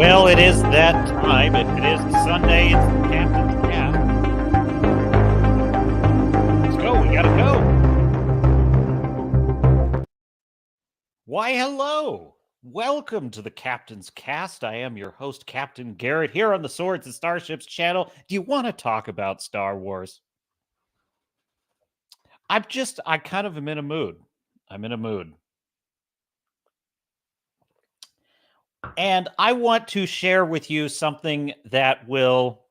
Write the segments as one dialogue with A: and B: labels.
A: Well, it is that time. If it is Sunday, it's the Captain's Cast. Let's go. We gotta go. Why, hello. Welcome to the Captain's Cast. I am your host, Captain Garrett, here on the Swords and Starships channel. Do you want to talk about Star Wars? I kind of am in a mood. I'm in a mood. And I want to share with you something that will,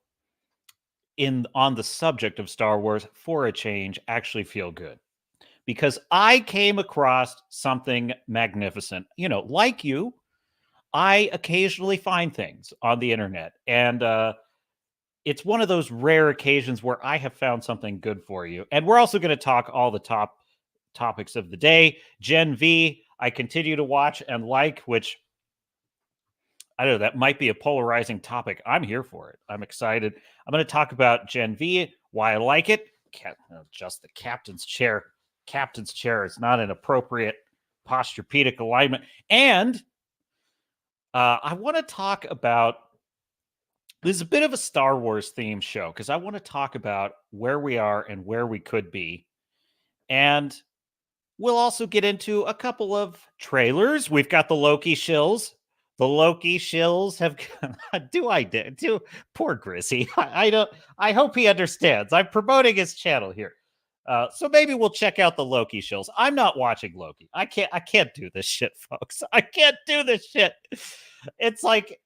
A: on the subject of Star Wars, for a change, actually feel good. Because I came across something magnificent. You know, like you, I occasionally find things on the internet. And it's one of those rare occasions where I have found something good for you. And we're also going to talk all the top topics of the day. Gen V, I continue to watch and like, which I don't know, that might be a polarizing topic. I'm here for it. I'm excited. I'm going to talk about Gen V, why I like it. Just the captain's chair. Captain's chair is not an appropriate posturepedic alignment. And I want to talk about, this is a bit of a Star Wars themed show because I want to talk about where we are and where we could be. And we'll also get into a couple of trailers. We've got the Loki Shills. The Loki Shills have poor Grizzy. I hope he understands. I'm promoting his channel here. So maybe we'll check out the Loki Shills. I'm not watching Loki. I can't do this shit, folks. I can't do this shit. It's like,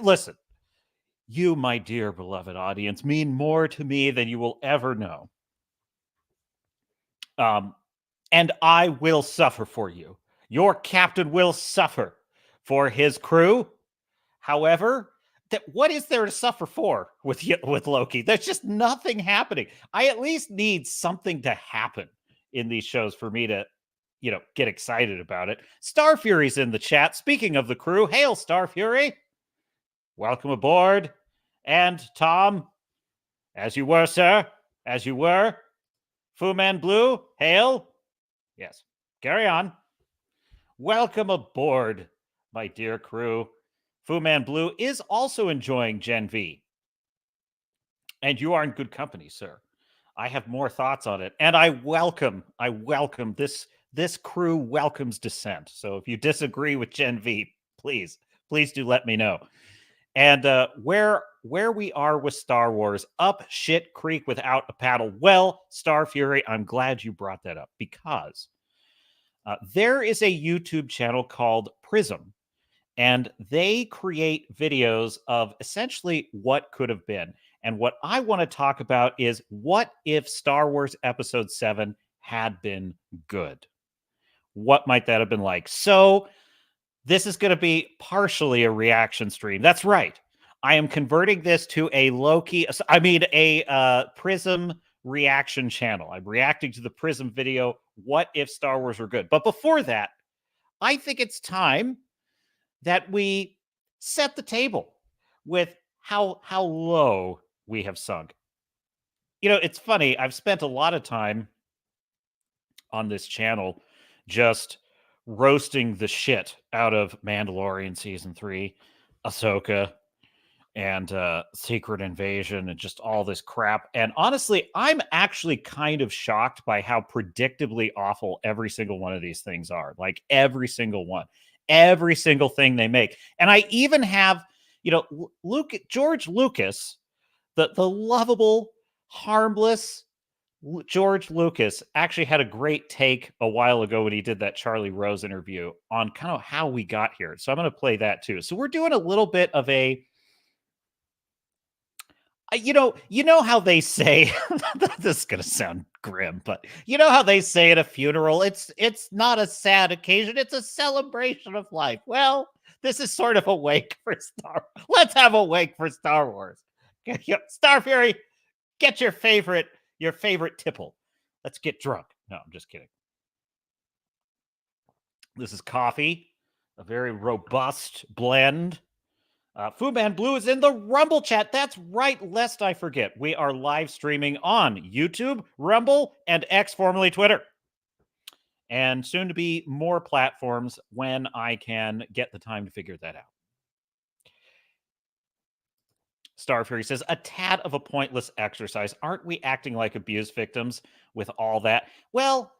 A: listen, you, my dear beloved audience, mean more to me than you will ever know. And I will suffer for you. Your captain will suffer for his crew. However, what is there to suffer for with Loki? There's just nothing happening. I at least need something to happen in these shows for me to, get excited about it. Star Fury's in the chat. Speaking of the crew, hail Star Fury. Welcome aboard. And Tom, as you were, sir, as you were. Fu Man Blue, hail. Yes, carry on. Welcome aboard, my dear crew. Fu Man Blue is also enjoying Gen V. And you are in good company, sir. I have more thoughts on it. And I welcome this crew welcomes dissent. So if you disagree with Gen V, please do let me know. And where we are with Star Wars, up shit creek without a paddle. Well, Star Fury, I'm glad you brought that up because there is a YouTube channel called Prism, and they create videos of essentially what could have been. And what I want to talk about is what if Star Wars Episode 7 had been good? What might that have been like? So this is going to be partially a reaction stream. That's right. I am converting this to a Prism reaction channel. I'm reacting to the Prism video, what if Star Wars were good? But before that, I think it's time that we set the table with how low we have sunk. It's funny. I've spent a lot of time on this channel just roasting the shit out of Mandalorian Season 3, Ahsoka, and Secret Invasion, and just all this crap. And honestly, I'm actually kind of shocked by how predictably awful every single one of these things are. Like, every single one. Every single thing they make. And I even have, George Lucas, the lovable, harmless George Lucas actually had a great take a while ago when he did that Charlie Rose interview on kind of how we got here. So I'm going to play that too. So we're doing a little bit of a, you know how they say, this is going to sound grim, but you know how they say at a funeral, it's not a sad occasion, it's a celebration of life. Well, this is sort of a wake for let's have a wake for Star Wars. Star Fury, get your favorite tipple. Let's get drunk. No, I'm just kidding. This is coffee, a very robust blend. Fu Man Blue is in the Rumble chat. That's right, lest I forget. We are live streaming on YouTube, Rumble, and X, formerly Twitter. And soon to be more platforms when I can get the time to figure that out. Starfury says, a tad of a pointless exercise. Aren't we acting like abused victims with all that? Well,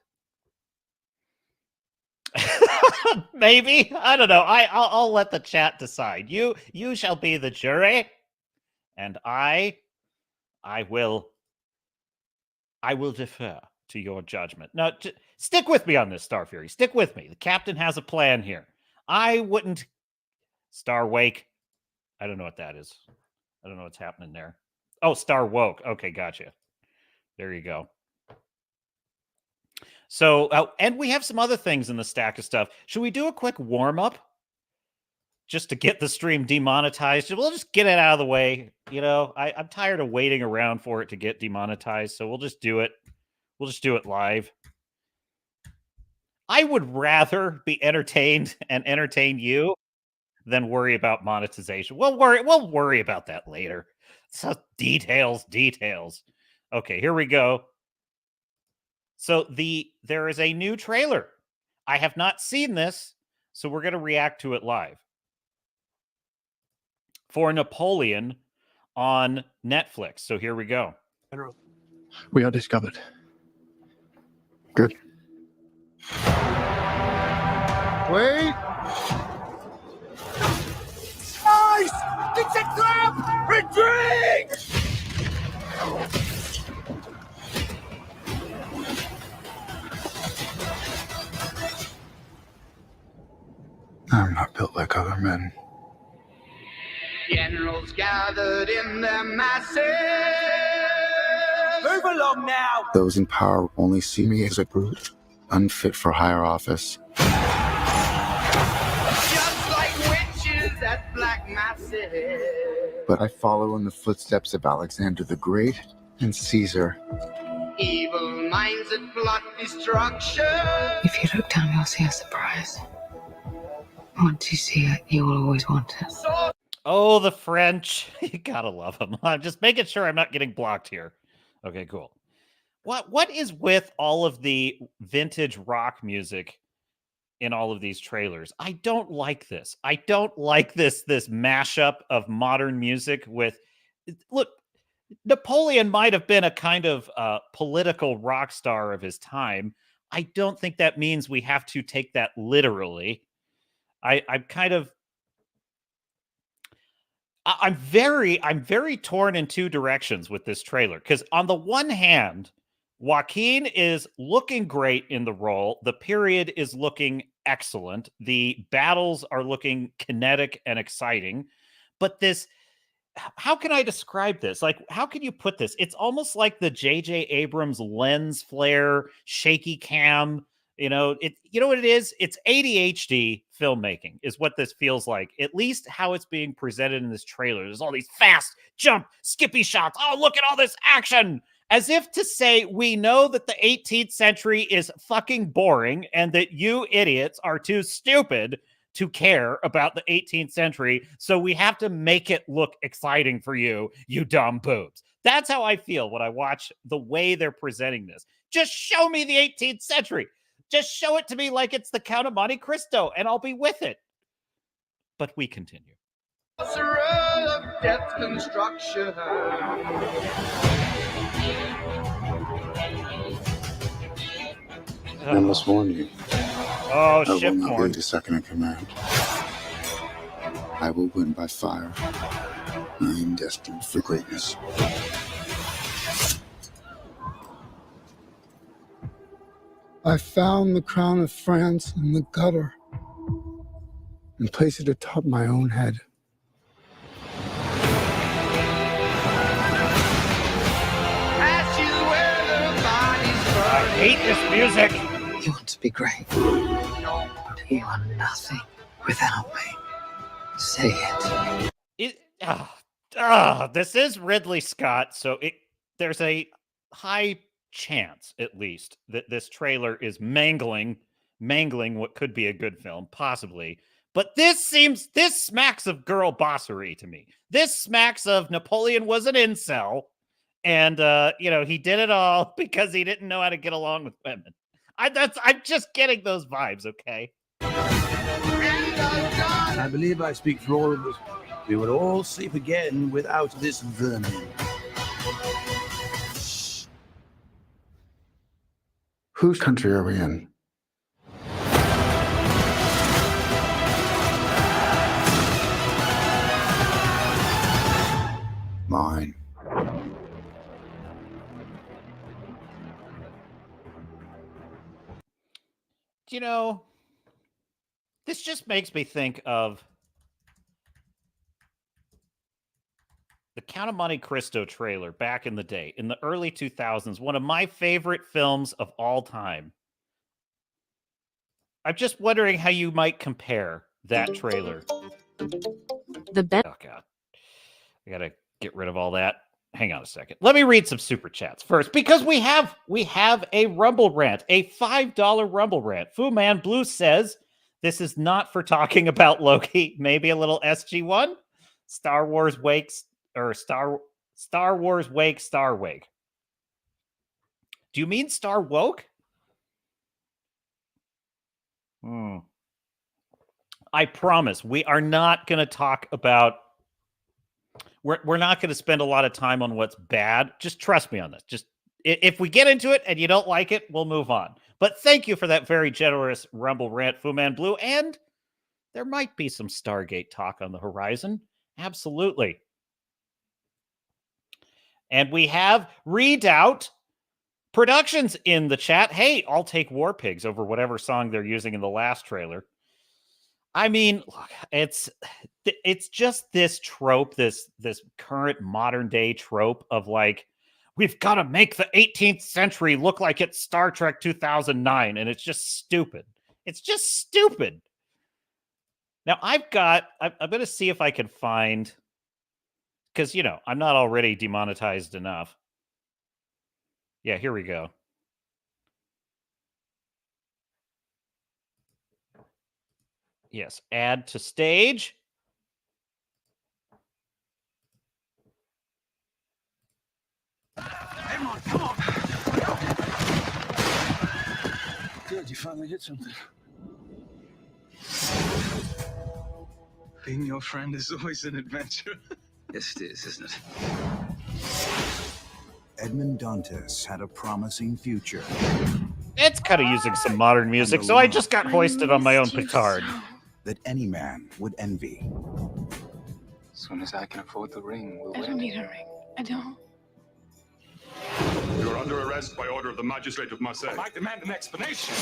A: maybe. I don't know. I'll let the chat decide. You shall be the jury, and I will defer to your judgment. No, stick with me on this, Starfury. Stick with me. The captain has a plan here. I wouldn't... Star Wake. I don't know what that is. I don't know what's happening there. Oh, Star Woke. Okay, gotcha. There you go. So, and we have some other things in the stack of stuff. Should we do a quick warm-up? Just to get the stream demonetized? We'll just get it out of the way. You know, I'm tired of waiting around for it to get demonetized, so we'll just do it. We'll just do it live. I would rather be entertained and entertain you than worry about monetization. We'll worry about that later. So details. Okay, here we go. So there is a new trailer. I have not seen this, so we're going to react to it live. For Napoleon on Netflix. So here we go.
B: We are discovered. Good. Wait! Nice! It's a trap! Retreat! I'm not built like other men.
C: Generals gathered in their masses.
D: Move along now!
B: Those in power only see me as a brute, unfit for higher office.
C: Just like witches at black masses.
B: But I follow in the footsteps of Alexander the Great and Caesar.
C: Evil minds that plot destruction.
E: If you look down, you'll see a surprise. Once you see it, you will always want it.
A: Oh, the French. You gotta love them. I'm just making sure I'm not getting blocked here. Okay, cool. What is with all of the vintage rock music in all of these trailers? I don't like this. I don't like this mashup of modern music with... Look, Napoleon might have been a kind of political rock star of his time. I don't think that means we have to take that literally. I'm very torn in two directions with this trailer, because on the one hand, Joaquin is looking great in the role. The period is looking excellent. The battles are looking kinetic and exciting. But this, how can I describe this? Like, how can you put this? It's almost like the J.J. Abrams lens flare, shaky cam. You know what it is? It's ADHD filmmaking is what this feels like. At least how it's being presented in this trailer. There's all these fast jump, skippy shots. Oh, look at all this action. As if to say, we know that the 18th century is fucking boring and that you idiots are too stupid to care about the 18th century. So we have to make it look exciting for you, you dumb boobs. That's how I feel when I watch the way they're presenting this. Just show me the 18th century. Just show it to me like it's the Count of Monte Cristo, and I'll be with it. But we continue.
C: Of death construction.
B: I must warn you.
A: Oh,
B: I will
A: ship
B: not
A: porn.
B: be the second in command. I will win by fire. I am destined for greatness. I found the crown of France in the gutter and placed it atop my own head.
C: Ashes where the bodies burn.
A: I hate this music.
E: You want to be great, but you are nothing without me. Say it.
A: This is Ridley Scott, so there's a high chance, at least, that this trailer is mangling what could be a good film, possibly. But this smacks of girl bossery to me. This smacks of Napoleon was an incel, and he did it all because he didn't know how to get along with women. I'm just getting those vibes, okay?
D: I believe I speak for all of us we would all sleep again without this vermin.
B: Whose country are we in? Mine.
A: You know, this just makes me think of the Count of Monte Cristo trailer back in the day, in the early 2000s, one of my favorite films of all time. I'm just wondering how you might compare that trailer.
F: The best.
A: Oh, God. I gotta get rid of all that. Hang on a second. Let me read some super chats first, because we have a Rumble rant, a $5 Rumble rant. Fu Man Blue says this is not for talking about Loki. Maybe a little SG-1. Star Wars wakes or Star Wars wake Star wake. Do you mean Star woke? I promise we are not going to talk about. We're not going to spend a lot of time on what's bad. Just trust me on this. Just if we get into it and you don't like it, we'll move on. But thank you for that very generous Rumble rant, Fu Man Blue. And there might be some Stargate talk on the horizon. Absolutely. And we have Redoubt Productions in the chat. Hey, I'll take War Pigs over whatever song they're using in the last trailer. I mean, look, it's just this trope, this current modern day trope of like, we've got to make the 18th century look like it's Star Trek 2009, and it's just stupid. It's just stupid. Now I'm going to see if I can find, because I'm not already demonetized enough. Yeah, here we go. Yes, add to stage.
D: Come on, come on! Good, you finally hit something. Being your friend is always an adventure. Yes, it is, isn't it?
G: Edmond Dantes had a promising future.
A: It's kind of using some modern music, so I just got hoisted on my own petard.
G: That any man would envy.
D: As soon as I can afford the ring, we'll
F: I don't need a ring. I don't.
H: You're under arrest by order of the magistrate of Marseille.
D: I demand an explanation.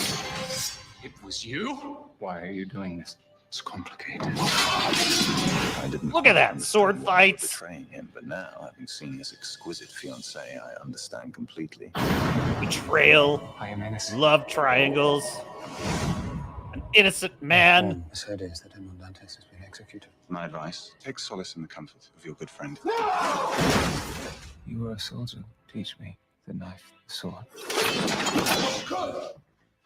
D: It was you? Why are you doing this? It's complicated.
G: I didn't
A: Look at that,
G: understand
A: sword
G: why
A: fights.
G: Betraying him, but now, having seen his exquisite fiancée, I understand completely.
A: Betrayal,
D: I am innocent.
A: love triangles, an innocent man.
E: Said is that Edmond Dantes has been executed.
G: My advice: take solace in the comfort of your good friend.
D: You were a soldier. Teach me the knife, the sword.
I: Good.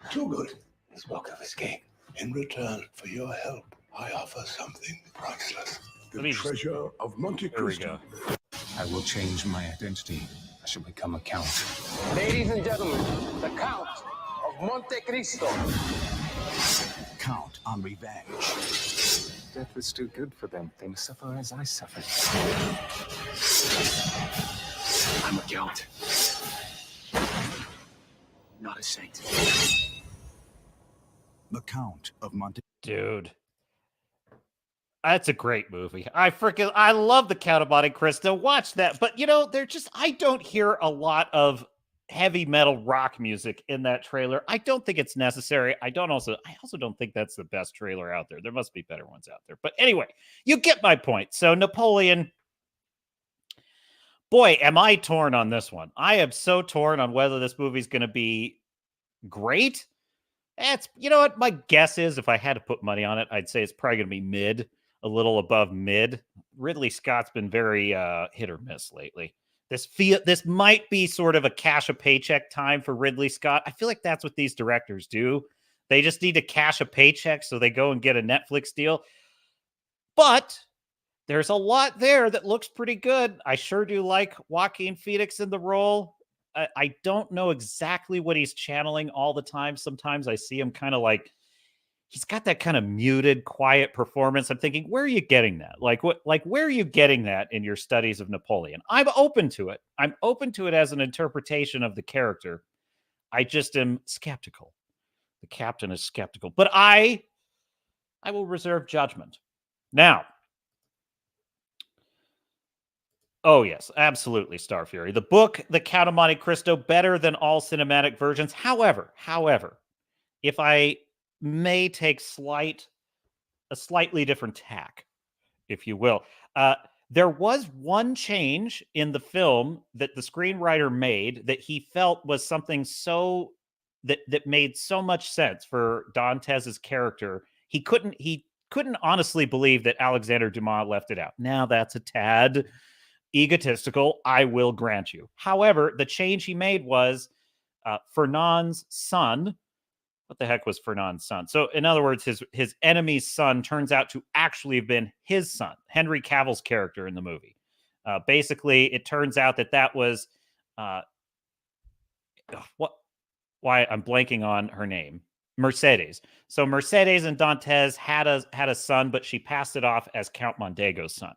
I: Too good. This book of escape. In return for your help, I offer something priceless. The treasure of Monte Cristo.
D: I will change my identity. I shall become a count.
C: Ladies and gentlemen, the Count of Monte Cristo.
G: Count on revenge.
D: Death is too good for them. They must suffer as I suffered. I'm a count. Not a saint.
G: The Count of Monte.
A: Dude, that's a great movie. I love the Count of Monte Cristo. Watch that. But I don't hear a lot of heavy metal rock music in that trailer. I don't think it's necessary. I also don't think that's the best trailer out there. There must be better ones out there. But anyway, you get my point. So Napoleon, boy, am I torn on this one. I am so torn on whether this movie's going to be great. That's, what my guess is, if I had to put money on it, I'd say it's probably going to be mid, a little above mid. Ridley Scott's been very hit or miss lately. This might be sort of a cash a paycheck time for Ridley Scott. I feel like that's what these directors do. They just need to cash a paycheck, so they go and get a Netflix deal. But there's a lot there that looks pretty good. I sure do like Joaquin Phoenix in the role. I don't know exactly what he's channeling all the time. Sometimes I see him kind of like, he's got that kind of muted, quiet performance. I'm thinking, where are you getting that? Where are you getting that in your studies of Napoleon? I'm open to it. I'm open to it as an interpretation of the character. I just am skeptical. The captain is skeptical, but I will reserve judgment. Now, oh yes, absolutely, Star Fury. The book, The Count of Monte Cristo, better than all cinematic versions. However, if I may take a slightly different tack, if you will. There was one change in the film that the screenwriter made that he felt was something so that made so much sense for Dantes's character. He couldn't honestly believe that Alexander Dumas left it out. Now that's a tad egotistical, I will grant you. However, the change he made was Fernand's son. What the heck was Fernand's son? So, in other words, his enemy's son turns out to actually have been his son, Henry Cavill's character in the movie. Basically, it turns out that was why I'm blanking on her name, Mercedes. So Mercedes and Dantes had a son, but she passed it off as Count Mondego's son.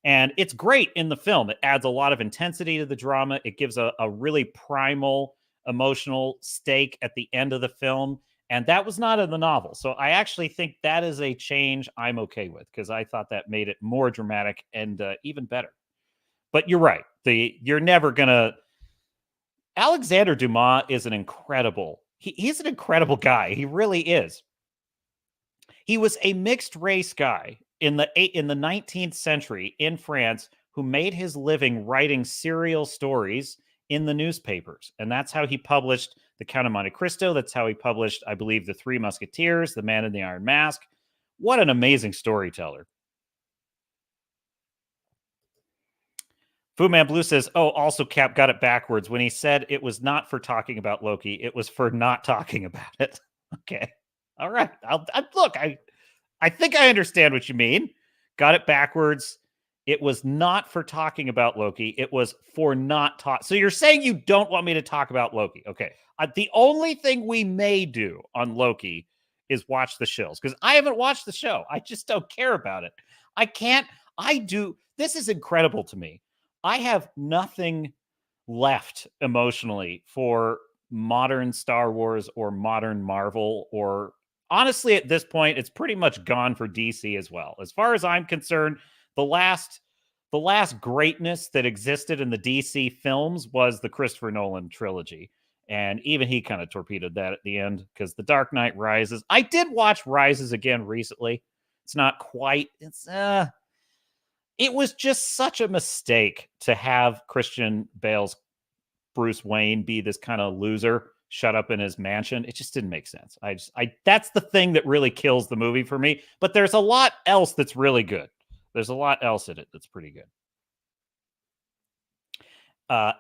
A: And it's great in the film. It adds a lot of intensity to the drama. It gives a really primal, emotional stake at the end of the film. And that was not in the novel. So I actually think that is a change I'm okay with, because I thought that made it more dramatic and even better. But you're right. You're never going to... Alexander Dumas is an incredible... He's an incredible guy. He really is. He was a mixed race guy in the 19th century in France who made his living writing serial stories in the newspapers. And that's how he published The Count of Monte Cristo. That's how he published, I believe, The Three Musketeers, The Man in the Iron Mask. What an amazing storyteller. Fu Man Blue says, oh, also Cap got it backwards. When he said it was not for talking about Loki, it was for not talking about it. Okay. All right. Look, I think I understand what you mean. Got it backwards. It was not for talking about Loki. It was for not talk. So you're saying you don't want me to talk about Loki. Okay. The only thing we may do on Loki is watch the Shills, because I haven't watched the show. I just don't care about it. This is incredible to me. I have nothing left emotionally for modern Star Wars or modern Marvel, or honestly, at this point, it's pretty much gone for DC as well. As far as I'm concerned, the last greatness that existed in the DC films was the Christopher Nolan trilogy. And even he kind of torpedoed that at the end, because The Dark Knight Rises. I did watch Rises again recently. It's not quite... It was just such a mistake to have Christian Bale's Bruce Wayne be this kind of loser shut up in his mansion. It just didn't make sense. That's the thing that really kills the movie for me. But there's a lot else that's really good. There's a lot else in it that's pretty good.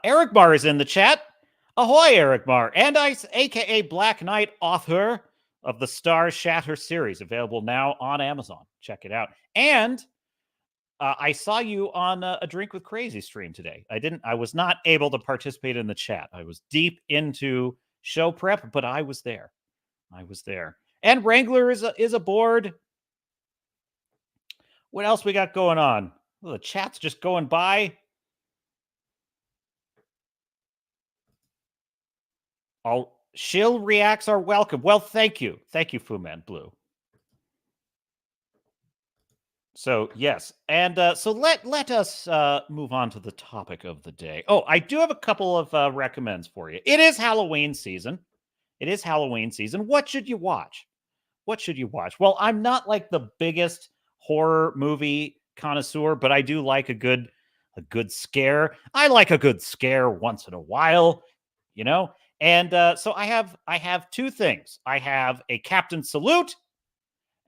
A: Eric Marr is in the chat. Ahoy, Eric Marr. And Ice, a.k.a. Black Knight, author of the Stars Shatter series, available now on Amazon. Check it out. And I saw you on a Drink with Crazy stream today. I was not able to participate in the chat. I was deep into show prep, but I was there. And Wrangler is aboard. What else we got going on? Well, the chat's just going by. All shill reacts are welcome. Well, thank you. Thank you, Fu Man Blue. So, yes. And so let us move on to the topic of the day. Oh, I do have a couple of recommends for you. It is Halloween season. What should you watch? Well, I'm not like the biggest horror movie connoisseur, but I do like a good scare. I like a good scare once in a while, you know? And so I have two things. I have a Captain Salute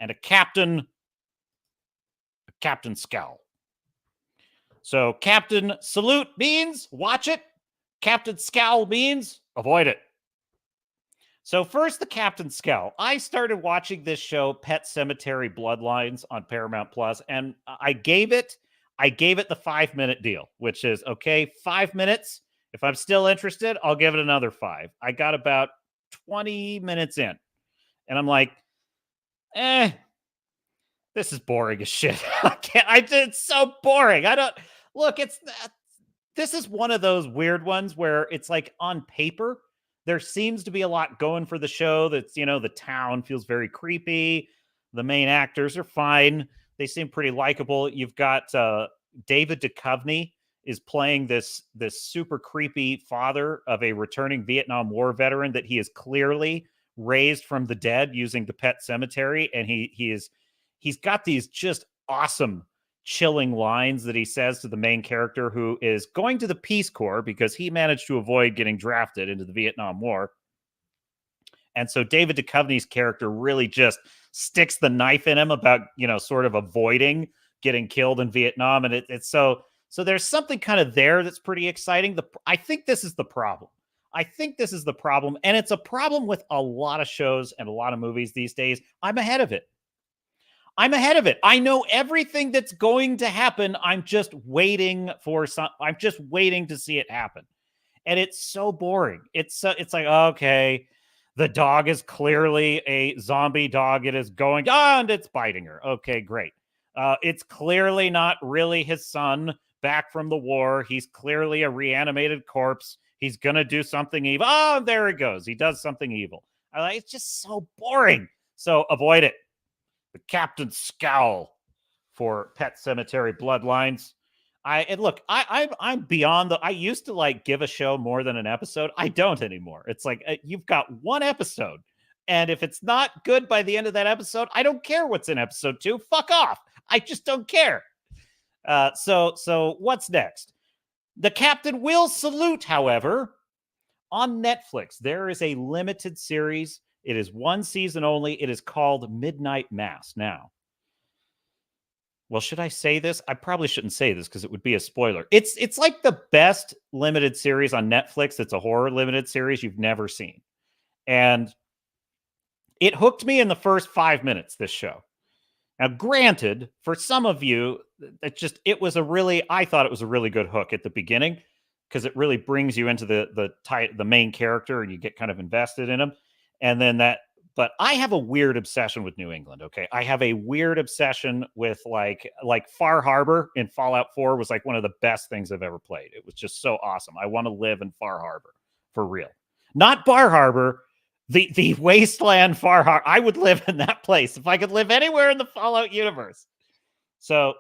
A: and a Captain Scowl. So Captain Salute means watch it. Captain Scowl means avoid it. So first, the Captain Scowl. I started watching this show, Pet Sematary Bloodlines, on Paramount Plus, and I gave it the 5-minute deal, which is, okay, 5 minutes. If I'm still interested, I'll give it another 5. I got about 20 minutes in, and I'm like, This is boring as shit. It's so boring. I don't look. This is one of those weird ones where it's like on paper there seems to be a lot going for the show. That's the town feels very creepy. The main actors are fine. They seem pretty likable. You've got David Duchovny is playing this super creepy father of a returning Vietnam War veteran that he is clearly raised from the dead using the Pet Cemetery, and he's got these just awesome chilling lines that he says to the main character who is going to the Peace Corps because he managed to avoid getting drafted into the Vietnam War. And so David Duchovny's character really just sticks the knife in him about, sort of avoiding getting killed in Vietnam. And it's so there's something kind of there that's pretty exciting. I think this is the problem. And it's a problem with a lot of shows and a lot of movies these days. I'm ahead of it. I know everything that's going to happen. I'm just waiting to see it happen. And it's so boring. It's like, okay, the dog is clearly a zombie dog. It is going on and it's biting her. Okay, great. It's clearly not really his son back from the war. He's clearly a reanimated corpse. He's going to do something evil. Oh, there he goes. He does something evil. It's just so boring. So avoid it. The Captain's Scowl for Pet Cemetery Bloodlines. I'm beyond I used to give a show more than an episode. I don't anymore. It's like you've got one episode, and if it's not good by the end of that episode, I don't care what's in episode 2. Fuck off. I just don't care. So what's next? The Captain will salute, however, on Netflix. There is a limited series. It is one season only. It is called Midnight Mass. Now, well, should I say this? I probably shouldn't say this because it would be a spoiler. It's like the best limited series on Netflix. It's a horror limited series you've never seen. And it hooked me in the first 5 minutes, this show. Now, granted, for some of you, I thought it was a really good hook at the beginning because it really brings you into the main character and you get kind of invested in him. And then but I have a weird obsession with New England. Okay. I have a weird obsession with like Far Harbor in Fallout 4 was like one of the best things I've ever played. It was just so awesome. I want to live in Far Harbor for real. Not Bar Harbor, the wasteland Far Harbor. I would live in that place if I could live anywhere in the Fallout universe. So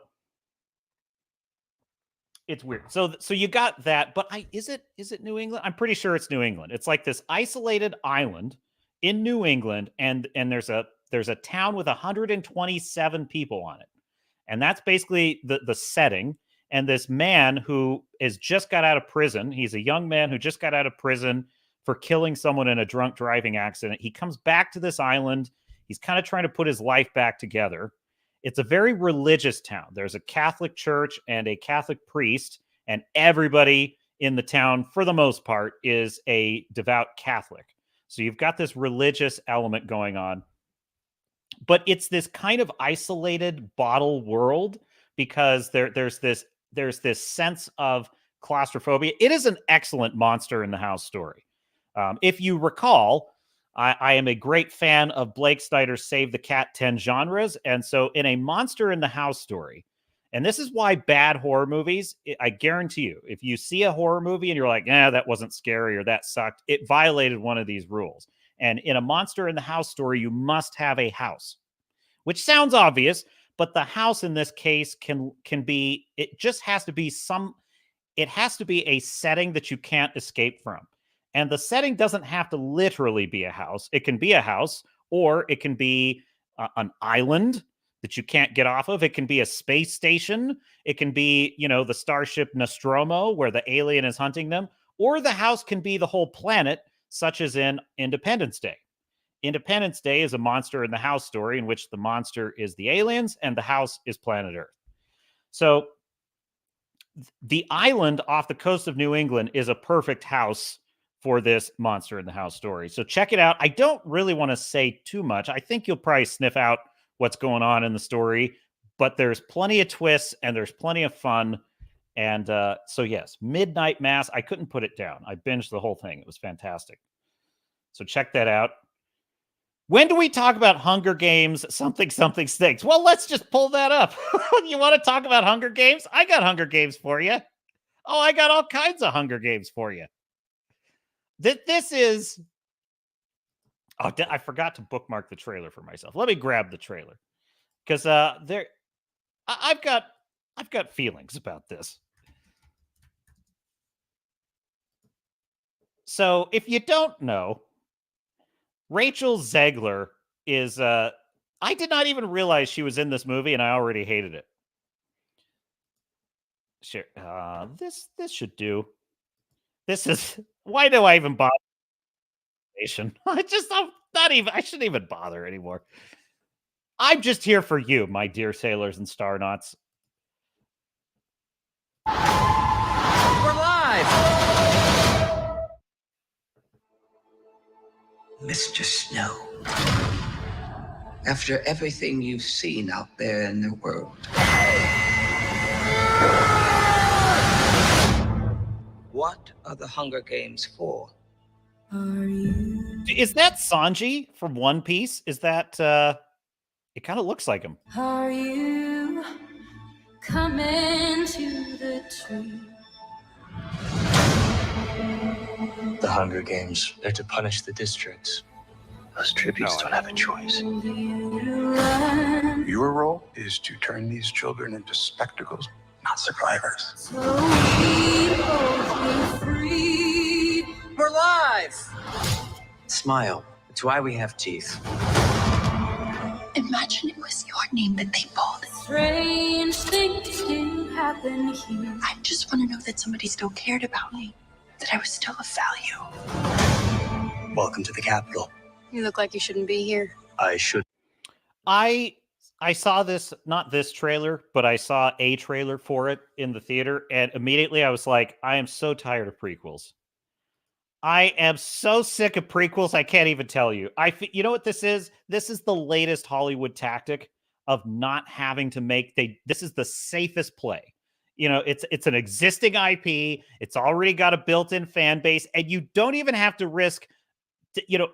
A: it's weird. So you got that, but is it New England? I'm pretty sure it's New England. It's like this isolated island in New England, and there's a town with 127 people on it. And that's basically the setting. And this man who has just got out of prison, he's a young man who just got out of prison for killing someone in a drunk driving accident. He comes back to this island. He's kind of trying to put his life back together. It's a very religious town. There's a Catholic church and a Catholic priest, and everybody in the town, for the most part, is a devout Catholic. So you've got this religious element going on, but it's this kind of isolated bottle world because there's this sense of claustrophobia. It is an excellent Monster in the House story. If you recall, I am a great fan of Blake Snyder's Save the Cat 10 genres. And so in a Monster in the House story, and this is why bad horror movies, I guarantee you, if you see a horror movie and you're like, that wasn't scary or that sucked, it violated one of these rules. And in a Monster in the House story, you must have a house, which sounds obvious, but the house in this case can be, it just has to be it has to be a setting that you can't escape from. And the setting doesn't have to literally be a house. It can be a house, or it can be an island that you can't get off of. It can be a space station. It can be, the starship Nostromo where the alien is hunting them, or the house can be the whole planet, such as in Independence Day. Independence Day is a Monster in the House story in which the monster is the aliens and the house is planet Earth. So the island off the coast of New England is a perfect house for this Monster in the House story. So check it out. I don't really want to say too much. I think you'll probably sniff out what's going on in the story, but there's plenty of twists and there's plenty of fun. And so yes, Midnight Mass, I couldn't put it down. I binged the whole thing. It was fantastic. So check that out. When do we talk about Hunger Games, something stinks? Well, let's just pull that up. You want to talk about Hunger Games? I got Hunger Games for you. Oh, I got all kinds of Hunger Games for you. This is... Oh, I forgot to bookmark the trailer for myself. Let me grab the trailer. Because I've got feelings about this. So, if you don't know, Rachel Zegler is I did not even realize she was in this movie, and I already hated it. Sure. This should do. This is... Why do I even bother? I shouldn't even bother anymore. I'm just here for you, my dear sailors and star naughts.
E: We're live! Mr. Snow, after everything you've seen out there in the world, what are the Hunger Games for?
A: Is that Sanji from One Piece? Is that it kind of looks like him.
J: Are you coming to the tree?
K: The Hunger Games, they're to punish the districts. Those tributes don't have a choice.
I: Your role is to turn these children into spectacles, not survivors.
J: So we both be free.
E: We're live! Smile. It's why we have teeth.
F: Imagine it was your name that they pulled.
J: Strange things can happen here.
F: I just want to know that somebody still cared about me, that I was still of value.
K: Welcome to the Capitol.
F: You look like you shouldn't be here.
K: I should.
A: I saw this, not this trailer, but I saw a trailer for it in the theater, and immediately I was like, I am so tired of prequels. I am so sick of prequels, I can't even tell you. You know what this is? This is the latest Hollywood tactic of not having to make... This is the safest play. You know, it's an existing IP. It's already got a built-in fan base, and you don't even have to risk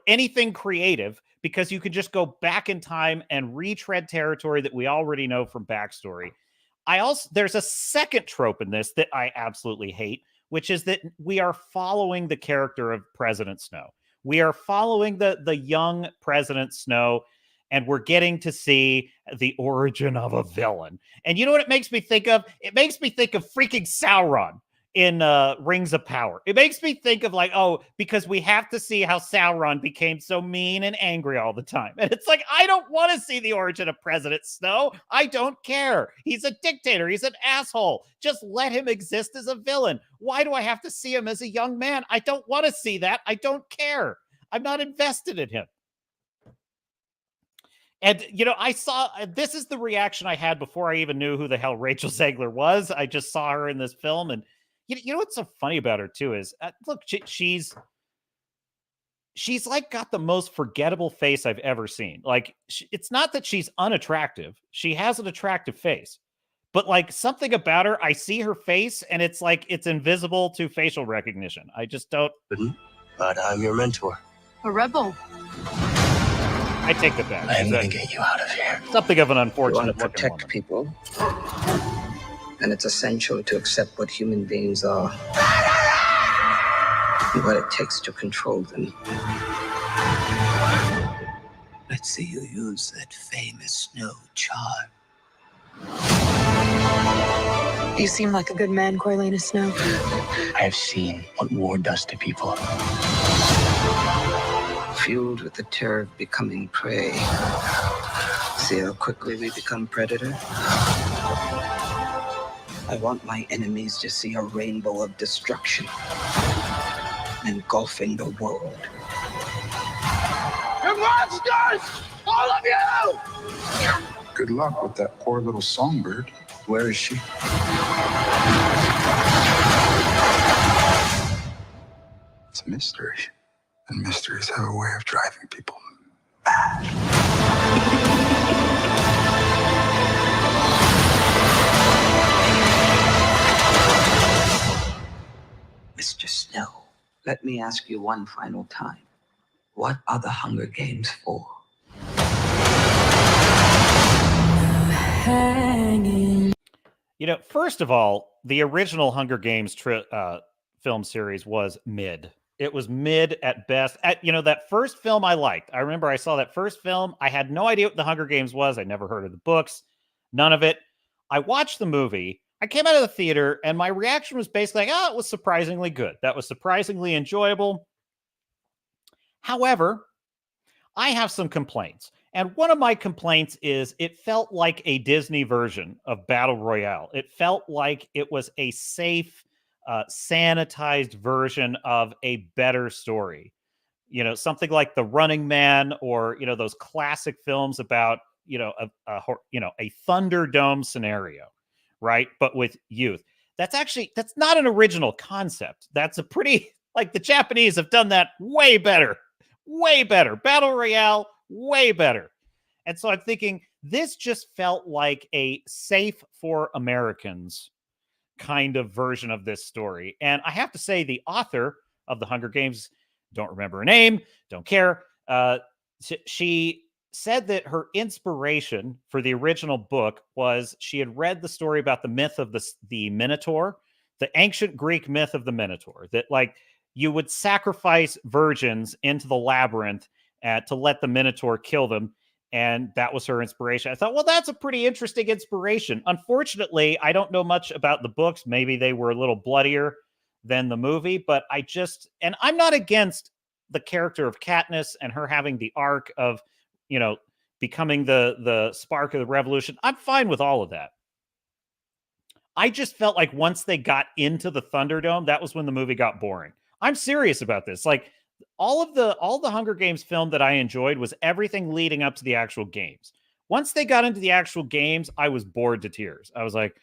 A: anything creative, because you can just go back in time and retread territory that we already know from backstory. There's a second trope in this that I absolutely hate, which is that we are following the character of President Snow. We are following the young President Snow, and we're getting to see the origin of a villain. And you know what it makes me think of? It makes me think of freaking Sauron in Rings of Power. It makes me think of because we have to see how Sauron became so mean and angry all the time. And it's like, I don't want to see the origin of President Snow. I don't care. He's a dictator. He's an asshole. Just let him exist as a villain. Why do I have to see him as a young man? I don't want to see that. I don't care. I'm not invested in him. And, this is the reaction I had before I even knew who the hell Rachel Zegler was. I just saw her in this film, and you know what's so funny about her too is, look, she's like got the most forgettable face I've ever seen. Like, it's not that she's unattractive. She has an attractive face, but like something about her, I see her face and it's like, it's invisible to facial recognition. I just don't.
K: But I'm your mentor.
F: A rebel.
A: I take that back.
K: I'm going to get you out of here.
A: Something of an unfortunate
E: You want to protect people, and it's essential to accept what human beings are and what it takes to control them. Let's see you use that famous snow charm.
F: You seem like a good man, Corleone Snow.
K: I have seen what war does to people.
E: Fueled with the terror of becoming prey. See how quickly we become predator? I want my enemies to see a rainbow of destruction engulfing the world.
I: You monsters! All of you! Good luck with that poor little songbird.
E: Where is she?
I: It's a mystery. And mysteries have a way of driving people mad.
E: Mr. Snow, let me ask you one final time. What are the Hunger Games for?
J: hanging.
A: You know, first of all, the original Hunger Games film series was mid. It was mid at best. That first film I liked. I remember I saw that first film. I had no idea what the Hunger Games was. I never heard of the books, none of it. I watched the movie. I came out of the theater, and my reaction was basically like, it was surprisingly good. That was surprisingly enjoyable. However, I have some complaints. And one of my complaints is it felt like a Disney version of Battle Royale. It felt like it was a safe, sanitized version of a better story. Something like The Running Man, or, those classic films about, a Thunderdome scenario, right? But with youth. That's not an original concept. That's a pretty, like, the Japanese have done that way better. Way better. Battle Royale, way better. And so I'm thinking this just felt like a safe for Americans kind of version of this story. And I have to say, the author of the Hunger Games, don't remember her name, don't care. She said that her inspiration for the original book was she had read the story about the myth of the Minotaur, the ancient Greek myth of the Minotaur, that, like, you would sacrifice virgins into the labyrinth to let the Minotaur kill them. And that was her inspiration. I thought, well, that's a pretty interesting inspiration. Unfortunately, I don't know much about the books. Maybe they were a little bloodier than the movie, but and I'm not against the character of Katniss and her having the arc of, becoming the spark of the revolution. I'm fine with all of that. I just felt like once they got into the Thunderdome, that was when the movie got boring. I'm serious about this. Like, all the Hunger Games film that I enjoyed was everything leading up to the actual games. Once they got into the actual games, I was bored to tears. I was like,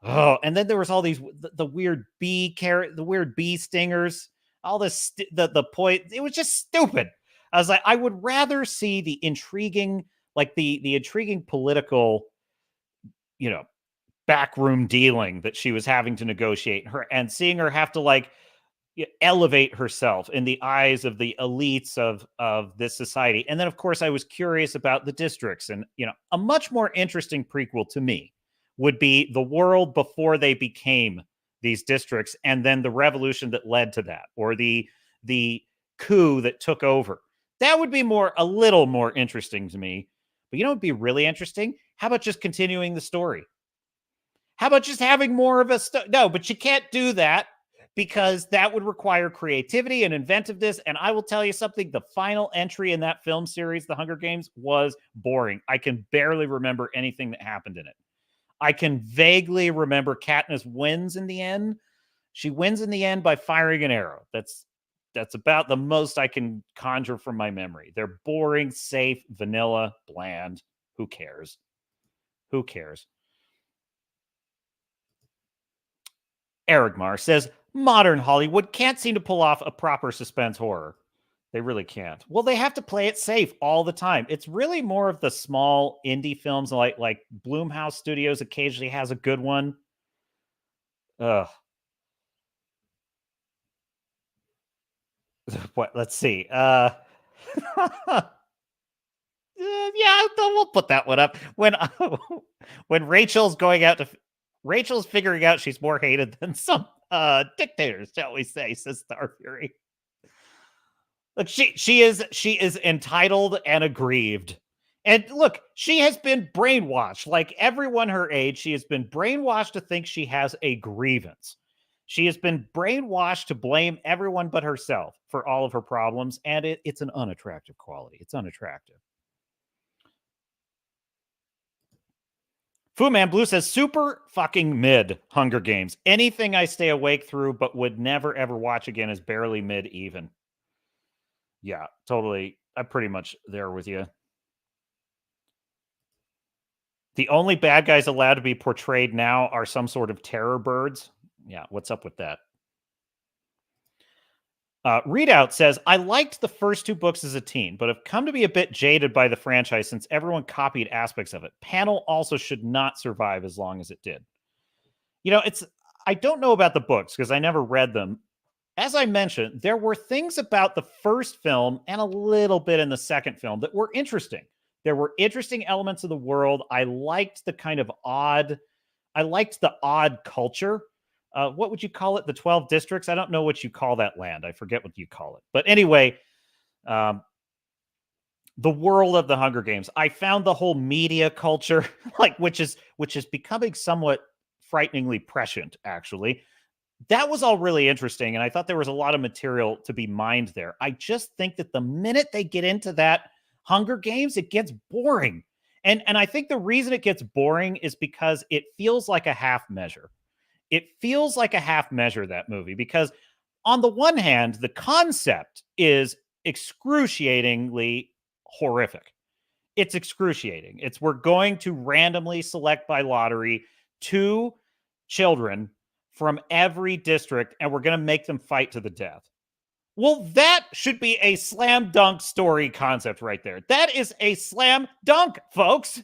A: oh, and then there was all these the weird the weird bee stingers, all this the point. It was just stupid. I was like, I would rather see the intriguing, like the intriguing political, backroom dealing that she was having to negotiate and seeing her have to, like, elevate herself in the eyes of the elites of this society. And then, of course, I was curious about the districts, and, a much more interesting prequel to me would be the world before they became these districts, and then the revolution that led to that, or the coup that took over. That would be a little more interesting to me. But it'd be really interesting? How about just continuing the story? How about just having more of no, but you can't do that, because that would require creativity and inventiveness. And I will tell you something, the final entry in that film series, The Hunger Games, was boring. I can barely remember anything that happened in it. I can vaguely remember Katniss wins in the end. She wins in the end by firing an arrow. That's about the most I can conjure from my memory. They're boring, safe, vanilla, bland. Who cares? Who cares? Erigmar says, modern Hollywood can't seem to pull off a proper suspense horror. They really can't. Well, they have to play it safe all the time. It's really more of the small indie films, like Blumhouse Studios occasionally has a good one. Ugh. What? Let's see. Yeah, we'll put that one up. When Rachel's figuring out she's more hated than some dictators, shall we say, says Star Fury. Look, she is entitled and aggrieved. And look, she has been brainwashed. Like everyone her age, she has been brainwashed to think she has a grievance. She has been brainwashed to blame everyone but herself for all of her problems, and it's an unattractive quality. It's unattractive. Fu Man Blue says, super fucking mid Hunger Games. Anything I stay awake through but would never ever watch again is barely mid even. Yeah, totally. I'm pretty much there with you. The only bad guys allowed to be portrayed now are some sort of terror birds. Yeah, what's up with that? Readout says, I liked the first two books as a teen, but have come to be a bit jaded by the franchise since everyone copied aspects of it. Panel also should not survive as long as it did. I don't know about the books because I never read them. As I mentioned, there were things about the first film and a little bit in the second film that were interesting. There were interesting elements of the world. I liked the odd culture. What would you call it? The 12 districts? I don't know what you call that land. I forget what you call it. But anyway, the world of the Hunger Games. I found the whole media culture, which is becoming somewhat frighteningly prescient, actually. That was all really interesting, and I thought there was a lot of material to be mined there. I just think that the minute they get into that Hunger Games, it gets boring. And I think the reason it gets boring is because it feels like a half measure. It feels like a half measure, that movie, because on the one hand, the concept is excruciatingly horrific. It's excruciating. We're going to randomly select by lottery 2 children from every district, and we're going to make them fight to the death. Well, that should be a slam dunk story concept right there. That is a slam dunk, folks.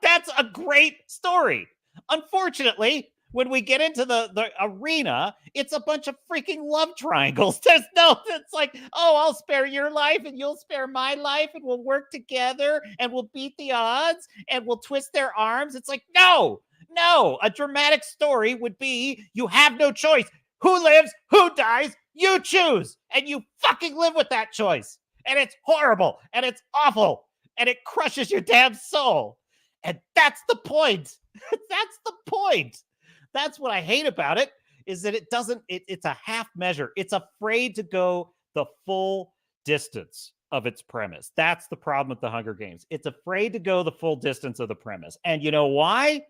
A: That's a great story. Unfortunately, when we get into the arena, it's a bunch of freaking love triangles. It's like, oh, I'll spare your life and you'll spare my life and we'll work together and we'll beat the odds and we'll twist their arms. It's like, no, a dramatic story would be you have no choice. Who lives? Who dies? You choose. And you fucking live with that choice. And it's horrible. And it's awful. And it crushes your damn soul. And that's the point. That's the point. That's what I hate about it, is that it's a half measure. It's afraid to go the full distance of its premise. That's the problem with the Hunger Games. It's afraid to go the full distance of the premise. And you know why?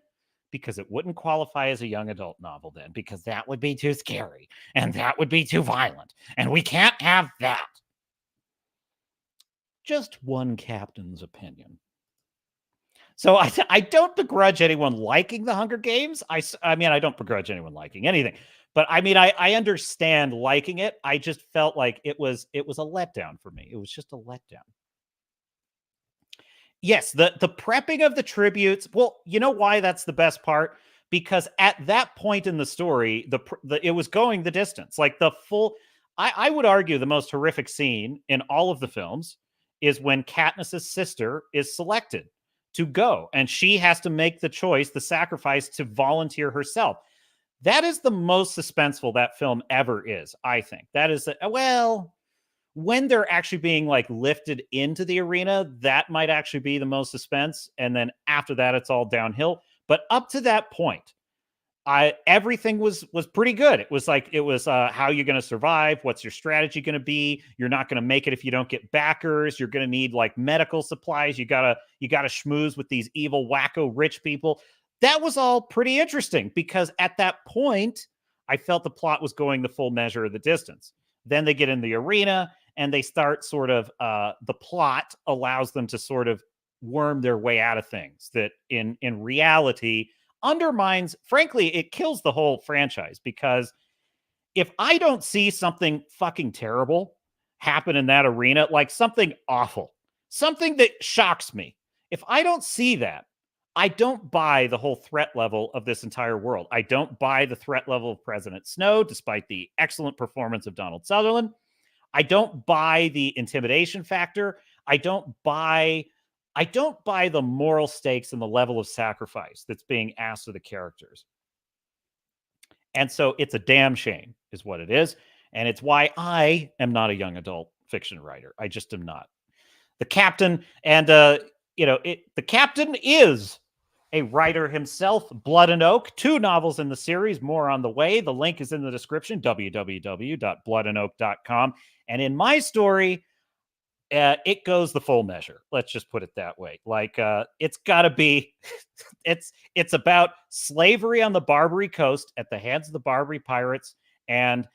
A: Because it wouldn't qualify as a young adult novel then, because that would be too scary and that would be too violent. And we can't have that. Just one captain's opinion. So I don't begrudge anyone liking the Hunger Games. I mean, I don't begrudge anyone liking anything. But I mean, I understand liking it. I just felt like it was a letdown for me. It was just a letdown. Yes, the prepping of the tributes. Well, you know why that's the best part? Because at that point in the story, it was going the distance. Like the full, I would argue the most horrific scene in all of the films is when Katniss's sister is selected to go, and she has to make the choice, the sacrifice to volunteer herself. That is the most suspenseful that film ever is, I think. That is, when they're actually being lifted into the arena, that might actually be the most suspense. And then after that, it's all downhill. But up to that point, everything was pretty good. It was how you're going to survive. What's your strategy going to be? You're not going to make it if you don't get backers. You're going to need medical supplies. You gotta schmooze with these evil wacko rich people. That was all pretty interesting because at that point, I felt the plot was going the full measure of the distance. Then they get in the arena and they start sort of, the plot allows them to sort of worm their way out of things that in reality undermines, frankly, it kills the whole franchise. Because if I don't see something fucking terrible happen in that arena, something awful, something that shocks me, if I don't see that, I don't buy the whole threat level of this entire world. I don't buy the threat level of President Snow, despite the excellent performance of Donald Sutherland. I don't buy the intimidation factor. I don't buy the moral stakes and the level of sacrifice that's being asked of the characters. And so it's a damn shame is what it is. And it's why I am not a young adult fiction writer. I just am not. The captain, and the captain is a writer himself, Blood and Oak, 2 novels in the series, more on the way. The link is in the description, www.bloodandoak.com. And in my story, it goes the full measure. Let's just put it that way. It's got to be, it's about slavery on the Barbary coast at the hands of the Barbary Pirates. And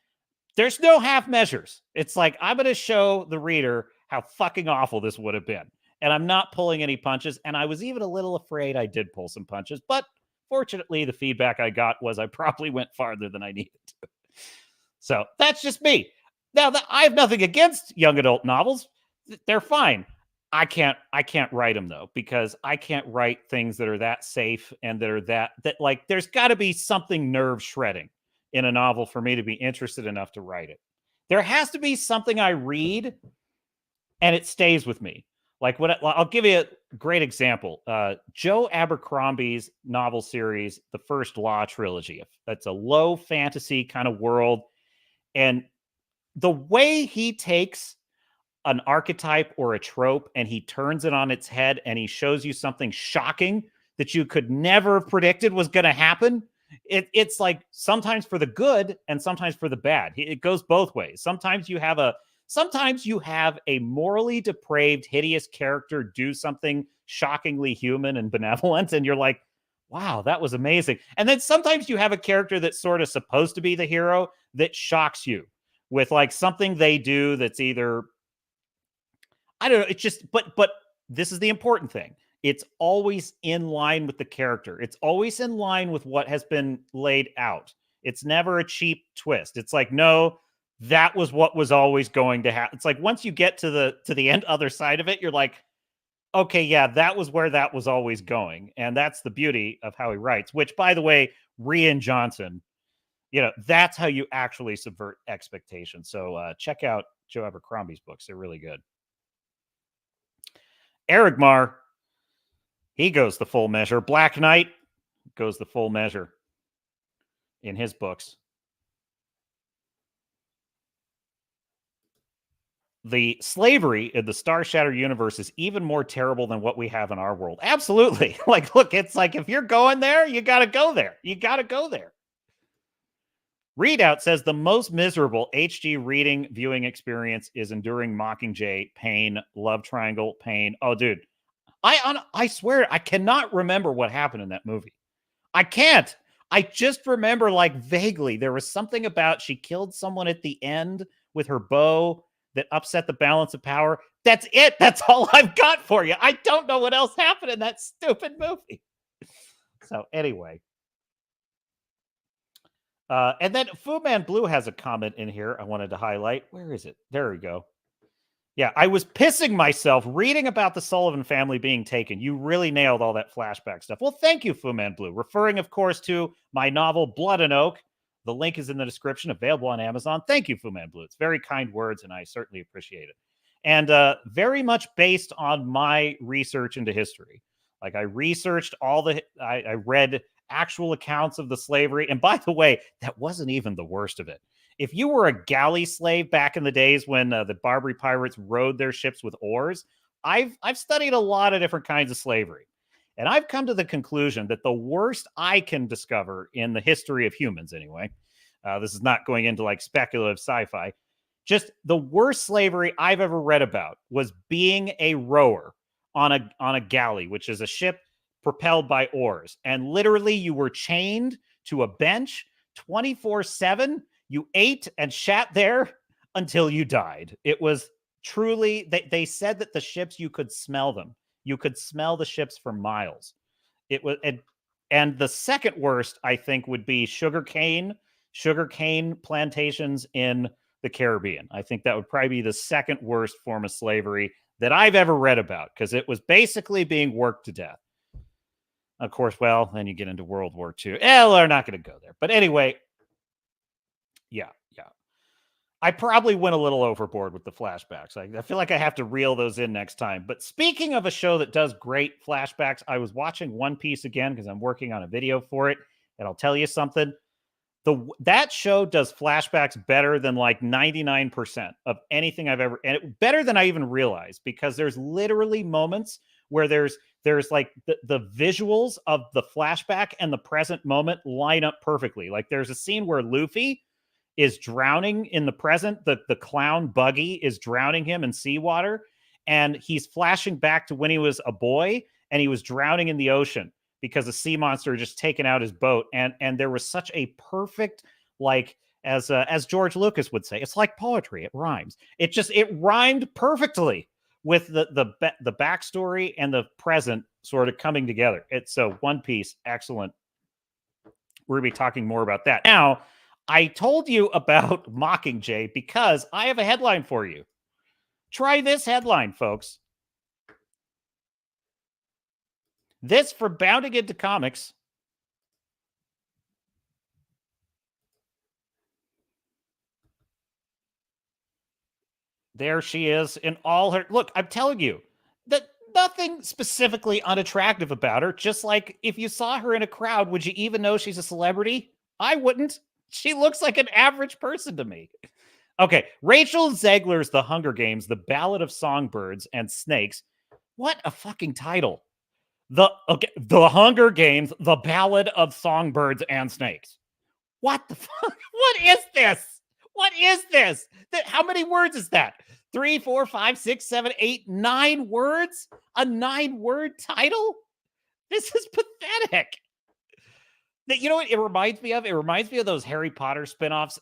A: there's no half measures. It's I'm going to show the reader how fucking awful this would have been. And I'm not pulling any punches. And I was even a little afraid I did pull some punches. But fortunately, the feedback I got was I probably went farther than I needed to. So that's just me. Now, I have nothing against young adult novels. They're fine. I can't write them, though, because I can't write things that are that safe and that are that there's got to be something nerve shredding in a novel for me to be interested enough to write it. There has to be something I read and it stays with me. Like I'll give you a great example. Joe Abercrombie's novel series, the First Law trilogy. That's a low fantasy kind of world. And the way he takes an archetype or a trope and he turns it on its head and he shows you something shocking that you could never have predicted was going to happen. It's like sometimes for the good and sometimes for the bad. It goes both ways. Sometimes you have a morally depraved, hideous character do something shockingly human and benevolent, and you're like, wow, that was amazing. And then sometimes you have a character that's sort of supposed to be the hero that shocks you with like something they do that's either, I don't know, it's just, but this is the important thing. It's always in line with the character. It's always in line with what has been laid out. It's never a cheap twist. It's like, no, that was what was always going to happen. It's like once you get to the end other side of it, you're like, okay, yeah, that was where that was always going. And that's the beauty of how he writes, which, by the way, Rian Johnson, that's how you actually subvert expectations. So check out Joe Abercrombie's books. They're really good. Eric Marr, he goes the full measure. Black Knight goes the full measure in his books. The slavery in the Star Shatter universe is even more terrible than what we have in our world. Absolutely. Like, look, it's like if you're going there, you got to go there. You got to go there. Readout says the most miserable HG reading viewing experience is enduring Mockingjay, pain, love triangle, pain. Oh, dude, I swear I cannot remember what happened in that movie. I can't. I just remember like vaguely there was something about she killed someone at the end with her bow that upset the balance of power. That's it. That's all I've got for you. I don't know what else happened in that stupid movie. So anyway. And then Fu Man Blue has a comment in here I wanted to highlight. Where is it? There we go. Yeah, I was pissing myself reading about the Sullivan family being taken. You really nailed all that flashback stuff. Well, thank you, Fu Man Blue. Referring, of course, to my novel, Blood and Oak. The link is in the description, available on Amazon. Thank you, Fu Man Blue. It's very kind words, and I certainly appreciate it. And very much based on my research into history. Like, I researched I read actual accounts of the slavery. And by the way, that wasn't even the worst of it. If you were a galley slave back in the days when the Barbary Pirates rowed their ships with oars, I've studied a lot of different kinds of slavery. And I've come to the conclusion that the worst I can discover in the history of humans, anyway, this is not going into like speculative sci-fi, just the worst slavery I've ever read about was being a rower on a galley, which is a ship propelled by oars. And literally you were chained to a bench 24/7. You ate and shat there until you died. It was truly, they said that the ships, you could smell them. You could smell the ships for miles. It was, and the second worst, I think, would be sugarcane plantations in the Caribbean. I think that would probably be the second worst form of slavery that I've ever read about, because it was basically being worked to death. Of course, well, then you get into World War II. We're not going to go there. But anyway, yeah. I probably went a little overboard with the flashbacks. I feel like I have to reel those in next time. But speaking of a show that does great flashbacks, I was watching One Piece again because I'm working on a video for it. And I'll tell you something. That show does flashbacks better than like 99% of anything I've ever, and better than I even realized, because there's literally moments where there's like the visuals of the flashback and the present moment line up perfectly. Like there's a scene where Luffy is drowning in the present. The clown Buggy is drowning him in seawater, and he's flashing back to when he was a boy and he was drowning in the ocean because a sea monster had just taken out his boat. And there was such a perfect, like, as George Lucas would say, it's like poetry. It rhymes. It rhymed perfectly with the backstory and the present sort of coming together. It's so One Piece, excellent. We're going to be talking more about that. Now, I told you about Mockingjay because I have a headline for you. Try this headline, folks. This for Bounding into Comics. There she is in all her... Look, I'm telling you, nothing specifically unattractive about her. Just like if you saw her in a crowd, would you even know she's a celebrity? I wouldn't. She looks like an average person to me. Okay, Rachel Zegler's The Hunger Games, The Ballad of Songbirds and Snakes. What a fucking title. The Hunger Games, The Ballad of Songbirds and Snakes. What the fuck? What is this? What is this? How many words is that? 3, 4, 5, 6, 7, 8, 9 words? A 9-word title? This is pathetic. You know what it reminds me of? It reminds me of those Harry Potter spinoffs,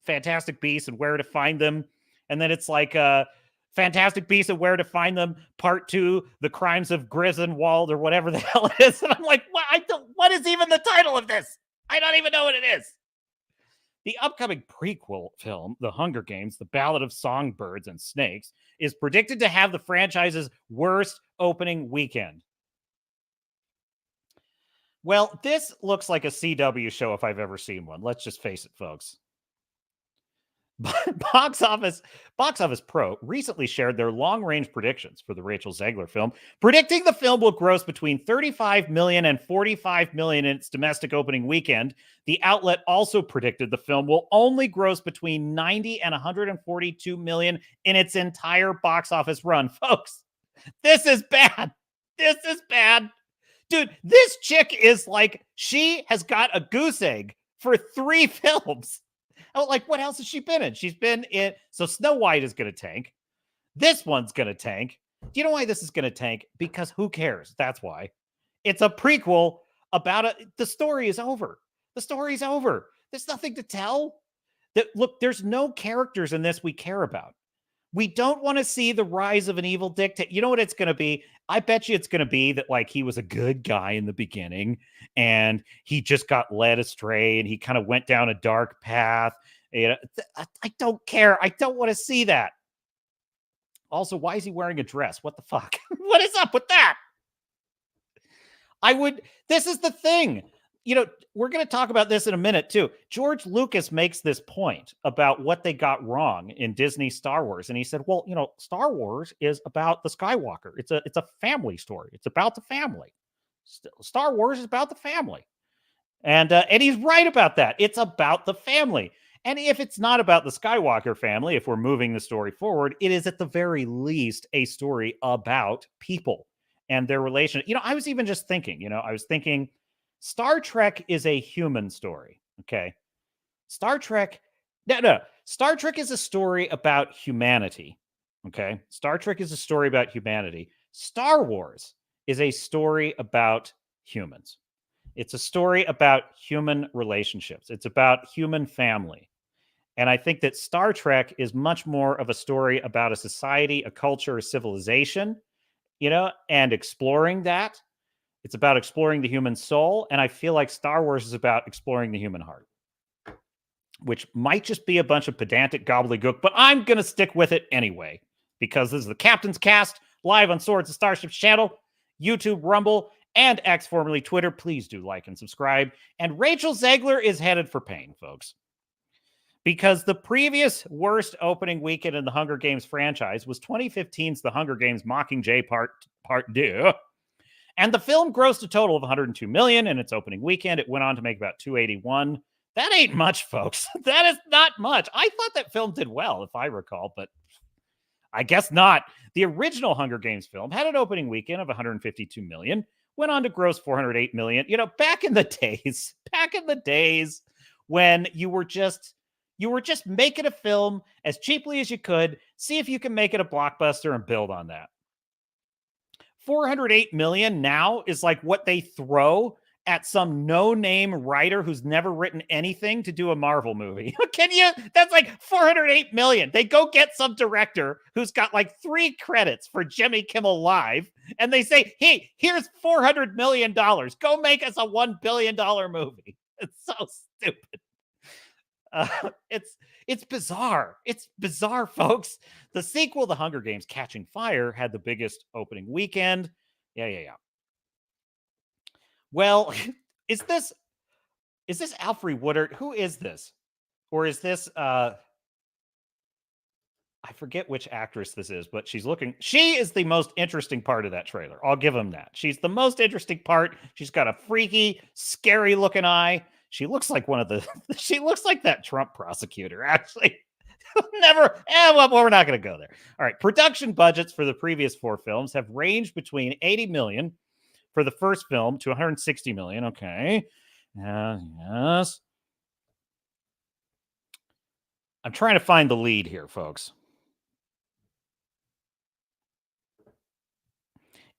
A: Fantastic Beasts and Where to Find Them. And then it's like Fantastic Beasts and Where to Find Them, Part 2, The Crimes of Grisdenwald, or whatever the hell it is. And I'm like, what is even the title of this? I don't even know what it is. The upcoming prequel film, The Hunger Games, The Ballad of Songbirds and Snakes, is predicted to have the franchise's worst opening weekend. Well, this looks like a CW show if I've ever seen one. Let's just face it, folks. Box Office Pro recently shared their long-range predictions for the Rachel Zegler film, predicting the film will gross between $35 million and $45 million in its domestic opening weekend. The outlet also predicted the film will only gross between $90 and $142 million in its entire box office run. Folks, this is bad. This is bad. Dude, this chick is like, she has got a goose egg for 3 films. Oh, like, what else has she been in? She's been in, so Snow White is going to tank. This one's going to tank. Do you know why this is going to tank? Because who cares? That's why. It's a prequel about the story is over. The story's over. There's nothing to tell. Look, there's no characters in this we care about. We don't want to see the rise of an evil dictator. You know what it's going to be? I bet you it's going to be that, like, he was a good guy in the beginning and he just got led astray and he kind of went down a dark path. You know, I don't care. I don't want to see that. Also, why is he wearing a dress? What the fuck? What is up with that? This is the thing. You know, we're going to talk about this in a minute, too. George Lucas makes this point about what they got wrong in Disney Star Wars. And he said, well, you know, Star Wars is about the Skywalker. It's a family story. It's about the family. Star Wars is about the family. And he's right about that. It's about the family. And if it's not about the Skywalker family, if we're moving the story forward, it is at the very least a story about people and their relation. You know, I was even just thinking, Star Trek is a human story, okay? Star Trek is a story about humanity, okay? Star Trek is a story about humanity. Star Wars is a story about humans. It's a story about human relationships. It's about human family. And I think that Star Trek is much more of a story about a society, a culture, a civilization, and exploring that. It's about exploring the human soul, and I feel like Star Wars is about exploring the human heart, which might just be a bunch of pedantic gobbledygook, but I'm going to stick with it anyway, because this is the Captain's Cast, live on Swords and Starships channel, YouTube, Rumble, and X, formerly Twitter. Please do like and subscribe. And Rachel Zegler is headed for pain, folks, because the previous worst opening weekend in the Hunger Games franchise was 2015's The Hunger Games Mockingjay Part 2. And the film grossed a total of $102 million in its opening weekend. It went on to make about $281. That ain't much, folks. That is not much. I thought that film did well, if I recall, but I guess not. The original Hunger Games film had an opening weekend of $152 million, went on to gross $408 million. You know, back in the days when you were just making a film as cheaply as you could, see if you can make it a blockbuster and build on that. $408 million now is like what they throw at some no-name writer who's never written anything to do a Marvel movie. That's like $408 million. They go get some director who's got like 3 credits for Jimmy Kimmel Live, and they say, hey, here's $400 million. Go make us a $1 billion movie. It's so stupid. It's bizarre. It's bizarre, folks. The sequel, The Hunger Games Catching Fire, had the biggest opening weekend. Yeah. Well, is this Alfre Woodard? Who is this? Or is this I forget which actress this is, but she is the most interesting part of that trailer. I'll give him that. She's the most interesting part. She's got a freaky, scary looking eye. She looks like she looks like that Trump prosecutor, actually. Well, we're not going to go there. All right. Production budgets for the previous 4 films have ranged between 80 million for the first film to 160 million. Okay. Yes. I'm trying to find the lead here, folks.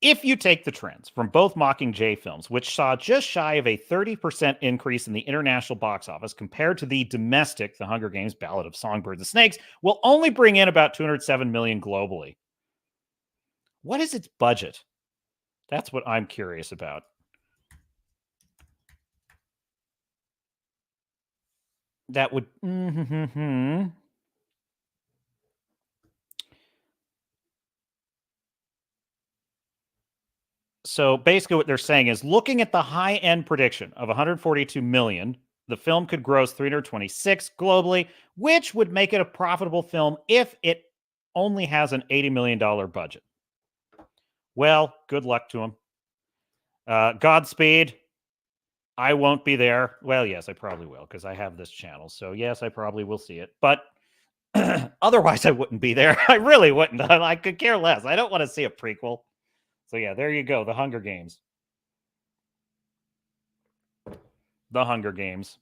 A: If you take the trends from both Mockingjay films, which saw just shy of a 30% increase in the international box office compared to the domestic, The Hunger Games, Ballad of Songbirds and Snakes, will only bring in about 207 million globally. What is its budget? That's what I'm curious about. That would... So basically what they're saying is, looking at the high-end prediction of 142 million, the film could gross 326 globally, which would make it a profitable film if it only has an $80 million budget. Well, good luck to him. Godspeed. I won't be there. Well, yes, I probably will, because I have this channel. So yes, I probably will see it. But otherwise, I wouldn't be there. I really wouldn't. I could care less. I don't want to see a prequel. So yeah, there you go. The Hunger Games. The Hunger Games.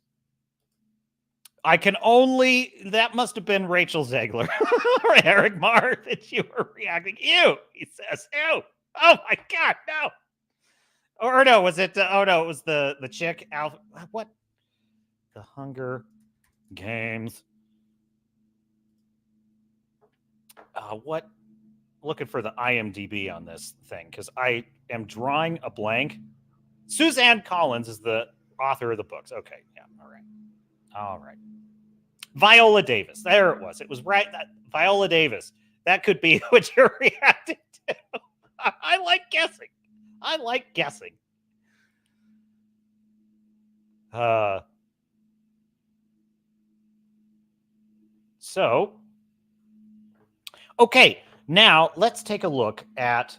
A: I can only... That must have been Rachel Zegler or Eric Marr that you were reacting. Ew, he says. Ew. Oh my God, no. Or no, was it... oh no, it was the chick. What? The Hunger Games. What? Looking for the IMDb on this thing because I am drawing a blank. Suzanne Collins is the author of the books. Okay, yeah, all right. Viola Davis. There it was. It was right. Viola Davis. That could be what you're reacting to. I like guessing. So, okay. Now, let's take a look at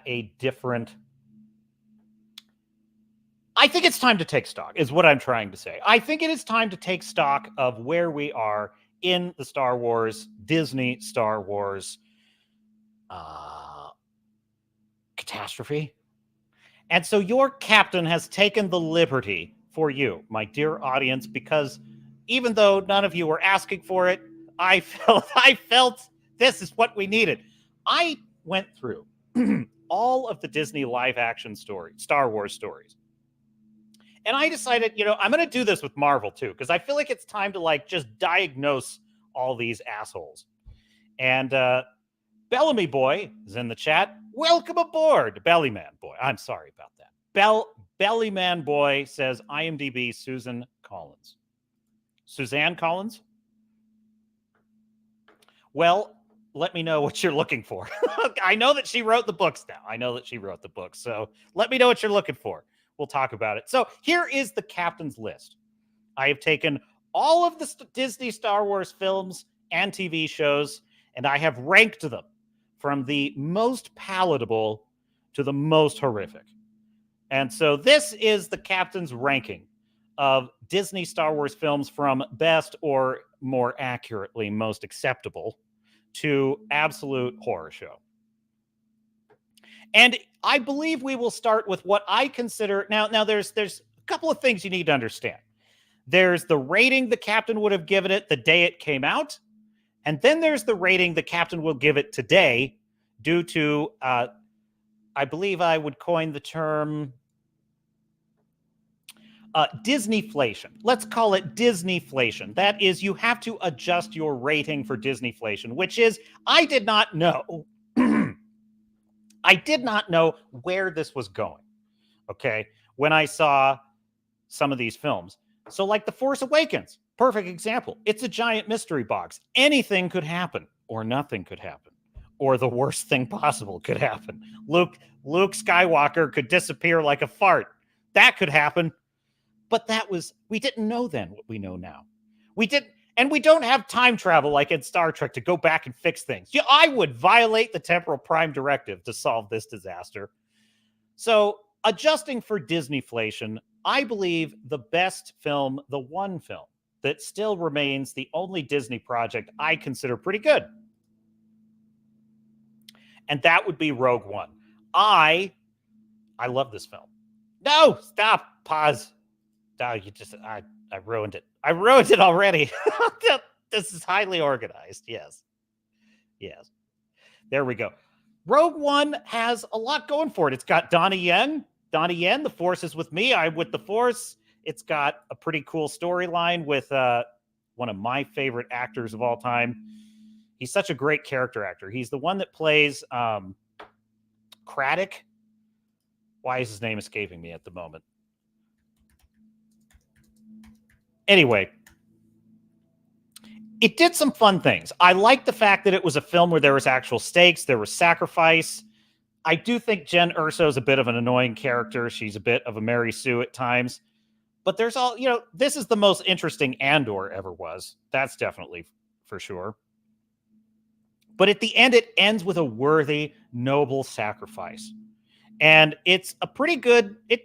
A: a different... I think it's time to take stock, is what I'm trying to say. I think it is time to take stock of where we are in the Star Wars, Disney Star Wars catastrophe. And so your captain has taken the liberty for you, my dear audience, because even though none of you were asking for it, I felt this is what we needed. I went through all of the Disney live action stories, Star Wars stories. And I decided, I'm going to do this with Marvel too, because I feel like it's time to just diagnose all these assholes. And Bellamy Boy is in the chat. Welcome aboard, Bellyman Boy. I'm sorry about that. Bellyman Boy says IMDb Susan Collins. Suzanne Collins? Well, let me know what you're looking for. I know that she wrote the books now. So let me know what you're looking for. We'll talk about it. So here is the captain's list. I have taken all of the Disney Star Wars films and TV shows, and I have ranked them from the most palatable to the most horrific. And so this is the captain's ranking of Disney Star Wars films from best, or more accurately, most acceptable, to absolute horror show. And I believe we will start with what I consider... Now there's a couple of things you need to understand. There's the rating the captain would have given it the day it came out, and then there's the rating the captain will give it today due to, I believe I would coin the term... Disneyflation. Let's call it Disneyflation. That is, you have to adjust your rating for Disneyflation, which is, I did not know where this was going, okay, when I saw some of these films. So like The Force Awakens, perfect example. It's a giant mystery box. Anything could happen, or nothing could happen, or the worst thing possible could happen. Luke Skywalker could disappear like a fart. That could happen. But we didn't know then what we know now. We didn't, And we don't have time travel like in Star Trek to go back and fix things. Yeah, I would violate the Temporal Prime Directive to solve this disaster. So, adjusting for Disneyflation, I believe the best film, the one film that still remains the only Disney project I consider pretty good, and that would be Rogue One. I love this film. No, stop, pause. No, I ruined it. I ruined it already. This is highly organized. Yes. There we go. Rogue One has a lot going for it. It's got Donnie Yen. The Force is with me. I'm with the Force. It's got a pretty cool storyline with one of my favorite actors of all time. He's such a great character actor. He's the one that plays Craddock. Why is his name escaping me at the moment? Anyway, it did some fun things. I like the fact that it was a film where there was actual stakes, there was sacrifice. I do think Jen Erso is a bit of an annoying character. She's a bit of a Mary Sue at times. But there's all, this is the most interesting Andor ever was. That's definitely for sure. But at the end, it ends with a worthy, noble sacrifice. And it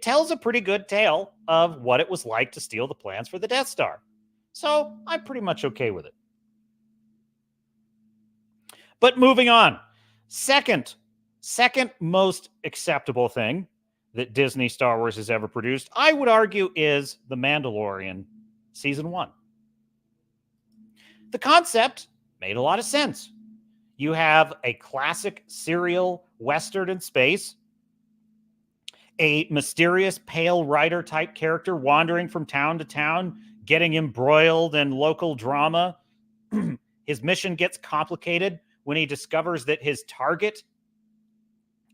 A: tells a pretty good tale of what it was like to steal the plans for the Death Star. So I'm pretty much okay with it. But moving on. Second most acceptable thing that Disney Star Wars has ever produced, I would argue, is The Mandalorian Season 1. The concept made a lot of sense. You have a classic serial Western in space, a mysterious pale rider type character wandering from town to town, getting embroiled in local drama. His mission gets complicated when he discovers that his target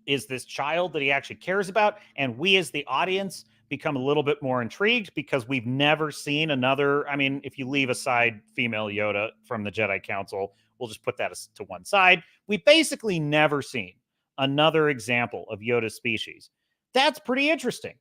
A: is this child that he actually cares about. And we as the audience become a little bit more intrigued because we've never seen another. I mean, if you leave aside female Yoda from the Jedi Council, we'll just put that to one side. We've basically never seen another example of Yoda's species. That's pretty interesting.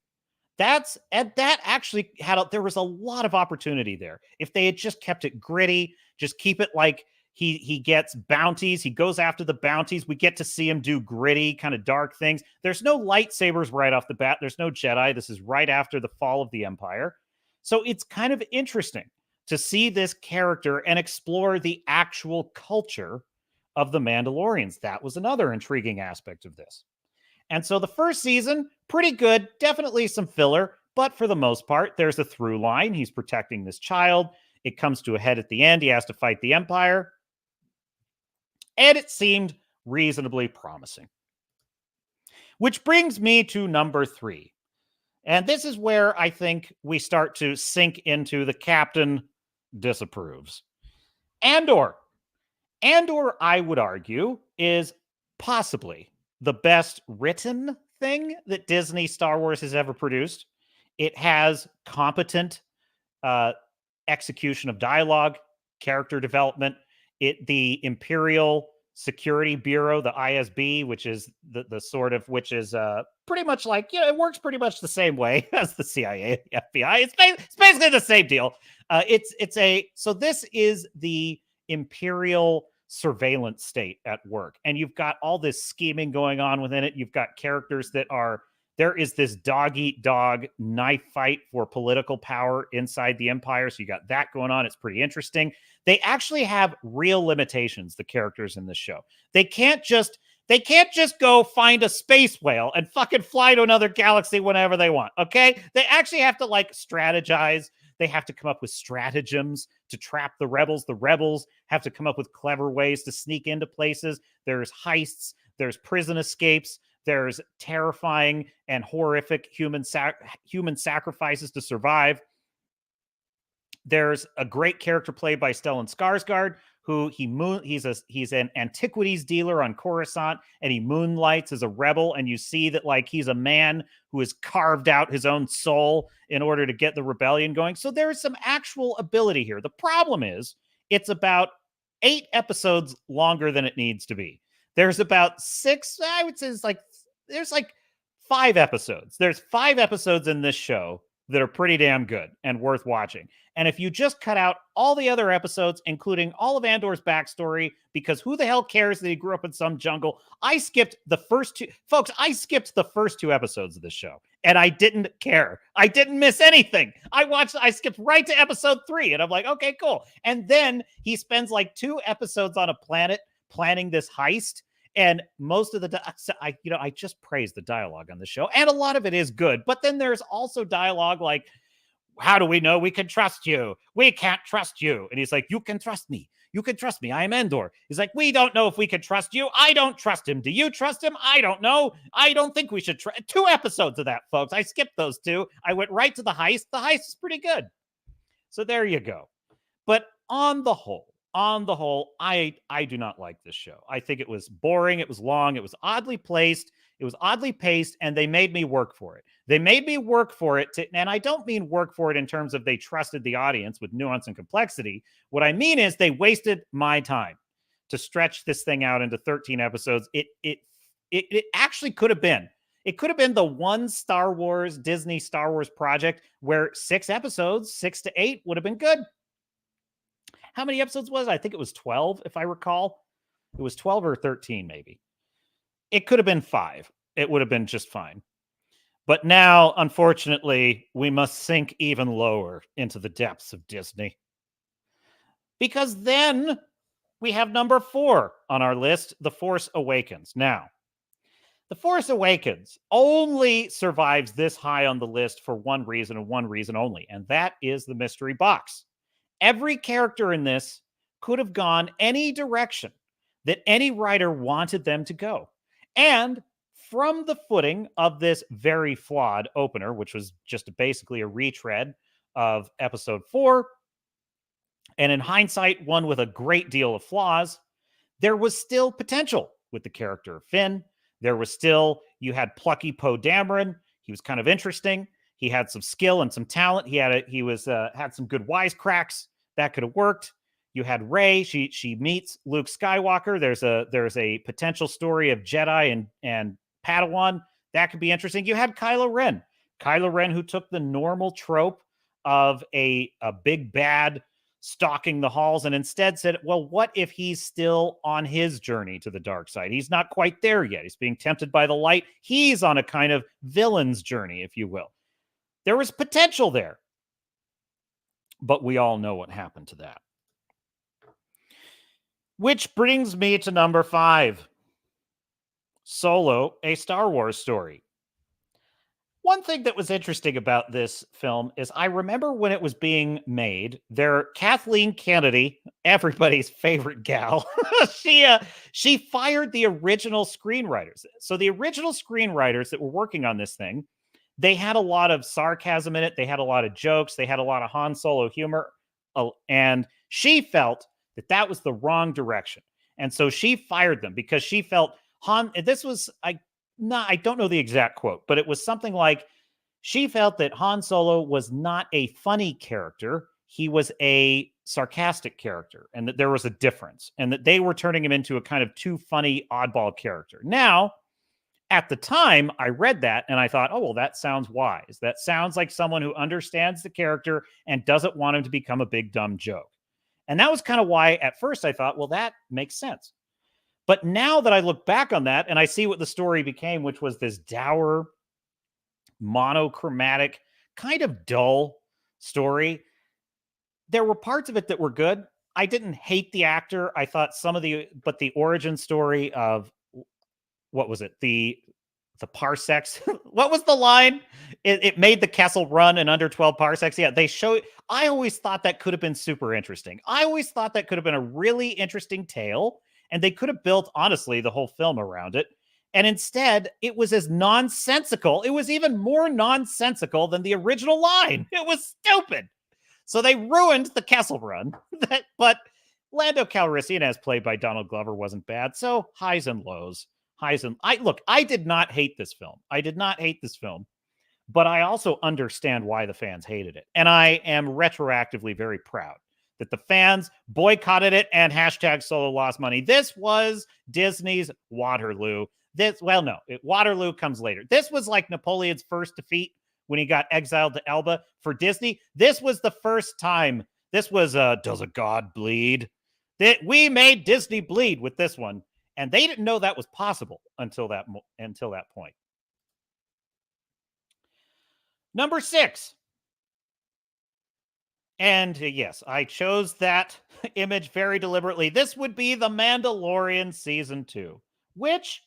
A: That actually there was a lot of opportunity there. If they had just kept it gritty, just keep it like he gets bounties. He goes after the bounties. We get to see him do gritty, kind of dark things. There's no lightsabers right off the bat. There's no Jedi. This is right after the fall of the Empire. So it's kind of interesting to see this character and explore the actual culture of the Mandalorians. That was another intriguing aspect of this. And so the first season, pretty good, definitely some filler, but for the most part, there's a through line. He's protecting this child. It comes to a head at the end. He has to fight the Empire. And it seemed reasonably promising. Which brings me to number 3. And this is where I think we start to sink into the captain disapproves. Andor, I would argue, is possibly the best written thing that Disney Star Wars has ever produced. It has competent execution of dialogue, character development. The Imperial Security Bureau, the ISB, which is which is pretty much like, it works pretty much the same way as the CIA, the FBI. It's basically the same deal. So this is the Imperial surveillance state at work. And you've got all this scheming going on within it. You've got characters there is this dog-eat-dog knife fight for political power inside the Empire. So you got that going on. It's pretty interesting. They actually have real limitations, the characters in this show. They can't just go find a space whale and fucking fly to another galaxy whenever they want, okay? They actually have to strategize. They have to come up with stratagems to trap the rebels. The rebels have to come up with clever ways to sneak into places. There's heists. There's prison escapes. There's terrifying and horrific human sacrifices to survive. There's a great character played by Stellan Skarsgård, who he's an antiquities dealer on Coruscant, and he moonlights as a rebel. And you see that he's a man who has carved out his own soul in order to get the rebellion going. So there is some actual ability here. The problem is it's about 8 episodes longer than it needs to be. There's about 6, I would say there's 5 episodes. There's 5 episodes in this show that are pretty damn good and worth watching. And if you just cut out all the other episodes, including all of Andor's backstory, because who the hell cares that he grew up in some jungle? I skipped the first two. Folks, I skipped the first 2 episodes of this show, and I didn't care. I didn't miss anything. I skipped right to episode 3, and I'm like, okay, cool. And then he spends like 2 episodes on a planet planning this heist. And most of the, I just praise the dialogue on the show, and a lot of it is good. But then there's also dialogue like, how do we know we can trust you? We can't trust you. And he's like, you can trust me. You can trust me. I am Andor. He's like, we don't know if we can trust you. I don't trust him. Do you trust him? I don't know. I don't think we should try. 2 episodes of that, folks. I skipped those 2. I went right to the heist. The heist is pretty good. So there you go. But on the whole, I do not like this show. I think it was boring. It was long. It was oddly placed. It was oddly paced, and they made me work for it. They made me work for it, and I don't mean work for it in terms of they trusted the audience with nuance and complexity. What I mean is they wasted my time to stretch this thing out into 13 episodes. It actually could have been. It could have been the one Disney Star Wars project where 6 episodes, 6 to 8, would have been good. How many episodes was it? I think it was 12, if I recall. It was 12 or 13, maybe. It could have been 5. It would have been just fine. But now, unfortunately, we must sink even lower into the depths of Disney. Because then we have number 4 on our list, The Force Awakens. Now, The Force Awakens only survives this high on the list for one reason and one reason only, and that is the mystery box. Every character in this could have gone any direction that any writer wanted them to go. And from the footing of this very flawed opener, which was just basically a retread of episode 4, and in hindsight, one with a great deal of flaws, there was still potential with the character of Finn. There was still, you had plucky Poe Dameron. He was kind of interesting. He had some skill and some talent. He had some good wisecracks that could have worked. You had Rey. She meets Luke Skywalker. There's a potential story of Jedi and Padawan that could be interesting. You had Kylo Ren, who took the normal trope of a big bad stalking the halls and instead said, well, what if he's still on his journey to the dark side? He's not quite there yet. He's being tempted by the light. He's on a kind of villain's journey, if you will. There was potential there. But we all know what happened to that. Which brings me to number 5. Solo, a Star Wars story. One thing that was interesting about this film is I remember when it was being made, Kathleen Kennedy, everybody's favorite gal, she fired the original screenwriters. So the original screenwriters that were working on this thing, they had a lot of sarcasm in it. They had a lot of jokes. They had a lot of Han Solo humor. And she felt that was the wrong direction. And so she fired them because she felt I don't know the exact quote, but it was something like she felt that Han Solo was not a funny character. He was a sarcastic character, and that there was a difference, and that they were turning him into a kind of too funny oddball character. Now, at the time, I read that and I thought, oh, well, that sounds wise. That sounds like someone who understands the character and doesn't want him to become a big dumb joke. And that was kind of why at first I thought, well, that makes sense. But now that I look back on that and I see what the story became, which was this dour, monochromatic, kind of dull story, there were parts of it that were good. I didn't hate the actor. I thought but the origin story of, what was it? The parsecs. What was the line? It made the Kessel run in under 12 parsecs. Yeah, I always thought that could have been super interesting. I always thought that could have been a really interesting tale. And they could have built, honestly, the whole film around it. And instead, it was as nonsensical. It was even more nonsensical than the original line. It was stupid. So they ruined the Kessel Run. But Lando Calrissian, as played by Donald Glover, wasn't bad. So highs and lows. I did not hate this film. But I also understand why the fans hated it. And I am retroactively very proud that the fans boycotted it and hashtag Solo lost money. This was Disney's Waterloo. Waterloo comes later. This was like Napoleon's first defeat when he got exiled to Elba. For Disney, this was the first time. This was does a god bleed? That we made Disney bleed with this one, and they didn't know that was possible until that point. Number 6. And yes, I chose that image very deliberately. This would be The Mandalorian Season 2, which,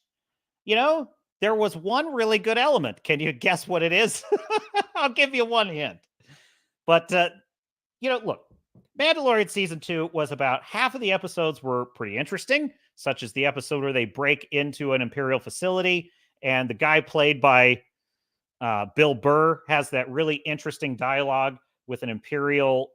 A: there was one really good element. Can you guess what it is? I'll give you one hint. But, look, Mandalorian Season 2 was about half of the episodes were pretty interesting, such as the episode where they break into an Imperial facility, and the guy played by Bill Burr has that really interesting dialogue with an Imperial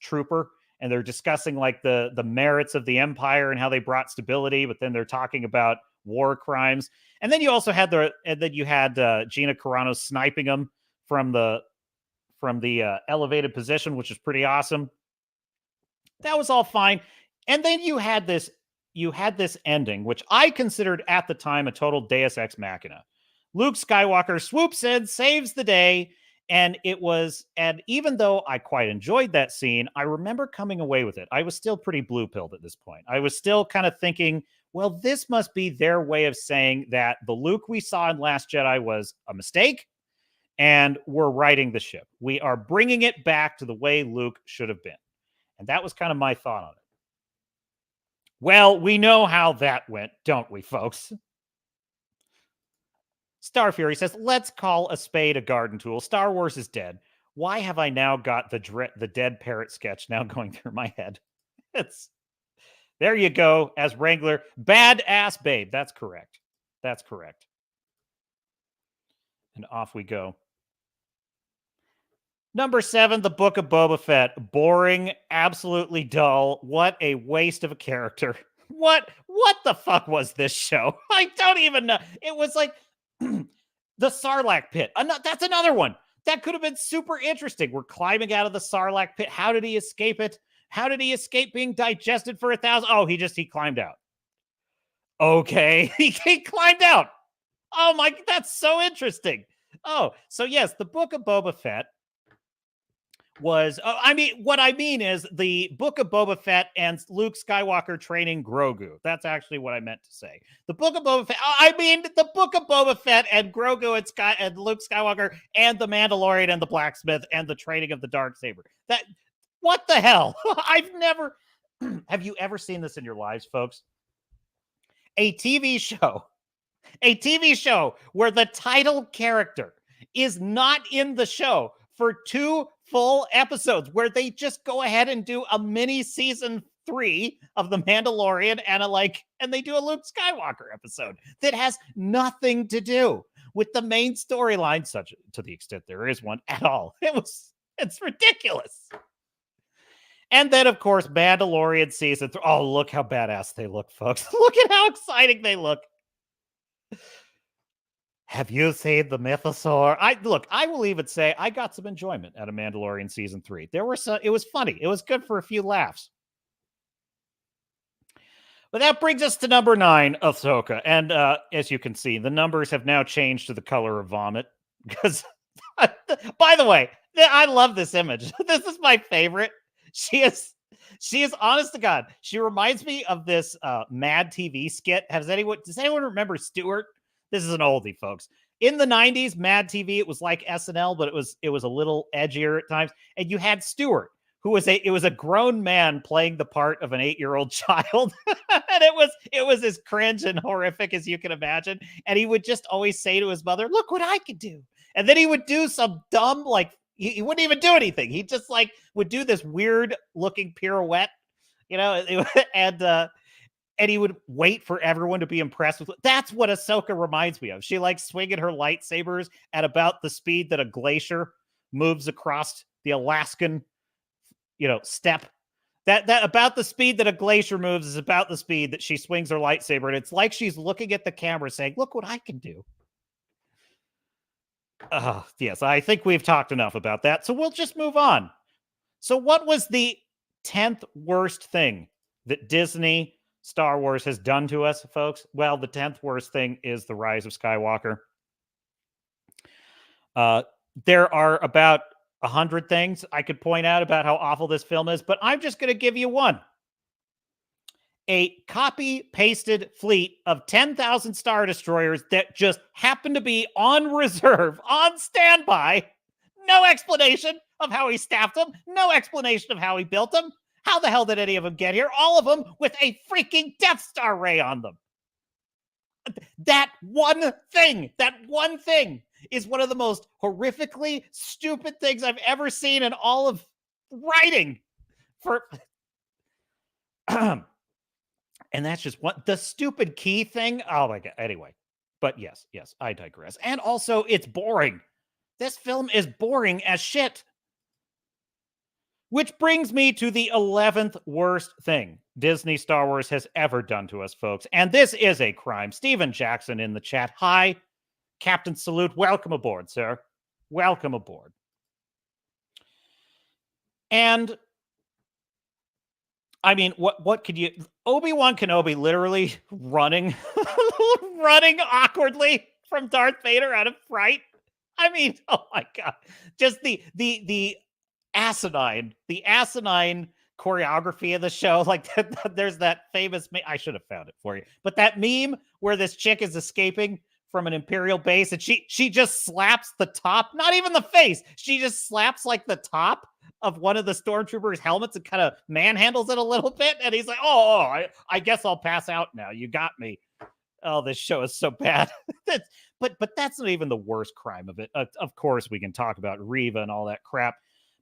A: trooper, and they're discussing like the merits of the Empire and how they brought stability, but then they're talking about war crimes. And then you also had Gina Carano sniping them from the elevated position, which is pretty awesome. That was all fine. And then you had this ending, which I considered at the time a total Deus Ex Machina. Luke Skywalker swoops in, saves the day, and even though I quite enjoyed that scene, I remember coming away with it. I was still pretty blue-pilled at this point. I was still kind of thinking, well, this must be their way of saying that the Luke we saw in Last Jedi was a mistake, and we're righting the ship. We are bringing it back to the way Luke should have been. And that was kind of my thought on it. Well, we know how that went, don't we, folks? Star Fury says, let's call a spade a garden tool. Star Wars is dead. Why have I now got the dead parrot sketch now going through my head? There you go, as Wrangler. Badass babe. That's correct. That's correct. And off we go. Number 7, The Book of Boba Fett. Boring, absolutely dull. What a waste of a character. What the fuck was this show? I don't even know. It was like the Sarlacc pit. That's another one. That could have been super interesting. We're climbing out of the Sarlacc pit. How did he escape it? How did he escape being digested for 1,000? Oh, he climbed out. Okay. He climbed out. Oh my, that's so interesting. Oh, so yes, The Book of Boba Fett was, what I mean is the Book of Boba Fett and Luke Skywalker training Grogu. That's actually what I meant to say. The Book of Boba Fett, the Book of Boba Fett and Grogu and Luke Skywalker and the Mandalorian and the blacksmith and the training of the Darksaber. What the hell? Have you ever seen this in your lives, folks? A TV show where the title character is not in the show for 2 full episodes, where they just go ahead and do a mini season 3 of The Mandalorian and they do a Luke Skywalker episode that has nothing to do with the main storyline, such to the extent there is one at all. It's ridiculous. And then, of course, Mandalorian season 3. Oh, look how badass they look, folks. Look at how exciting they look. Have you seen the Mythosaur? I will even say I got some enjoyment out of Mandalorian season 3. It was funny. It was good for a few laughs. But that brings us to number 9, Ahsoka. And as you can see, the numbers have now changed to the color of vomit. Because, by the way, I love this image. This is my favorite. She is honest to God. She reminds me of this Mad TV skit. Does anyone remember Stewart? This is an oldie, folks. In the 90s, Mad TV, it was like SNL, but it was a little edgier at times. And you had Stewart, who was a grown man playing the part of an 8-year-old child. And it was as cringe and horrific as you can imagine. And he would just always say to his mother, look what I could do. And then he would do some dumb, he wouldn't even do anything. He just would do this weird looking pirouette, and he would wait for everyone to be impressed with. That's what Ahsoka reminds me of. She likes swinging her lightsabers at about the speed that a glacier moves across the Alaskan, steppe. That about the speed that a glacier moves is about the speed that she swings her lightsaber. And it's like she's looking at the camera saying, look what I can do. Yes, I think we've talked enough about that. So we'll just move on. So what was the 10th worst thing that Disney Star Wars has done to us, folks? Well, the 10th worst thing is The Rise of Skywalker. There are about 100 things I could point out about how awful this film is, but I'm just going to give you one. A copy-pasted fleet of 10,000 Star Destroyers that just happen to be on reserve, on standby. No explanation of how he staffed them. No explanation of how he built them. How the hell did any of them get here? All of them with a freaking Death Star ray on them. That one thing is one of the most horrifically stupid things I've ever seen in all of writing. And that's just what the stupid key thing. Oh my God. Anyway, but yes, I digress. And also, it's boring. This film is boring as shit. Which brings me to the 11th worst thing Disney Star Wars has ever done to us, folks. And this is a crime. Steven Jackson in the chat. Hi, Captain Salute. Welcome aboard, sir. Welcome aboard. And I mean, what could you... Obi-Wan Kenobi literally running awkwardly from Darth Vader out of fright. I mean, oh my God. Just the asinine choreography of the show. Like, there's that famous... I should have found it for you. But that meme where this chick is escaping from an Imperial base and she just slaps the top, not even the face. She just slaps like the top of one of the stormtroopers' helmets and kind of manhandles it a little bit. And he's like, I guess I'll pass out now. You got me. Oh, this show is so bad. But that's not even the worst crime of it. Of course, we can talk about Reva and all that crap.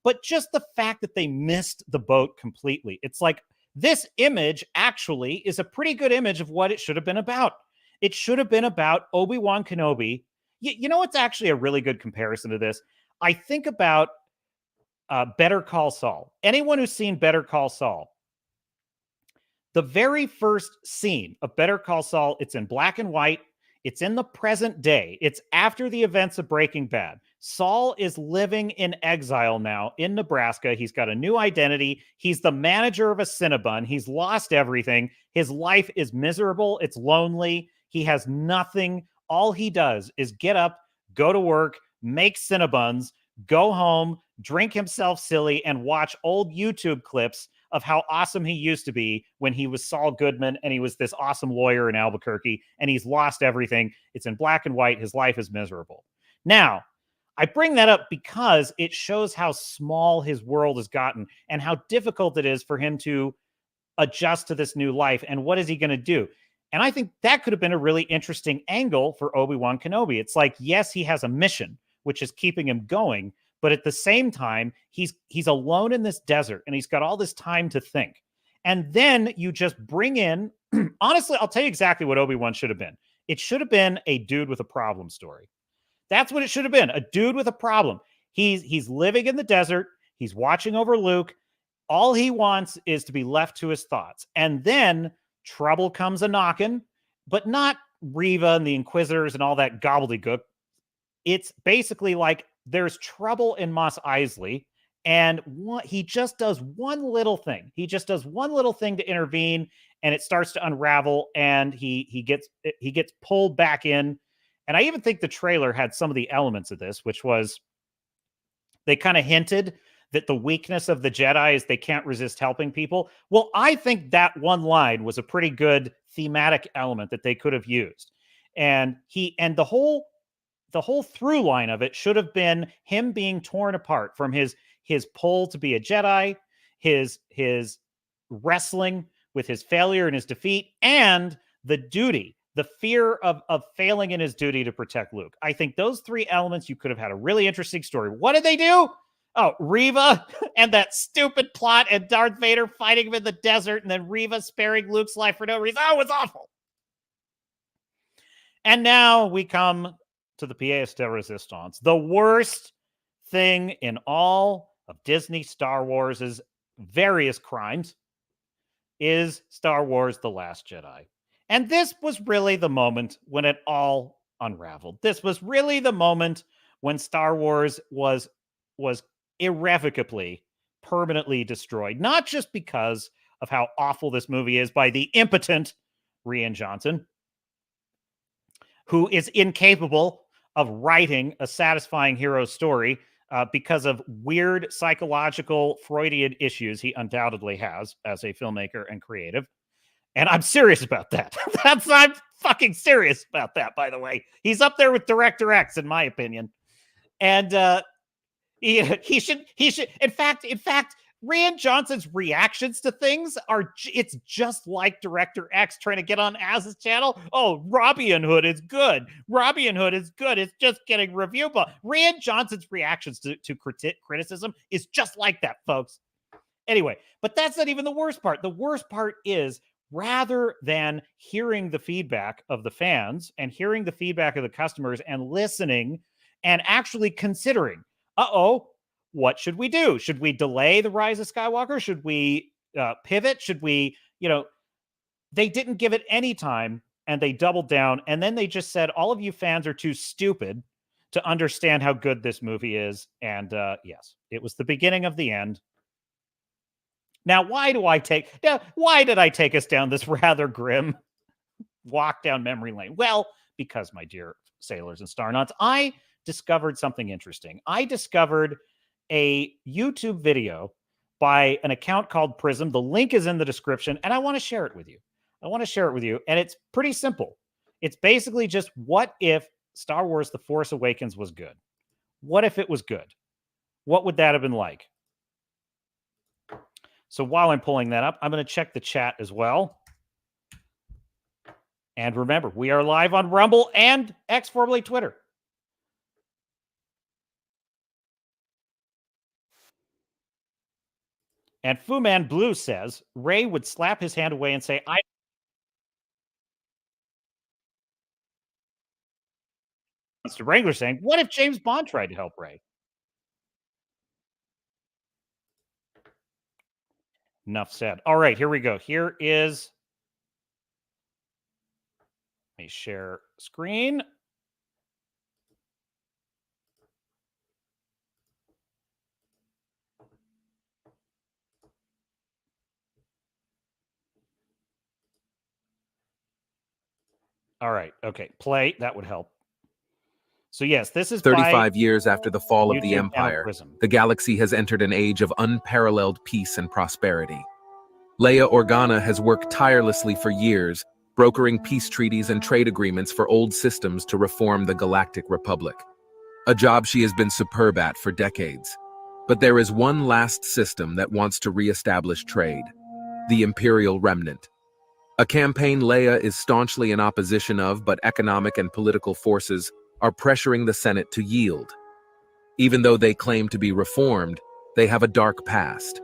A: But just the fact that they missed the boat completely. It's like this image actually is a pretty good image of what it should have been about. It should have been about Obi-Wan Kenobi. You know what's actually a really good comparison to this? I think about Better Call Saul. Anyone who's seen Better Call Saul, the very first scene of Better Call Saul, it's in black and white. It's in the present day. It's after the events of Breaking Bad. Saul is living in exile now in Nebraska. He's got a new identity. He's the manager of a Cinnabon. He's lost everything. His life is miserable. It's lonely. He has nothing. All he does is get up, go to work, make Cinnabons, go home, drink himself silly, and watch old YouTube clips of how awesome he used to be when he was Saul Goodman and he was this awesome lawyer in Albuquerque, and he's lost everything. It's in black and white. His life is miserable. Now, I bring that up because it shows how small his world has gotten and how difficult it is for him to adjust to this new life. And what is he going to do? And I think that could have been a really interesting angle for Obi-Wan Kenobi. It's like, yes, he has a mission, which is keeping him going. But at the same time, he's alone in this desert and he's got all this time to think. And then you just bring in, honestly, I'll tell you exactly what Obi-Wan should have been. It should have been a dude with a problem story. That's what it should have been. A dude with a problem. He's living in the desert. He's watching over Luke. All he wants is to be left to his thoughts. And then trouble comes a knocking, but not Reva and the Inquisitors and all that gobbledygook. It's basically like there's trouble in Mos Eisley, and he just does one little thing. He just does one little thing to intervene, and it starts to unravel, and he gets pulled back in. And I even think the trailer had some of the elements of this, which was they kind of hinted that the weakness of the Jedi is they can't resist helping people. Well, I think that one line was a pretty good thematic element that they could have used. And the whole through line of it should have been him being torn apart from his pull to be a Jedi, his wrestling with his failure and his defeat, and the duty, the fear of failing in his duty to protect Luke. I think those three elements, you could have had a really interesting story. What did they do? Oh, Reva and that stupid plot and Darth Vader fighting him in the desert and then Reva sparing Luke's life for no reason. Oh, it was awful. And now we come to the pièce de résistance. The worst thing in all of Disney Star Wars' various crimes is Star Wars The Last Jedi. And this was really the moment when it all unraveled. This was really the moment when Star Wars was irrevocably, permanently destroyed. Not just because of how awful this movie is by the impotent Rian Johnson, who is incapable of writing a satisfying hero story because of weird psychological Freudian issues he undoubtedly has as a filmmaker and creative. And I'm serious about that. I'm fucking serious about that, by the way. He's up there with Director X, in my opinion. And he should, in fact, Rian Johnson's reactions to things it's just like Director X trying to get on Az's channel. Oh, Robin Hood is good. Robin Hood is good. It's just getting review. But Rian Johnson's reactions to criticism is just like that, folks. Anyway, but that's not even the worst part. The worst part is, rather than hearing the feedback of the fans and hearing the feedback of the customers and listening and actually considering, what should we do? Should we delay the Rise of Skywalker? Should we pivot? Should we, they didn't give it any time, and they doubled down. And then they just said, all of you fans are too stupid to understand how good this movie is. And yes, it was the beginning of the end. Now, why did I take us down this rather grim walk down memory lane? Well, because, my dear sailors and star nuts, I discovered something interesting. I discovered a YouTube video by an account called Prism. The link is in the description, and I want to share it with you. And it's pretty simple. It's basically just, what if Star Wars The Force Awakens was good? What if it was good? What would that have been like? So while I'm pulling that up, I'm going to check the chat as well. And remember, we are live on Rumble and X, formerly Twitter. And Fu Man Blue says, Ray would slap his hand away and say, Mr. Wrangler saying, what if James Bond tried to help Ray? Enough said. All right, here we go. Here is, let me share screen. All right, okay, play. That would help. So yes, this is
L: 35 years after the fall of the
A: YouTube
L: Empire,
A: Prism.
L: the galaxy has entered an age of unparalleled peace and prosperity. Leia Organa has worked tirelessly for years, brokering peace treaties and trade agreements for old systems to reform the Galactic Republic. A job she has been superb at for decades. But there is one last system that wants to re-establish trade: the Imperial Remnant. A campaign Leia is staunchly in opposition of, but economic and political forces are pressuring the Senate to yield. Even though they claim to be reformed, they have a dark past.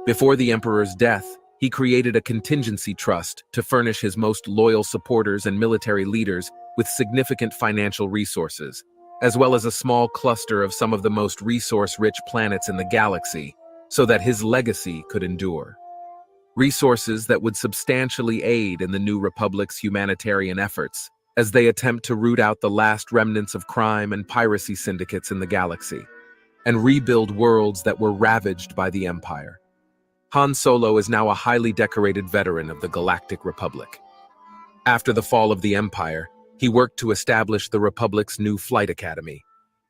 L: Before the Emperor's death, he created a contingency trust to furnish his most loyal supporters and military leaders with significant financial resources, as well as a small cluster of some of the most resource-rich planets in the galaxy, so that his legacy could endure. Resources that would substantially aid in the New Republic's humanitarian efforts, as they attempt to root out the last remnants of crime and piracy syndicates in the galaxy, and rebuild worlds that were ravaged by the Empire. Han Solo is now a highly decorated veteran of the Galactic Republic. After the fall of the Empire, he worked to establish the Republic's new flight academy.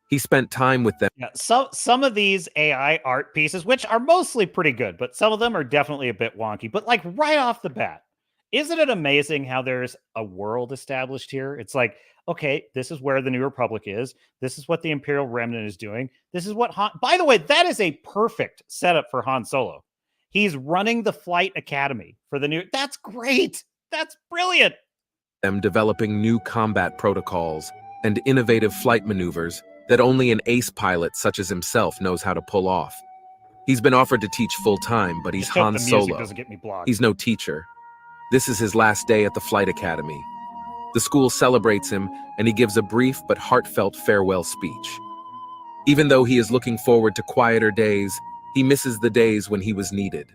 L: He spent time with them.
A: Yeah, some of these AI art pieces, which are mostly pretty good, but some of them are definitely a bit wonky. But like right off the bat, isn't it amazing how there's a world established here? It's like, okay, this is where the New Republic is. This is what the Imperial Remnant is doing. This is what Han... By the way, that is a perfect setup for Han Solo. He's running the flight academy for the new... That's great. That's brilliant.
L: Them developing new combat protocols and innovative flight maneuvers that only an ace pilot such as himself knows how to pull off. He's been offered to teach full-time, but he's Han Solo.
A: Doesn't get me blocked.
L: He's no teacher. This is his last day at the flight academy. The school celebrates him, and he gives a brief but heartfelt farewell speech. Even though he is looking forward to quieter days, he misses the days when he was needed.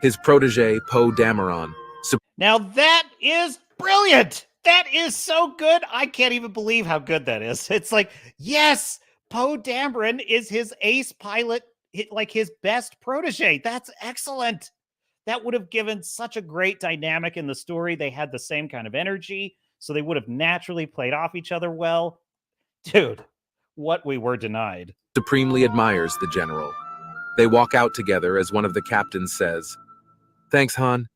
L: His protege, Poe Dameron...
A: Now that is brilliant! That is so good. I can't even believe how good that is. It's like, yes, Poe Dameron is his ace pilot, like his best protege. That's excellent. That would have given such a great dynamic in the story. They had the same kind of energy, so they would have naturally played off each other well. Dude, what we were denied.
L: Supremely admires the general. They walk out together as one of the captains says, "Thanks, Han.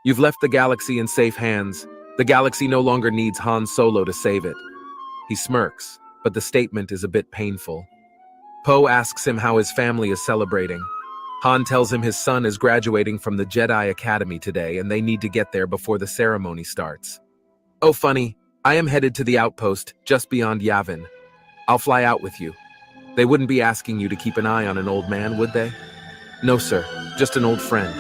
L: You've left the galaxy in safe hands. The galaxy no longer needs Han Solo to save it." He smirks, but the statement is a bit painful. Poe asks him how his family is celebrating. Han tells him his son is graduating from the Jedi Academy today and they need to get there before the ceremony starts. "Oh, funny, I am headed to the outpost just beyond Yavin. I'll fly out with you. They wouldn't be asking you to keep an eye on an old man, would they?" "No, sir, just an old friend."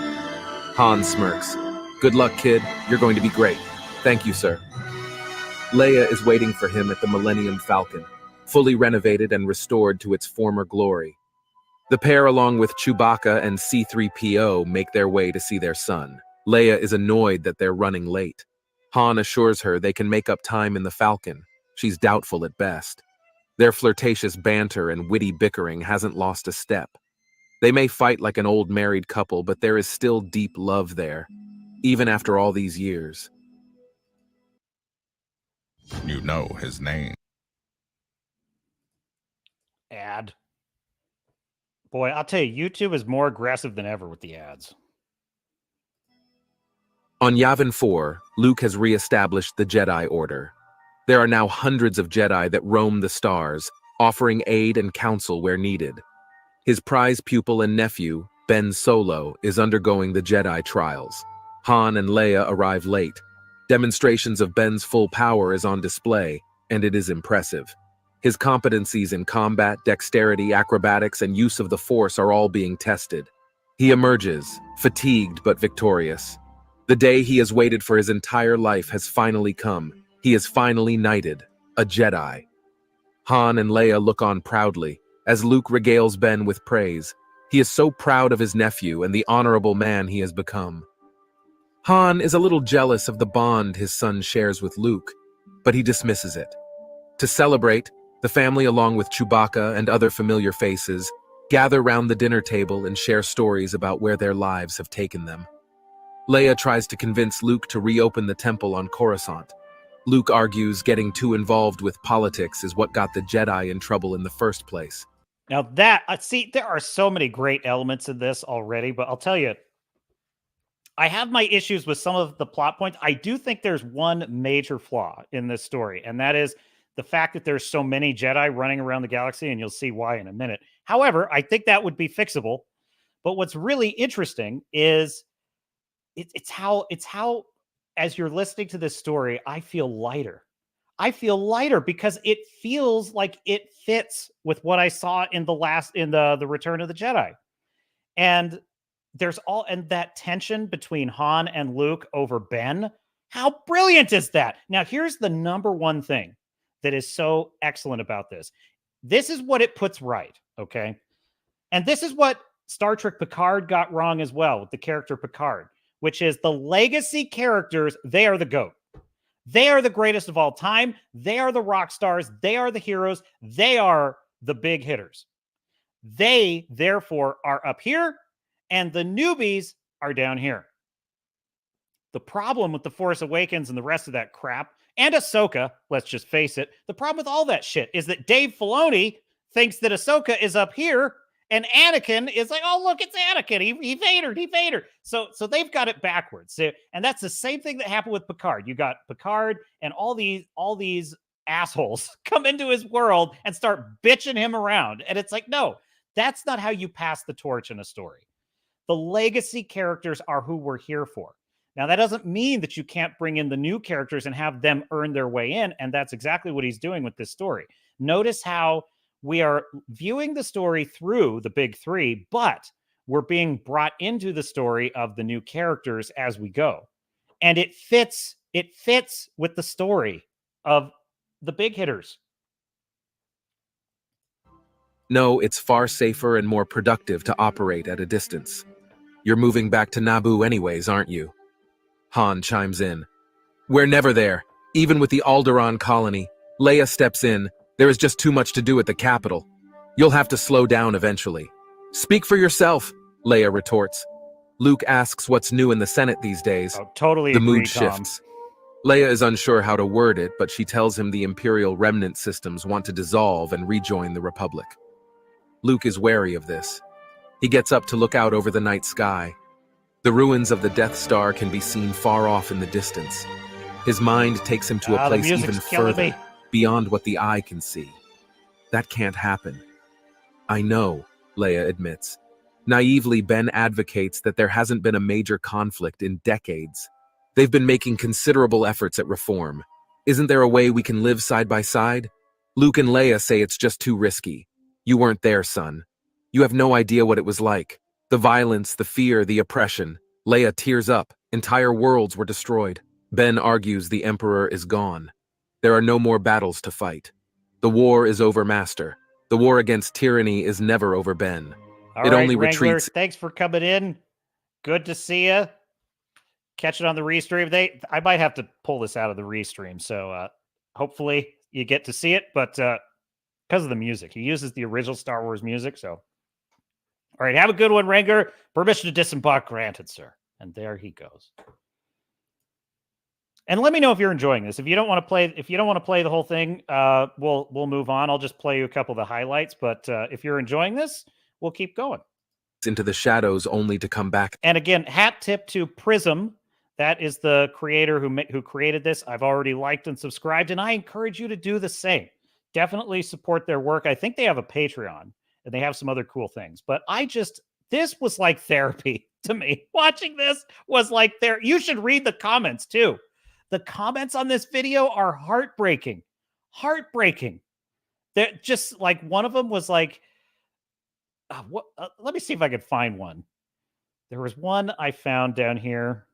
L: Han smirks. "Good luck, kid. You're going to be great." "Thank you, sir." Leia is waiting for him at the Millennium Falcon, fully renovated and restored to its former glory. The pair, along with Chewbacca and C-3PO, make their way to see their son. Leia is annoyed that they're running late. Han assures her they can make up time in the Falcon. She's doubtful at best. Their flirtatious banter and witty bickering hasn't lost a step. They may fight like an old married couple, but there is still deep love there, even after all these years.
M: You know his name.
A: Ad. Boy, I'll tell you, YouTube is more aggressive than ever with the ads.
L: On Yavin 4, Luke has re-established the Jedi Order. There are now hundreds of Jedi that roam the stars, offering aid and counsel where needed. His prize pupil and nephew, Ben Solo, is undergoing the Jedi trials. Han and Leia arrive late. Demonstrations of Ben's full power is on display, and it is impressive. His competencies in combat, dexterity, acrobatics, and use of the Force are all being tested. He emerges, fatigued but victorious. The day he has waited for his entire life has finally come. He is finally knighted, a Jedi. Han and Leia look on proudly, as Luke regales Ben with praise. He is so proud of his nephew and the honorable man he has become. Han is a little jealous of the bond his son shares with Luke, but he dismisses it. To celebrate, the family, along with Chewbacca and other familiar faces, gather round the dinner table and share stories about where their lives have taken them. Leia tries to convince Luke to reopen the temple on Coruscant. Luke argues getting too involved with politics is what got the Jedi in trouble in the first place.
A: Now that, see, there are so many great elements in this already, but I'll tell you, I have my issues with some of the plot points. I do think there's one major flaw in this story, and that is the fact that there's so many Jedi running around the galaxy, and you'll see why in a minute. However, I think that would be fixable. But what's really interesting is it's how, as you're listening to this story, I feel lighter. I feel lighter because it feels like it fits with what I saw in the Return of the Jedi. And there's that tension between Han and Luke over Ben. How brilliant is that? Now, here's the number one thing that is so excellent about this. This is what it puts right, okay? And this is what Star Trek Picard got wrong as well with the character Picard, which is the legacy characters, they are the GOAT. They are the greatest of all time. They are the rock stars. They are the heroes. They are the big hitters. They, therefore, are up here, and the newbies are down here. The problem with The Force Awakens and the rest of that crap, and Ahsoka, let's just face it, the problem with all that shit is that Dave Filoni thinks that Ahsoka is up here, and Anakin is like, oh, look, it's Anakin. He Vader. So they've got it backwards. And that's the same thing that happened with Picard. You got Picard and all these assholes come into his world and start bitching him around. And it's like, no, that's not how you pass the torch in a story. The legacy characters are who we're here for. Now, that doesn't mean that you can't bring in the new characters and have them earn their way in. And that's exactly what he's doing with this story. Notice how we are viewing the story through the big three, but we're being brought into the story of the new characters as we go. And it fits with the story of the big hitters.
L: No, it's far safer and more productive to operate at a distance. You're moving back to Naboo anyways, aren't you? Han chimes in. We're never there, even with the Alderaan colony. Leia steps in. There is just too much to do at the capital. You'll have to slow down eventually. Speak for yourself, Leia retorts. Luke asks what's new in the Senate these days.
A: Oh, totally
L: the
A: agree,
L: mood
A: Tom.
L: shifts. Leia is unsure how to word it, but she tells him the Imperial remnant systems want to dissolve and rejoin the Republic. Luke is wary of this. He gets up to look out over the night sky. The ruins of the Death Star can be seen far off in the distance. His mind takes him to a place even further, beyond what the eye can see. That can't happen. I know, Leia admits. Naively, Ben advocates that there hasn't been a major conflict in decades. They've been making considerable efforts at reform. Isn't there a way we can live side by side? Luke and Leia say it's just too risky. You weren't there, son. You have no idea what it was like. The violence, the fear, the oppression. Leia tears up. Entire worlds were destroyed. Ben argues the Emperor is gone. There are no more battles to fight. The war is over, Master. The war against tyranny is never over, Ben.
A: All right, only Wrangler, retreats. Thanks for coming in. Good to see you. Catch it on the restream. I might have to pull this out of the restream, so hopefully you get to see it. But because of the music, he uses the original Star Wars music. So, all right, have a good one, Wrangler. Permission to disembark granted, sir. And there he goes. And let me know if you're enjoying this. If you don't want to play the whole thing, we'll move on. I'll just play you a couple of the highlights. But if you're enjoying this, we'll keep going.
L: Into the shadows only to come back.
A: And again, hat tip to Prism. That is the creator who created this. I've already liked and subscribed, and I encourage you to do the same. Definitely support their work. I think they have a Patreon, and they have some other cool things. But this was like therapy to me. Watching this was like therapy. You should read the comments, too. The comments on this video are heartbreaking. Heartbreaking. They're just like, one of them was like, let me see if I could find one. There was one I found down here.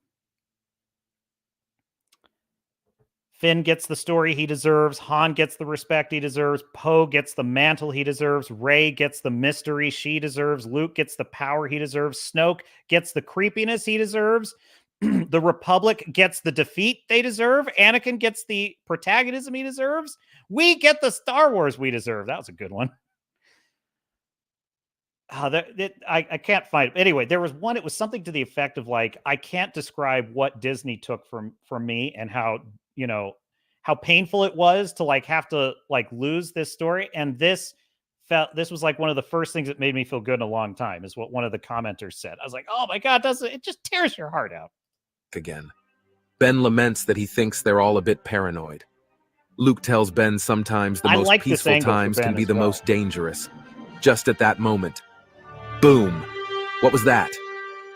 A: Finn gets the story he deserves. Han gets the respect he deserves. Poe gets the mantle he deserves. Rey gets the mystery she deserves. Luke gets the power he deserves. Snoke gets the creepiness he deserves. The Republic gets the defeat they deserve. Anakin gets the protagonism he deserves. We get the Star Wars we deserve. That was a good one. I can't find it. Anyway, there was one. It was something to the effect of like, I can't describe what Disney took from me and how painful it was to like have to like lose this story. And this was like one of the first things that made me feel good in a long time, is what one of the commenters said. I was like, oh my God, it just tears your heart out.
L: Again, Ben laments that he thinks they're all a bit paranoid. Luke tells Ben sometimes the most peaceful times can be the most dangerous. Just at that moment, boom! What was that?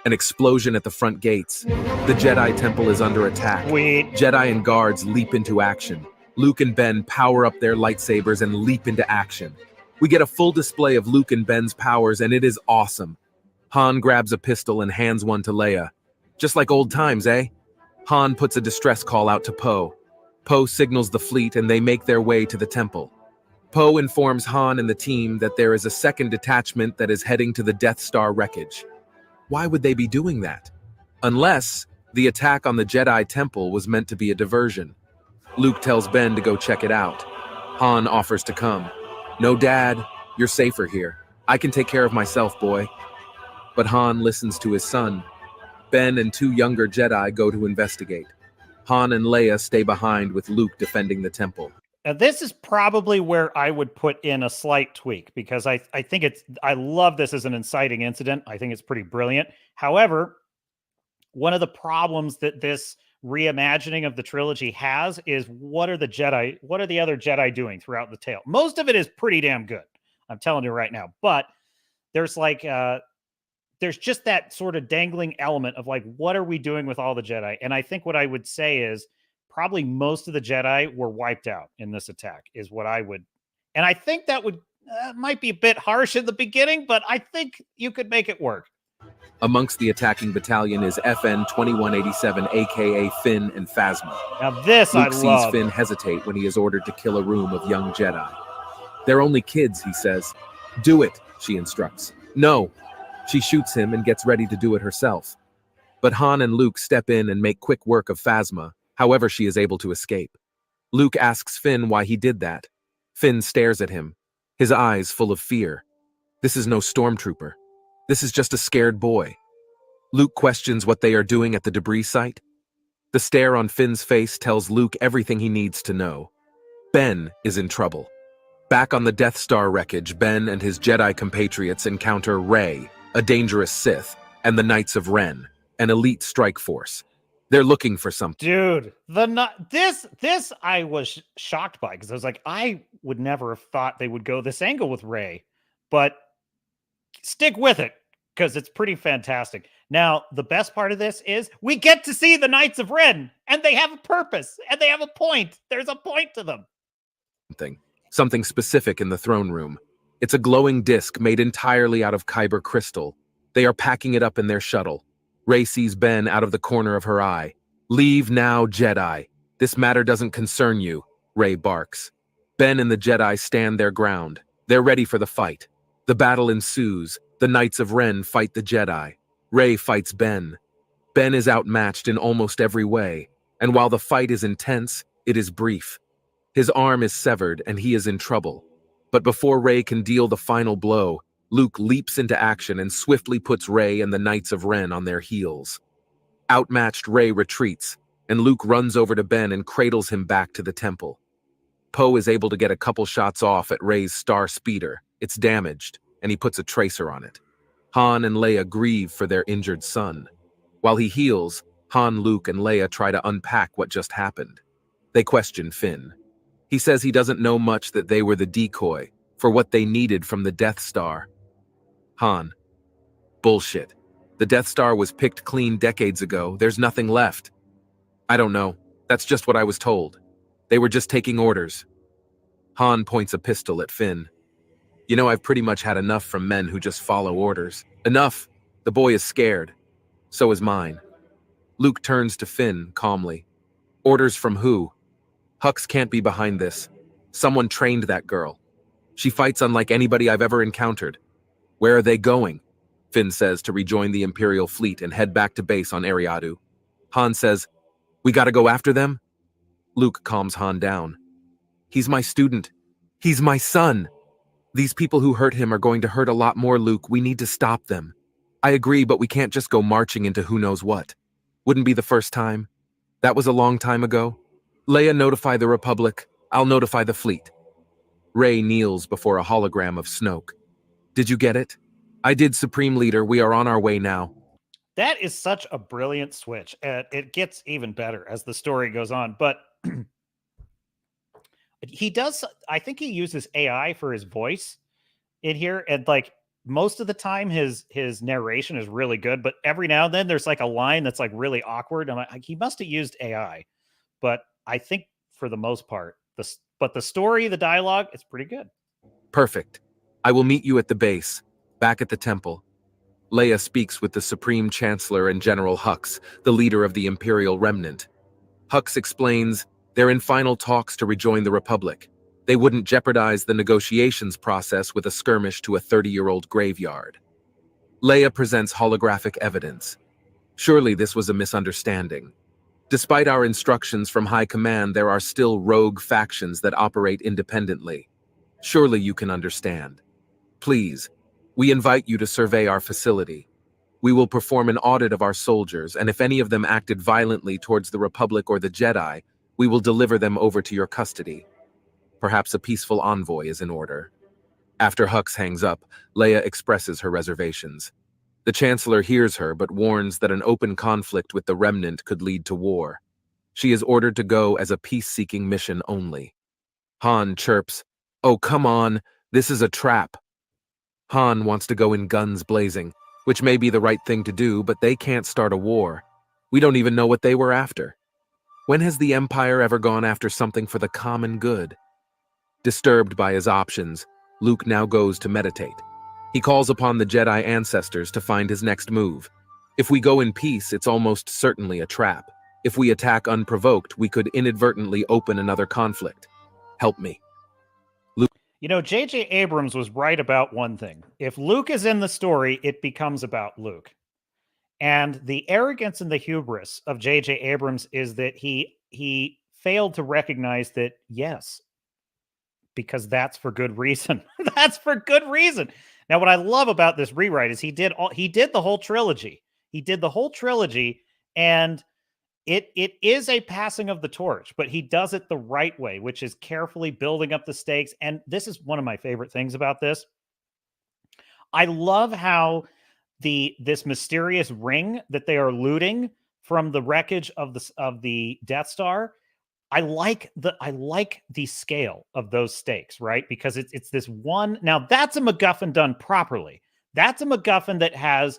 L: An explosion at the front gates. The Jedi Temple is under attack. Jedi and guards leap into action. Luke and Ben power up their lightsabers and leap into action. We get a full display of Luke and Ben's powers, and it is awesome. Han grabs a pistol and hands one to Leia. Just like old times, eh? Han puts a distress call out to Poe. Poe signals the fleet, and they make their way to the temple. Poe informs Han and the team that there is a second detachment that is heading to the Death Star wreckage. Why would they be doing that? Unless the attack on the Jedi Temple was meant to be a diversion. Luke tells Ben to go check it out. Han offers to come. No, Dad, you're safer here. I can take care of myself, boy. But Han listens to his son. Ben and two younger Jedi go to investigate. Han and Leia stay behind with Luke defending the temple.
A: This is probably where I would put in a slight tweak, because I think I love this as an inciting incident. I think it's pretty brilliant. However, one of the problems that this reimagining of the trilogy has is what are the other Jedi doing throughout the tale? Most of it is pretty damn good. I'm telling you right now. But there's like, there's just that sort of dangling element of like, what are we doing with all the Jedi? And I think what I would say is, probably most of the Jedi were wiped out in this attack, is what I would. And I think that might be a bit harsh in the beginning, but I think you could make it work.
L: Amongst the attacking battalion is FN 2187, aka Finn and Phasma.
A: Now this
L: Luke sees Finn hesitate when he is ordered to kill a room of young Jedi. They're only kids, he says. Do it, she instructs. No. She shoots him and gets ready to do it herself. But Han and Luke step in and make quick work of Phasma. However, she is able to escape. Luke asks Finn why he did that. Finn stares at him, his eyes full of fear. This is no stormtrooper. This is just a scared boy. Luke questions what they are doing at the debris site. The stare on Finn's face tells Luke everything he needs to know. Ben is in trouble. Back on the Death Star wreckage, Ben and his Jedi compatriots encounter Rey, a dangerous Sith, and the Knights of Ren, an elite strike force. They're looking for something.
A: Dude, this I was shocked by, because I was like, I would never have thought they would go this angle with Rey, but stick with it because it's pretty fantastic. Now, the best part of this is we get to see the Knights of Ren, and they have a purpose, and they have a point. There's a point to them.
L: Something specific in the throne room. It's a glowing disc made entirely out of kyber crystal. They are packing it up in their shuttle. Rey sees Ben out of the corner of her eye. "Leave now, Jedi. This matter doesn't concern you," Rey barks. Ben and the Jedi stand their ground. They're ready for the fight. The battle ensues. The Knights of Ren fight the Jedi. Rey fights Ben. Ben is outmatched in almost every way, and while the fight is intense, it is brief. His arm is severed and he is in trouble. But before Rey can deal the final blow, Luke leaps into action and swiftly puts Rey and the Knights of Ren on their heels. Outmatched, Rey retreats, and Luke runs over to Ben and cradles him back to the temple. Poe is able to get a couple shots off at Rey's star speeder. It's damaged, and he puts a tracer on it. Han and Leia grieve for their injured son. While he heals, Han, Luke, and Leia try to unpack what just happened. They question Finn. He says he doesn't know much, that they were the decoy for what they needed from the Death Star. Han: "Bullshit. The Death Star was picked clean decades ago. There's nothing left." "I don't know. That's just what I was told. They were just taking orders." Han points a pistol at Finn. "You know, I've pretty much had enough from men who just follow orders. Enough." The boy is scared. So is mine. Luke turns to Finn calmly. "Orders from who?" "Hux can't be behind this. Someone trained that girl. She fights unlike anybody I've ever encountered." "Where are they going?" Finn says, to rejoin the Imperial fleet and head back to base on Ariadu. Han says, "We gotta go after them?" Luke calms Han down. "He's my student. He's my son. These people who hurt him are going to hurt a lot more, Luke. We need to stop them." "I agree, but we can't just go marching into who knows what. Wouldn't be the first time. That was a long time ago. Leia, notify the Republic. I'll notify the fleet." Rey kneels before a hologram of Snoke. "Did you get it?" "I did, Supreme Leader. We are on our way now."
A: That is such a brilliant switch. It gets even better as the story goes on, but he does, I think he uses AI for his voice in here, and like most of the time his narration is really good, but every now and then there's like a line that's like really awkward. I'm like, he must have used AI, but I think for the most part, the story, the dialogue, it's pretty good.
L: "Perfect. I will meet you at the base, back at the temple." Leia speaks with the Supreme Chancellor and General Hux, the leader of the Imperial Remnant. Hux explains they're in final talks to rejoin the Republic. They wouldn't jeopardize the negotiations process with a skirmish to a 30-year-old graveyard. Leia presents holographic evidence. Surely this was a misunderstanding. Despite our instructions from High Command, there are still rogue factions that operate independently. Surely you can understand. Please, we invite you to survey our facility. We will perform an audit of our soldiers, and if any of them acted violently towards the Republic or the Jedi, we will deliver them over to your custody. Perhaps a peaceful envoy is in order. After Hux hangs up, Leia expresses her reservations. The Chancellor hears her, but warns that an open conflict with the Remnant could lead to war. She is ordered to go as a peace-seeking mission only. Han chirps, "Oh, come on, this is a trap." Han wants to go in guns blazing, which may be the right thing to do, but they can't start a war. We don't even know what they were after. When has the Empire ever gone after something for the common good? Disturbed by his options, Luke now goes to meditate. He calls upon the Jedi ancestors to find his next move. If we go in peace, it's almost certainly a trap. If we attack unprovoked, we could inadvertently open another conflict. Help me.
A: You know, J.J. Abrams was right about one thing. If Luke is in the story, it becomes about Luke. And the arrogance and the hubris of J.J. Abrams is that he failed to recognize that, yes, because that's for good reason. That's for good reason. Now, what I love about this rewrite is he did the whole trilogy. He did the whole trilogy, and it is a passing of the torch, but he does it the right way, which is carefully building up the stakes. And this is one of my favorite things about this. I love how this mysterious ring that they are looting from the wreckage of the Death Star. I like the scale of those stakes, right? Because it's this one. Now that's a MacGuffin done properly. That's a MacGuffin that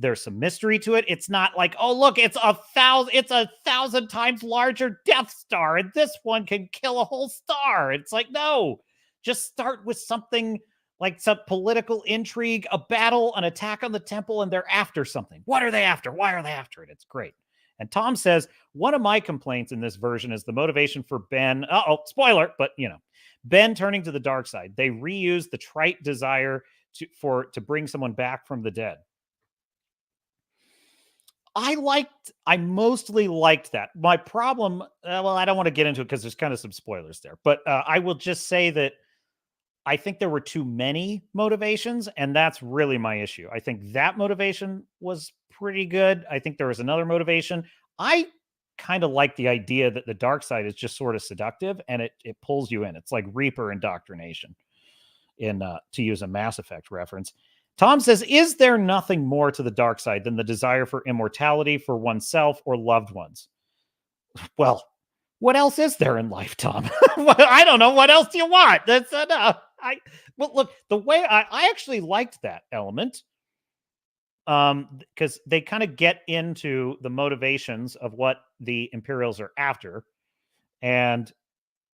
A: there's some mystery to it. It's not like, oh look, it's a 1,000 times larger Death Star, and this one can kill a whole star. It's like, no, just start with something like some political intrigue, a battle, an attack on the temple, and they're after something. What are they after? Why are they after it? It's great. And Tom says, one of my complaints in this version is the motivation for Ben. Spoiler, but Ben turning to the dark side. They reuse the trite desire to bring someone back from the dead. I mostly liked that. My problem, I don't want to get into it because there's kind of some spoilers there, but I will just say that I think there were too many motivations, and that's really my issue. I think that motivation was pretty good. I think there was another motivation. I kind of like the idea that the dark side is just sort of seductive, and it pulls you in. It's like Reaper indoctrination, to use a Mass Effect reference. Tom says, is there nothing more to the dark side than the desire for immortality for oneself or loved ones? Well, what else is there in life, Tom? I don't know. What else do you want? That's enough. Look, the way I actually liked that element, because they kind of get into the motivations of what the Imperials are after, and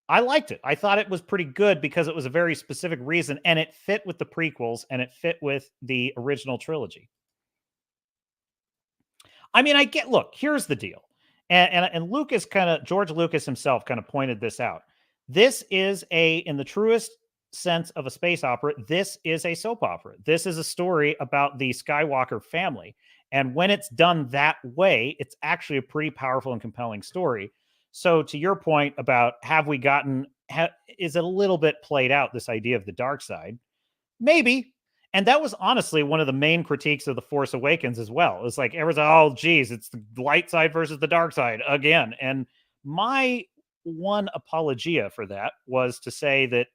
A: I liked it. I thought it was pretty good because it was a very specific reason, and it fit with the prequels, and it fit with the original trilogy. I mean, look, here's the deal. And Lucas George Lucas himself kind of pointed this out. This is in the truest sense of a space opera, this is a soap opera. This is a story about the Skywalker family. And when it's done that way, it's actually a pretty powerful and compelling story. So to your point about is it a little bit played out, this idea of the dark side? Maybe. And that was honestly one of the main critiques of The Force Awakens as well. It's like, everyone's like, oh, geez, it's the light side versus the dark side again. And my one apologia for that was to say that,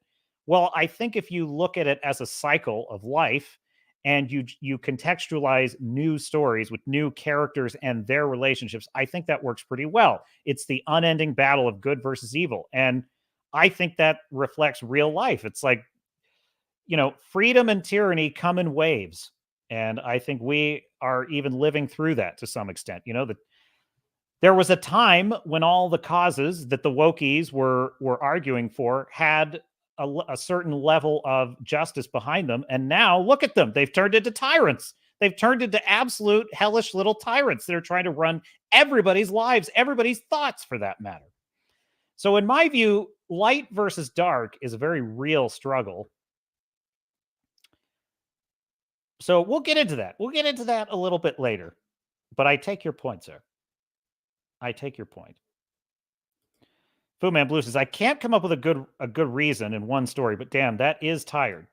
A: well, I think if you look at it as a cycle of life and you contextualize new stories with new characters and their relationships, I think that works pretty well. It's the unending battle of good versus evil. And I think that reflects real life. It's like, freedom and tyranny come in waves. And I think we are even living through that to some extent. There was a time when all the causes that the Wokies were arguing for had a certain level of justice behind them. And now look at them. They've turned into tyrants. They've turned into absolute hellish little tyrants that are trying to run everybody's lives, everybody's thoughts for that matter. So in my view, light versus dark is a very real struggle. So we'll get into that. We'll get into that a little bit later. But I take your point, sir. I take your point. Foodman Blue says, I can't come up with a good reason in one story, but damn, that is tired.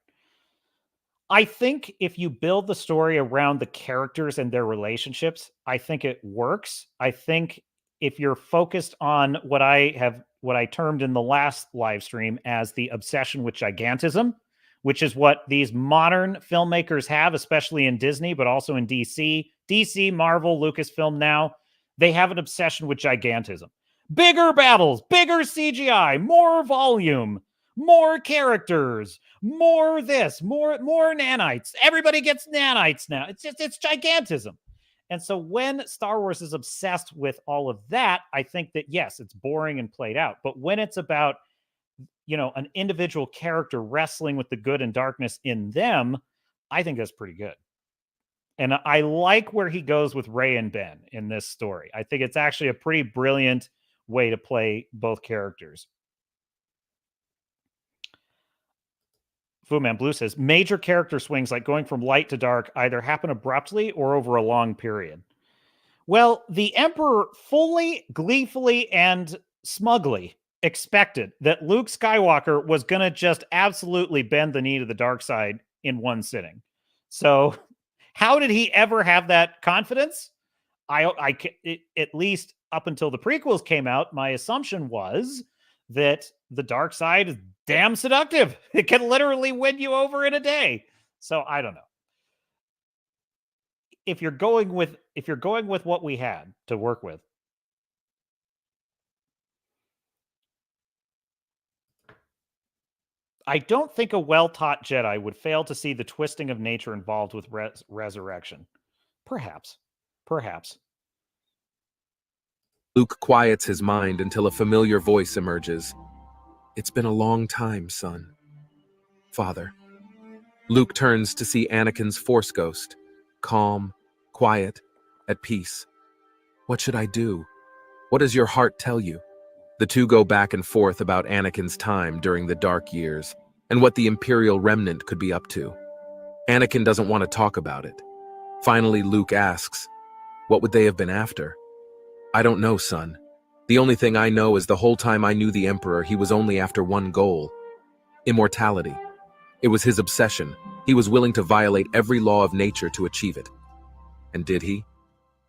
A: I think if you build the story around the characters and their relationships, I think it works. I think if you're focused on what I termed in the last live stream as the obsession with gigantism, which is what these modern filmmakers have, especially in Disney, but also in DC, Marvel, Lucasfilm now, they have an obsession with gigantism. Bigger battles, bigger CGI, more volume, more characters, more this, more nanites. Everybody gets nanites now. It's gigantism. And so when Star Wars is obsessed with all of that, I think that, yes, it's boring and played out. But when it's about, an individual character wrestling with the good and darkness in them, I think that's pretty good. And I like where he goes with Rey and Ben in this story. I think it's actually a pretty brilliant way to play both characters. Foodman Blue says, major character swings like going from light to dark either happen abruptly or over a long period. Well, the Emperor fully, gleefully, and smugly expected that Luke Skywalker was going to just absolutely bend the knee to the dark side in one sitting. So how did he ever have that confidence? At least up until the prequels came out, my assumption was that the dark side is damn seductive. It can literally win you over in a day. So I don't know. If you're going with what we had to work with, I don't think a well-taught Jedi would fail to see the twisting of nature involved with resurrection. Perhaps.
L: Luke quiets his mind until a familiar voice emerges. It's been a long time, son. Father. Luke turns to see Anakin's Force ghost, calm, quiet, at peace. What should I do? What does your heart tell you? The two go back and forth about Anakin's time during the dark years and what the Imperial remnant could be up to. Anakin doesn't want to talk about it. Finally, Luke asks, what would they have been after? I don't know, son. The only thing I know is the whole time I knew the Emperor, he was only after one goal: immortality. It was his obsession. He was willing to violate every law of nature to achieve it. And did he?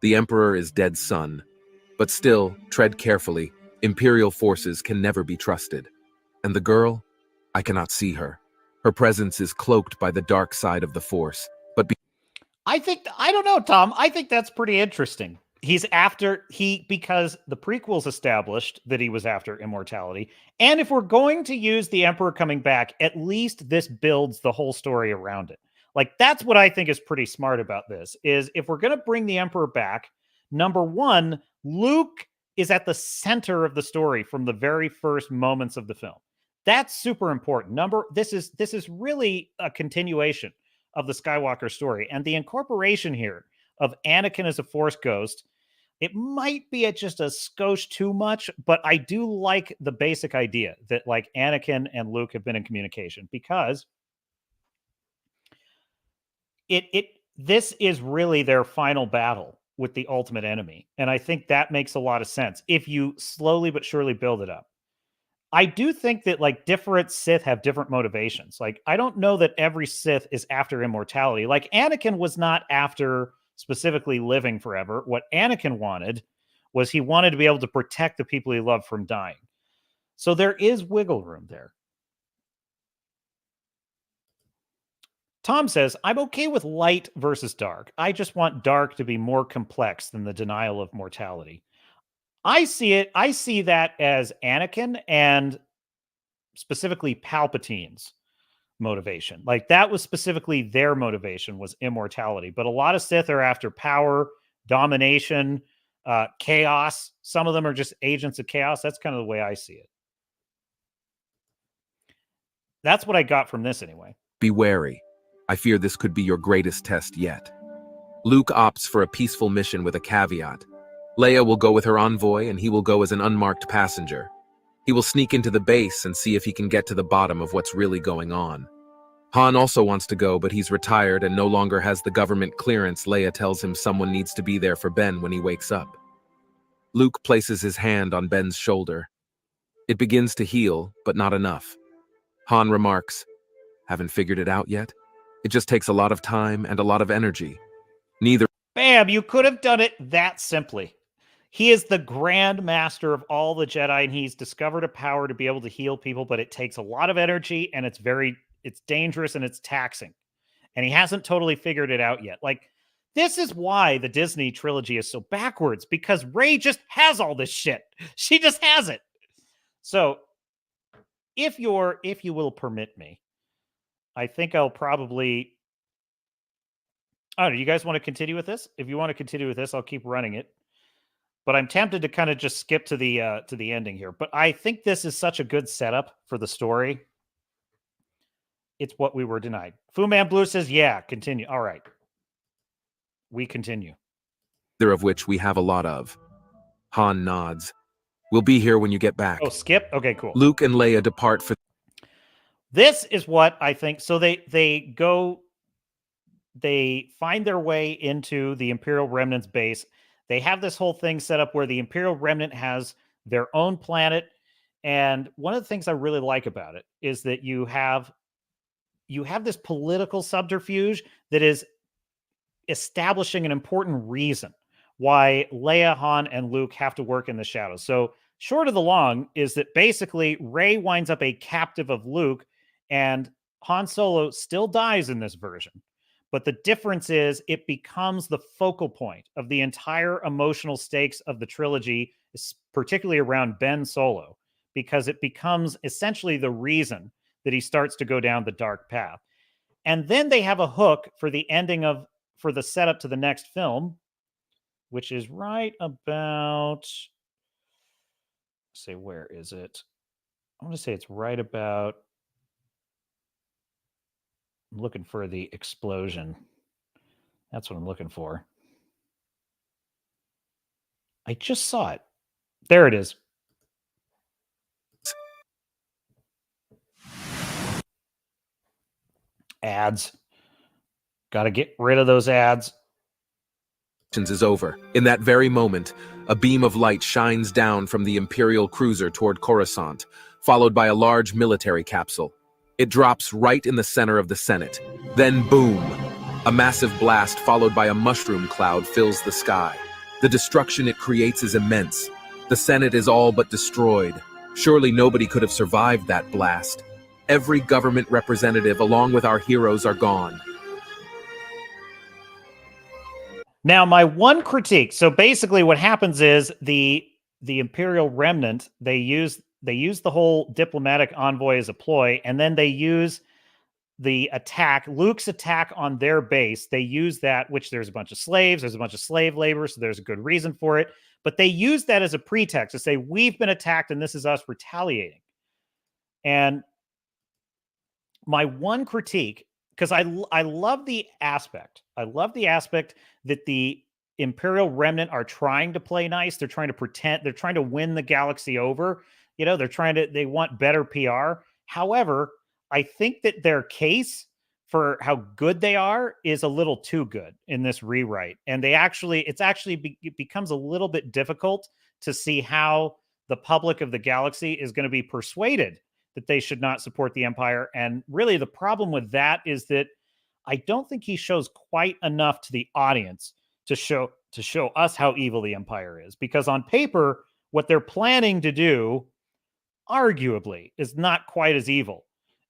L: The Emperor is dead, son. But still, tread carefully. Imperial forces can never be trusted. And the girl? I cannot see her. Her presence is cloaked by the dark side of the Force. But
A: I don't know, Tom. I think that's pretty interesting. Because the prequels established that he was after immortality. And if we're going to use the Emperor coming back, at least this builds the whole story around it. Like, that's what I think is pretty smart about this, is if we're going to bring the Emperor back, number one, Luke is at the center of the story from the very first moments of the film. That's super important. This is really a continuation of the Skywalker story, and the incorporation here of Anakin as a Force ghost, it might be just a skosh too much, but I do like the basic idea that like Anakin and Luke have been in communication, because this is really their final battle with the ultimate enemy. And I think that makes a lot of sense if you slowly but surely build it up. I do think that like different Sith have different motivations. Like, I don't know that every Sith is after immortality. Like, Anakin was not after specifically living forever. What Anakin wanted was he wanted to be able to protect the people he loved from dying. So there is wiggle room there. Tom says, I'm okay with light versus dark. I just want dark to be more complex than the denial of mortality. I see that as Anakin and specifically Palpatine's motivation. Like, that was specifically their motivation, was immortality. But a lot of Sith are after power, domination, chaos. Some of them are just agents of chaos. That's kind of the way I see it. That's what I got from this anyway.
L: Be wary. I fear this could be your greatest test yet. Luke opts for a peaceful mission with a caveat. Leia will go with her envoy, and he will go as an unmarked passenger. He will sneak into the base and see if he can get to the bottom of what's really going on. Han also wants to go, but he's retired and no longer has the government clearance. Leia tells him someone needs to be there for Ben when he wakes up. Luke places his hand on Ben's shoulder. It begins to heal, but not enough. Han remarks, "Haven't figured it out yet? It just takes a lot of time and a lot of energy. Neither..."
A: Bam, you could have done it that simply. He is the Grand Master of all the Jedi, and he's discovered a power to be able to heal people, but it takes a lot of energy, and it's dangerous, and it's taxing. And he hasn't totally figured it out yet. Like, this is why the Disney trilogy is so backwards, because Rey just has all this shit. She just has it. So, if you will permit me, I think I'll probably... Oh, do you guys want to continue with this? If you want to continue with this, I'll keep running it. But I'm tempted to kind of just skip to the ending here. But I think this is such a good setup for the story. It's what we were denied. Fu Man Blue says, yeah, continue. All right. We continue.
L: Of which we have a lot of. Han nods. We'll be here when you get back.
A: Oh, skip? Okay, cool.
L: Luke and Leia depart for...
A: This is what I think. So they find their way into the Imperial Remnant's base. They have this whole thing set up where the Imperial Remnant has their own planet. And one of the things I really like about it is that you have this political subterfuge that is establishing an important reason why Leia, Han, and Luke have to work in the shadows. So short of the long is that basically Rey winds up a captive of Luke, and Han Solo still dies in this version. But the difference is it becomes the focal point of the entire emotional stakes of the trilogy, particularly around Ben Solo, because it becomes essentially the reason that he starts to go down the dark path. And then they have a hook for the ending for the setup to the next film, which is right about, say, where is it? I want to say it's right about, I'm looking for the explosion. That's what I'm looking for. I just saw it. There it is. Ads. Got to get rid of those ads.
L: Is over. In that very moment, a beam of light shines down from the Imperial cruiser toward Coruscant, followed by a large military capsule. It drops right in the center of the Senate. Then boom! A massive blast followed by a mushroom cloud fills the sky. The destruction it creates is immense. The Senate is all but destroyed. Surely nobody could have survived that blast. Every government representative along with our heroes are gone.
A: Now, my one critique, so basically what happens is the Imperial remnant, they use the whole diplomatic envoy as a ploy, and then they use the attack, Luke's attack on their base. They use that, which there's a bunch of slaves, there's a bunch of slave labor, so there's a good reason for it. But they use that as a pretext to say, we've been attacked and this is us retaliating. And my one critique, because I love the aspect. I love the aspect that the Imperial remnant are trying to play nice. They're trying to pretend, they're trying to win the galaxy over. You know, they want better PR. However, I think that their case for how good they are is a little too good in this rewrite. And it becomes a little bit difficult to see how the public of the galaxy is going to be persuaded that they should not support the Empire. And really the problem with that is that I don't think he shows quite enough to the audience to show us how evil the Empire is. Because on paper, what they're planning to do arguably is not quite as evil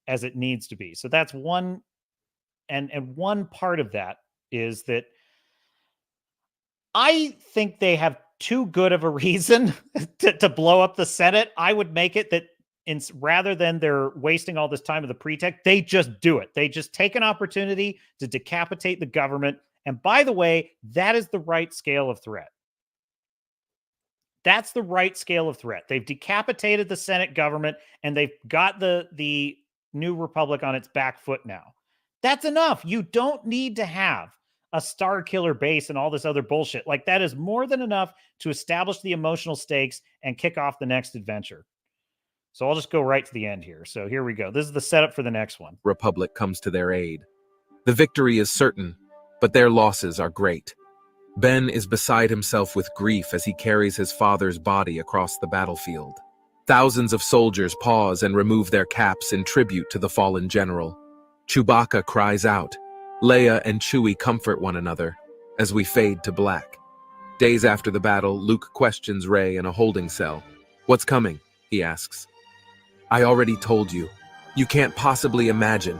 A: as it needs to be. So that's one, and one part of that is that I think they have too good of a reason to blow up the Senate. I would make it that rather than they're wasting all this time with the pretext, they just do it. They just take an opportunity to decapitate the government. And by the way, that is the right scale of threat. That's the right scale of threat. They've decapitated the Senate government and they've got the New Republic on its back foot now. That's enough. You don't need to have a Star Killer base and all this other bullshit. Like, that is more than enough to establish the emotional stakes and kick off the next adventure. So I'll just go right to the end here. So here we go. This is the setup for the next one.
L: Republic comes to their aid. The victory is certain, but their losses are great. Ben is beside himself with grief as he carries his father's body across the battlefield. Thousands of soldiers pause and remove their caps in tribute to the fallen general. Chewbacca cries out. Leia and Chewie comfort one another as we fade to black. Days after the battle, Luke questions Rey in a holding cell. "What's coming?" he asks. "I already told you. You can't possibly imagine,"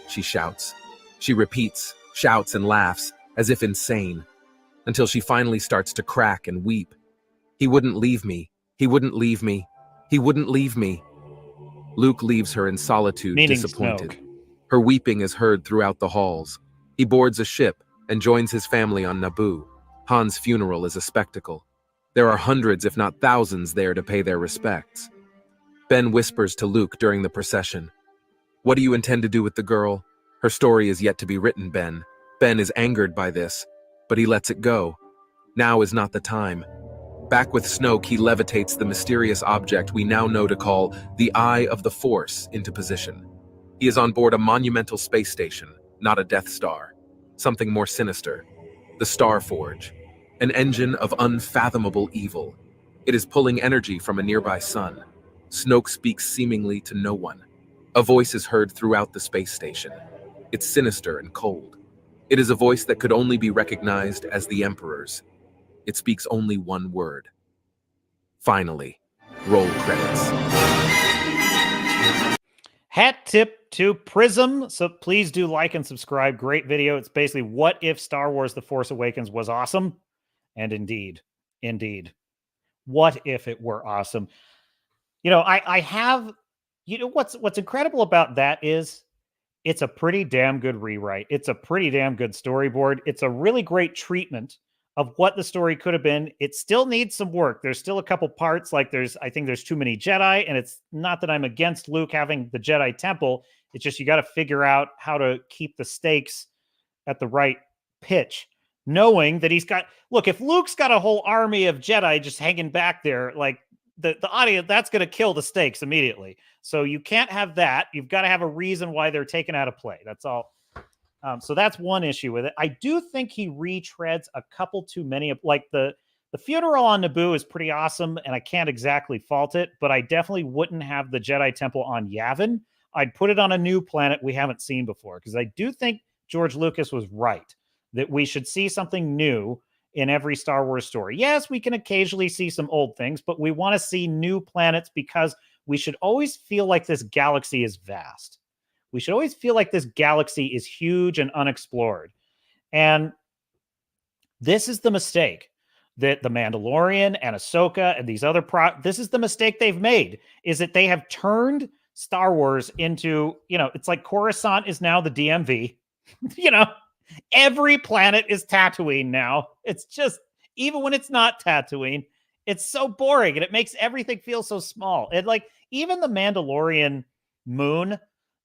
L: she shouts. She repeats, shouts, and laughs as if insane, until she finally starts to crack and weep. "He wouldn't leave me. He wouldn't leave me. He wouldn't leave me." Luke leaves her in solitude, disappointed.
A: Snoke.
L: Her weeping is heard throughout the halls. He boards a ship and joins his family on Naboo. Han's funeral is a spectacle. There are hundreds, if not thousands, there to pay their respects. Ben whispers to Luke during the procession. "What do you intend to do with the girl? Her story is yet to be written, Ben." Ben is angered by this, but he lets it go. Now is not the time. Back with Snoke, he levitates the mysterious object we now know to call the Eye of the Force into position. He is on board a monumental space station, not a Death Star. Something more sinister. The Star Forge. An engine of unfathomable evil. It is pulling energy from a nearby sun. Snoke speaks seemingly to no one. A voice is heard throughout the space station. It's sinister and cold. It is a voice that could only be recognized as the Emperor's. It speaks only one word. Finally, roll credits.
A: Hat tip to Prism. So please do like and subscribe. Great video. It's basically what if Star Wars The Force Awakens was awesome? And indeed, what if it were awesome? I have, what's incredible about that is it's a pretty damn good rewrite. It's a pretty damn good storyboard. It's a really great treatment of what the story could have been. It still needs some work. There's still a couple parts, like I think there's too many Jedi, and it's not that I'm against Luke having the Jedi Temple. It's just you got to figure out how to keep the stakes at the right pitch, knowing that if Luke's got a whole army of Jedi just hanging back there, like the audience, that's going to kill the stakes immediately. So you can't have that. You've got to have a reason why they're taken out of play. That's all. So that's one issue with it. I do think he retreads a couple too many of, like the funeral on Naboo is pretty awesome, and I can't exactly fault it, but I definitely wouldn't have the Jedi Temple on Yavin. I'd put it on a new planet we haven't seen before, because I do think George Lucas was right that we should see something new in every Star Wars story. Yes, we can occasionally see some old things, but we want to see new planets because we should always feel like this galaxy is vast. We should always feel like this galaxy is huge and unexplored. And this is the mistake that The Mandalorian and Ahsoka and these other this is the mistake they've made, is that they have turned Star Wars into, it's like Coruscant is now the DMV. Every planet is Tatooine now. It's just, even when it's not Tatooine, it's so boring and it makes everything feel so small. And like even the Mandalorian moon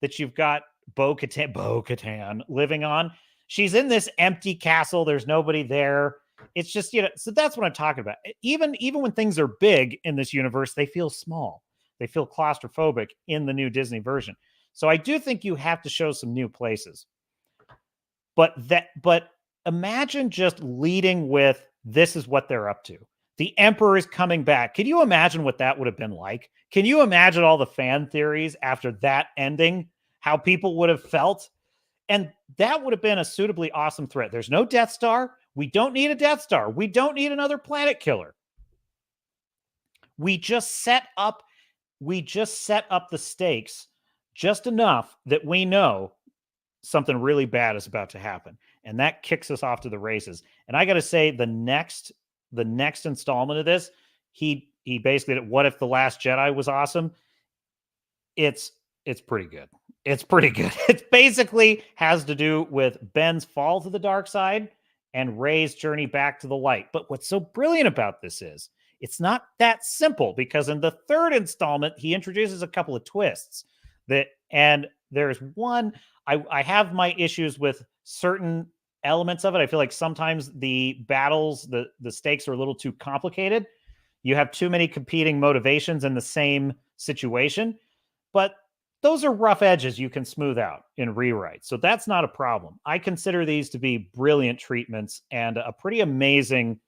A: that you've got Bo-Katan living on, she's in this empty castle. There's nobody there. It's just, so that's what I'm talking about. Even when things are big in this universe, they feel small. They feel claustrophobic in the new Disney version. So I do think you have to show some new places. But imagine just leading with, this is what they're up to. The Emperor is coming back. Can you imagine what that would have been like? Can you imagine all the fan theories after that ending, how people would have felt? And that would have been a suitably awesome threat. There's no Death Star. We don't need a Death Star. We don't need another planet killer. We just set up the stakes just enough that we know something really bad is about to happen. And that kicks us off to the races. And I got to say, the next installment of this, he basically did What If the Last Jedi was awesome. It's pretty good. It's pretty good. It basically has to do with Ben's fall to the dark side and Rey's journey back to the light. But what's so brilliant about this is it's not that simple, because in the third installment, he introduces a couple of twists and there's one, I have my issues with certain elements of it. I feel like sometimes the battles, the stakes are a little too complicated. You have too many competing motivations in the same situation, but those are rough edges you can smooth out in rewrite. So that's not a problem. I consider these to be brilliant treatments and a pretty amazing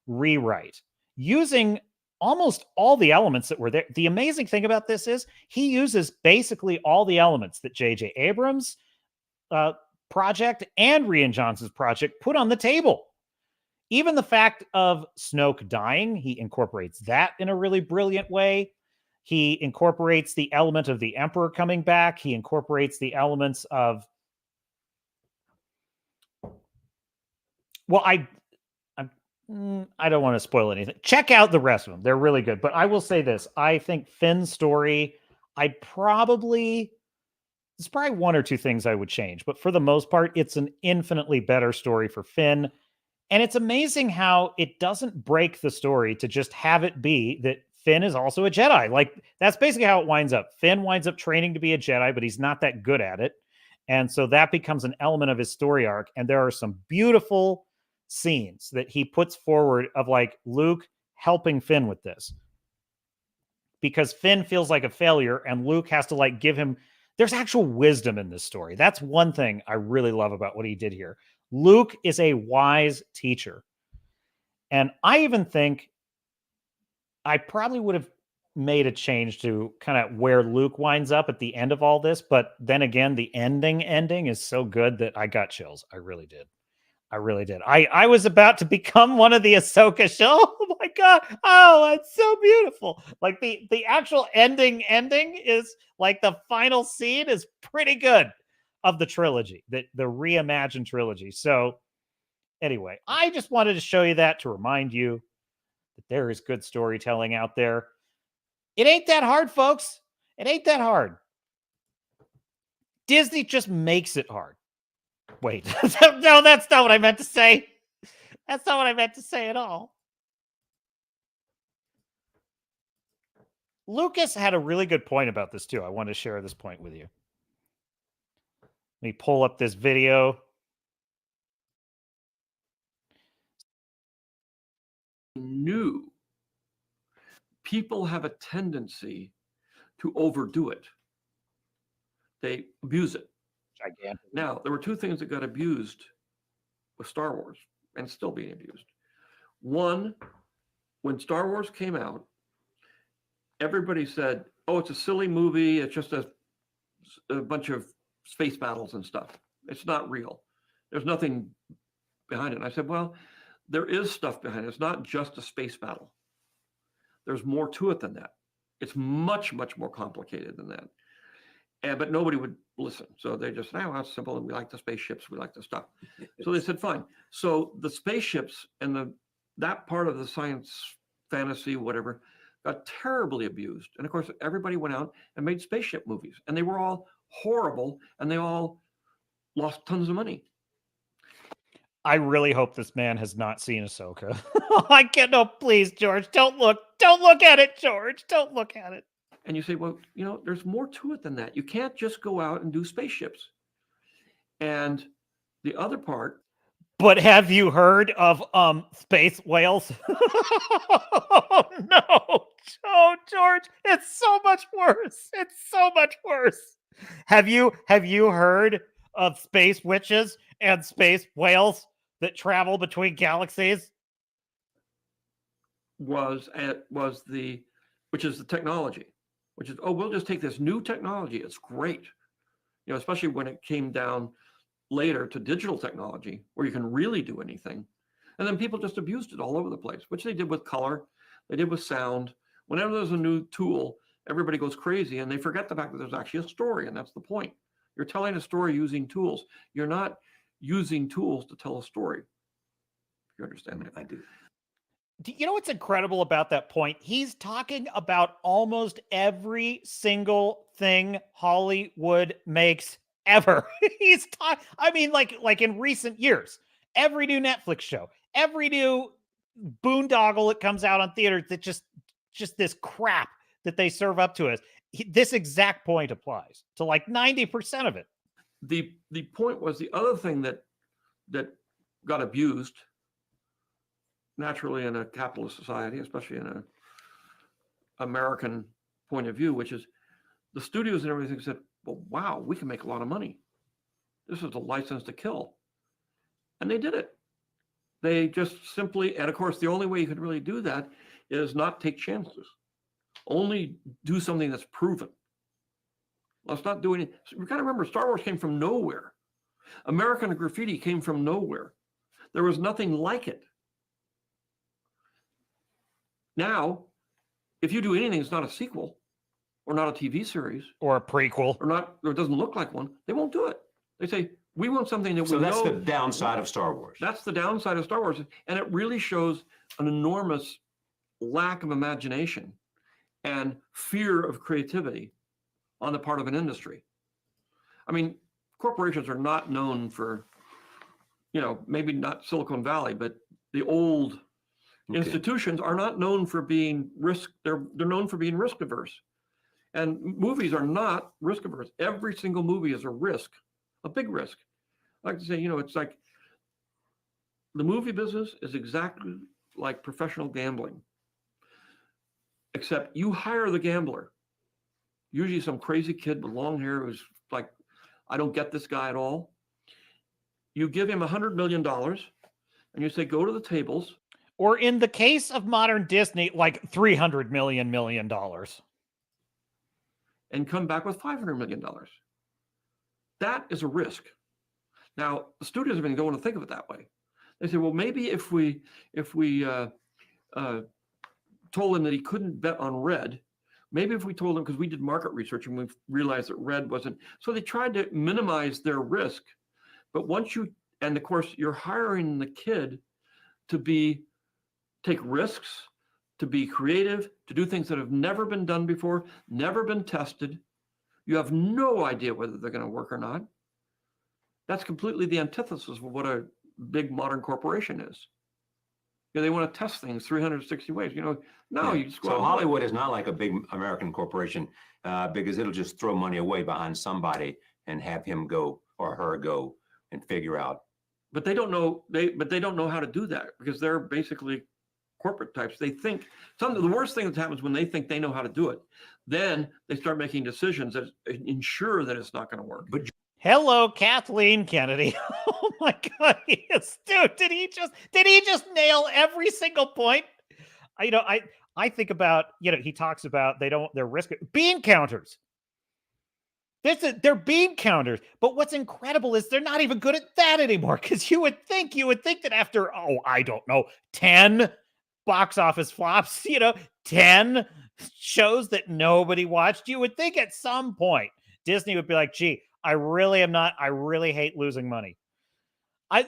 A: rewrite using almost all the elements that were there. The amazing thing about this is he uses basically all the elements that J.J. Abrams' project and Rian Johnson's project put on the table. Even the fact of Snoke dying, he incorporates that in a really brilliant way. He incorporates the element of the Emperor coming back. He incorporates the elements of... Well, I don't want to spoil anything. Check out the rest of them. They're really good. But I will say this. I think Finn's story, there's probably one or two things I would change. But for the most part, it's an infinitely better story for Finn. And it's amazing how it doesn't break the story to just have it be that Finn is also a Jedi. Like, that's basically how it winds up. Finn winds up training to be a Jedi, but he's not that good at it. And so that becomes an element of his story arc. And there are some beautiful scenes that he puts forward of like Luke helping Finn with this, because Finn feels like a failure and Luke has to like give him, there's actual wisdom in this story. That's one thing I really love about what he did here. Luke is a wise teacher. And I even think I probably would have made a change to kind of where Luke winds up at the end of all this. But then again, the ending is so good that I got chills. I really did. I really did. I was about to become one of the Ahsoka show. Oh my god! Oh, it's so beautiful. Like the actual ending is like the final scene is pretty good of the trilogy, the reimagined trilogy. So anyway, I just wanted to show you that to remind you that there is good storytelling out there. It ain't that hard, folks. It ain't that hard. Disney just makes it hard. Wait, no, that's not what I meant to say. That's not what I meant to say at all. Lucas had a really good point about this too. I want to share this point with you. Let me pull up this video.
N: New. People have a tendency to overdo it. They abuse it.
A: Gigantic.
N: Now, there were two things that got abused with Star Wars and still being abused. One, when Star Wars came out, everybody said, oh, it's a silly movie. It's just a bunch of space battles and stuff. It's not real. There's nothing behind it. And I said, well, there is stuff behind it. It's not just a space battle. There's more to it than that. It's much, much more complicated than that. But nobody would listen. So they just, oh, it's simple. And we like the spaceships. We like the stuff. So they said, fine. So the spaceships and that part of the science fantasy, whatever, got terribly abused. And of course, everybody went out and made spaceship movies. And they were all horrible. And they all lost tons of money.
A: I really hope this man has not seen Ahsoka. I can't. No, please, George, don't look at it, George. Don't look at it.
N: And you say, well, there's more to it than that. You can't just go out and do spaceships. And the other part.
A: But have you heard of space whales? Oh no. Oh, George, it's so much worse. It's so much worse. Have you heard of space witches and space whales that travel between galaxies?
N: Which is the technology, which is, we'll just take this new technology. It's great. Especially when it came down later to digital technology where you can really do anything. And then people just abused it all over the place, which they did with color. They did with sound. Whenever there's a new tool, everybody goes crazy and they forget the fact that there's actually a story. And that's the point. You're telling a story using tools. You're not using tools to tell a story. You understand that?
G: I do.
A: You know what's incredible about that point? He's talking about almost every single thing Hollywood makes ever. Like in recent years, every new Netflix show, every new boondoggle that comes out on theaters, that just this crap that they serve up to us. This exact point applies to like 90% of it.
N: The point was the other thing that got abused naturally in a capitalist society, especially in an American point of view, which is the studios and everything said, well, wow, we can make a lot of money. This is a license to kill. And they did it. They just simply, and of course, the only way you could really do that is not take chances. Only do something that's proven. Let's not do any. You got to remember, Star Wars came from nowhere. American Graffiti came from nowhere. There was nothing like it. Now, if you do anything that's not a sequel, or not a TV series,
A: or a prequel,
N: or it doesn't look like one, they won't do it. They say, we want something that
G: so
N: we
G: that's
N: know.
G: the downside of Star Wars.
N: That's the downside of Star Wars. And it really shows an enormous lack of imagination and fear of creativity on the part of an industry. I mean, corporations are not known for, maybe not Silicon Valley, but the old institutions are not known for being they're known for being risk averse. And movies are not risk averse. Every single movie is a risk, a big risk. I like to say, it's like the movie business is exactly like professional gambling, except you hire the gambler, usually some crazy kid with long hair who's like, I don't get this guy at all. You give him $100 million and you say, go to the tables.
A: Or in the case of modern Disney, like $300 million.
N: And come back with $500 million. That is a risk. Now, the studios have been going to think of it that way. They said, well, maybe if we told him that he couldn't bet on red, maybe if we told him, because we did market research and we realized that red wasn't, so they tried to minimize their risk. But once you, and of course, you're hiring the kid to take risks, to be creative, to do things that have never been done before, never been tested. You have no idea whether they're going to work or not. That's completely the antithesis of what a big modern corporation is. They want to test things 360 ways. You just go
O: So
N: out
O: Hollywood is not like a big American corporation because it'll just throw money away behind somebody and have him go or her go and figure out.
N: But they don't know. They don't know how to do that because they're basically corporate types. They think the worst thing that happens when they think they know how to do it. Then they start making decisions that ensure that it's not going to work.
O: But
A: hello, Kathleen Kennedy. Oh my God, yes, dude! Did he just nail every single point? I think about he talks about they're risk bean counters. They're bean counters, but what's incredible is they're not even good at that anymore. Because you would think that after 10 box office flops, 10 shows that nobody watched, you would think at some point Disney would be like, gee, I really hate losing money.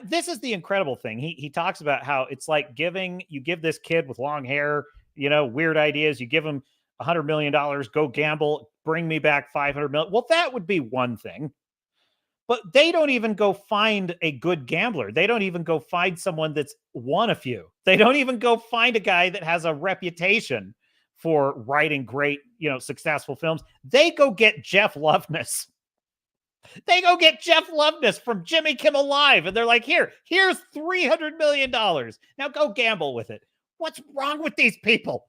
A: This is the incredible thing. He talks about how it's like you give this kid with long hair, weird ideas, you give him $100 million, go gamble, bring me back $500 million. Well, that would be one thing. But they don't even go find a good gambler. They don't even go find someone that's won a few. They don't even go find a guy that has a reputation for writing great, successful films. They go get Jeff Loveness. They go get Jeff Loveness from Jimmy Kimmel Live. And they're like, here's $300 million. Now go gamble with it. What's wrong with these people?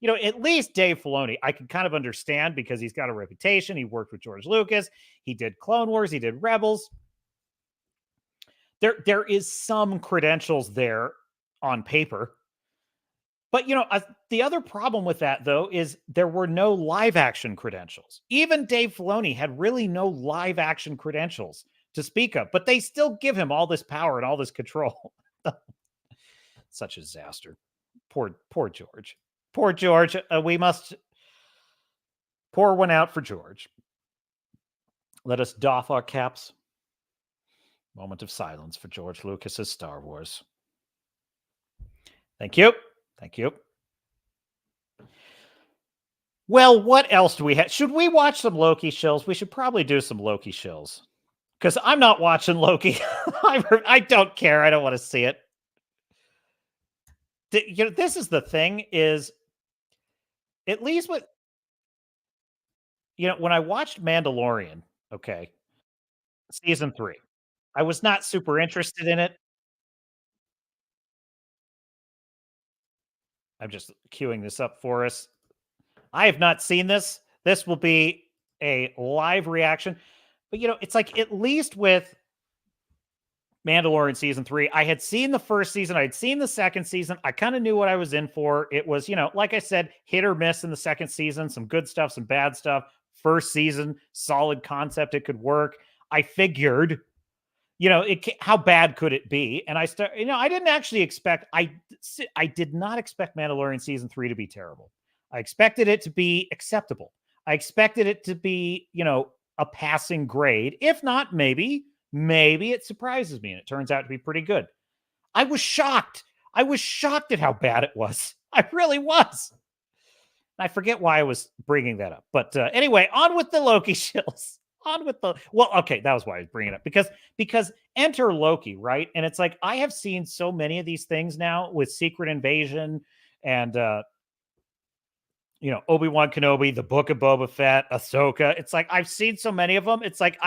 A: At least Dave Filoni, I can kind of understand because he's got a reputation. He worked with George Lucas. He did Clone Wars. He did Rebels. There is some credentials there on paper. But, the other problem with that, though, is there were no live action credentials. Even Dave Filoni had really no live action credentials to speak of, but they still give him all this power and all this control. Such a disaster. Poor George. Poor George. We must pour one out for George. Let us doff our caps. Moment of silence for George Lucas's Star Wars. Thank you. Thank you. Well, what else do we have? Should we watch some Loki Shills? We should probably do some Loki Shills. Because I'm not watching Loki. I don't care. I don't want to see it. This is the thing is, at least with, when I watched Mandalorian, okay, season 3, I was not super interested in it. I'm just queuing this up for us. I have not seen this. This will be a live reaction. But, it's like at least with Mandalorian season 3, I had seen the first season. I'd seen the second season. I kind of knew what I was in for. It was, like I said, hit or miss in the second season. Some good stuff, some bad stuff. First season, solid concept. It could work. I figured, how bad could it be? And I didn't actually expect, I did not expect Mandalorian season 3 to be terrible. I expected it to be acceptable. I expected it to be, a passing grade. If not, maybe it surprises me and it turns out to be pretty good. I was shocked. I was shocked at how bad it was. I really was. I forget why I was bringing that up. But anyway, on with the Loki Shills. Okay, that was why I was bringing it up. Because enter Loki, right? And it's like, I have seen so many of these things now with Secret Invasion and, Obi-Wan Kenobi, the Book of Boba Fett, Ahsoka. It's like, I've seen so many of them. It's like,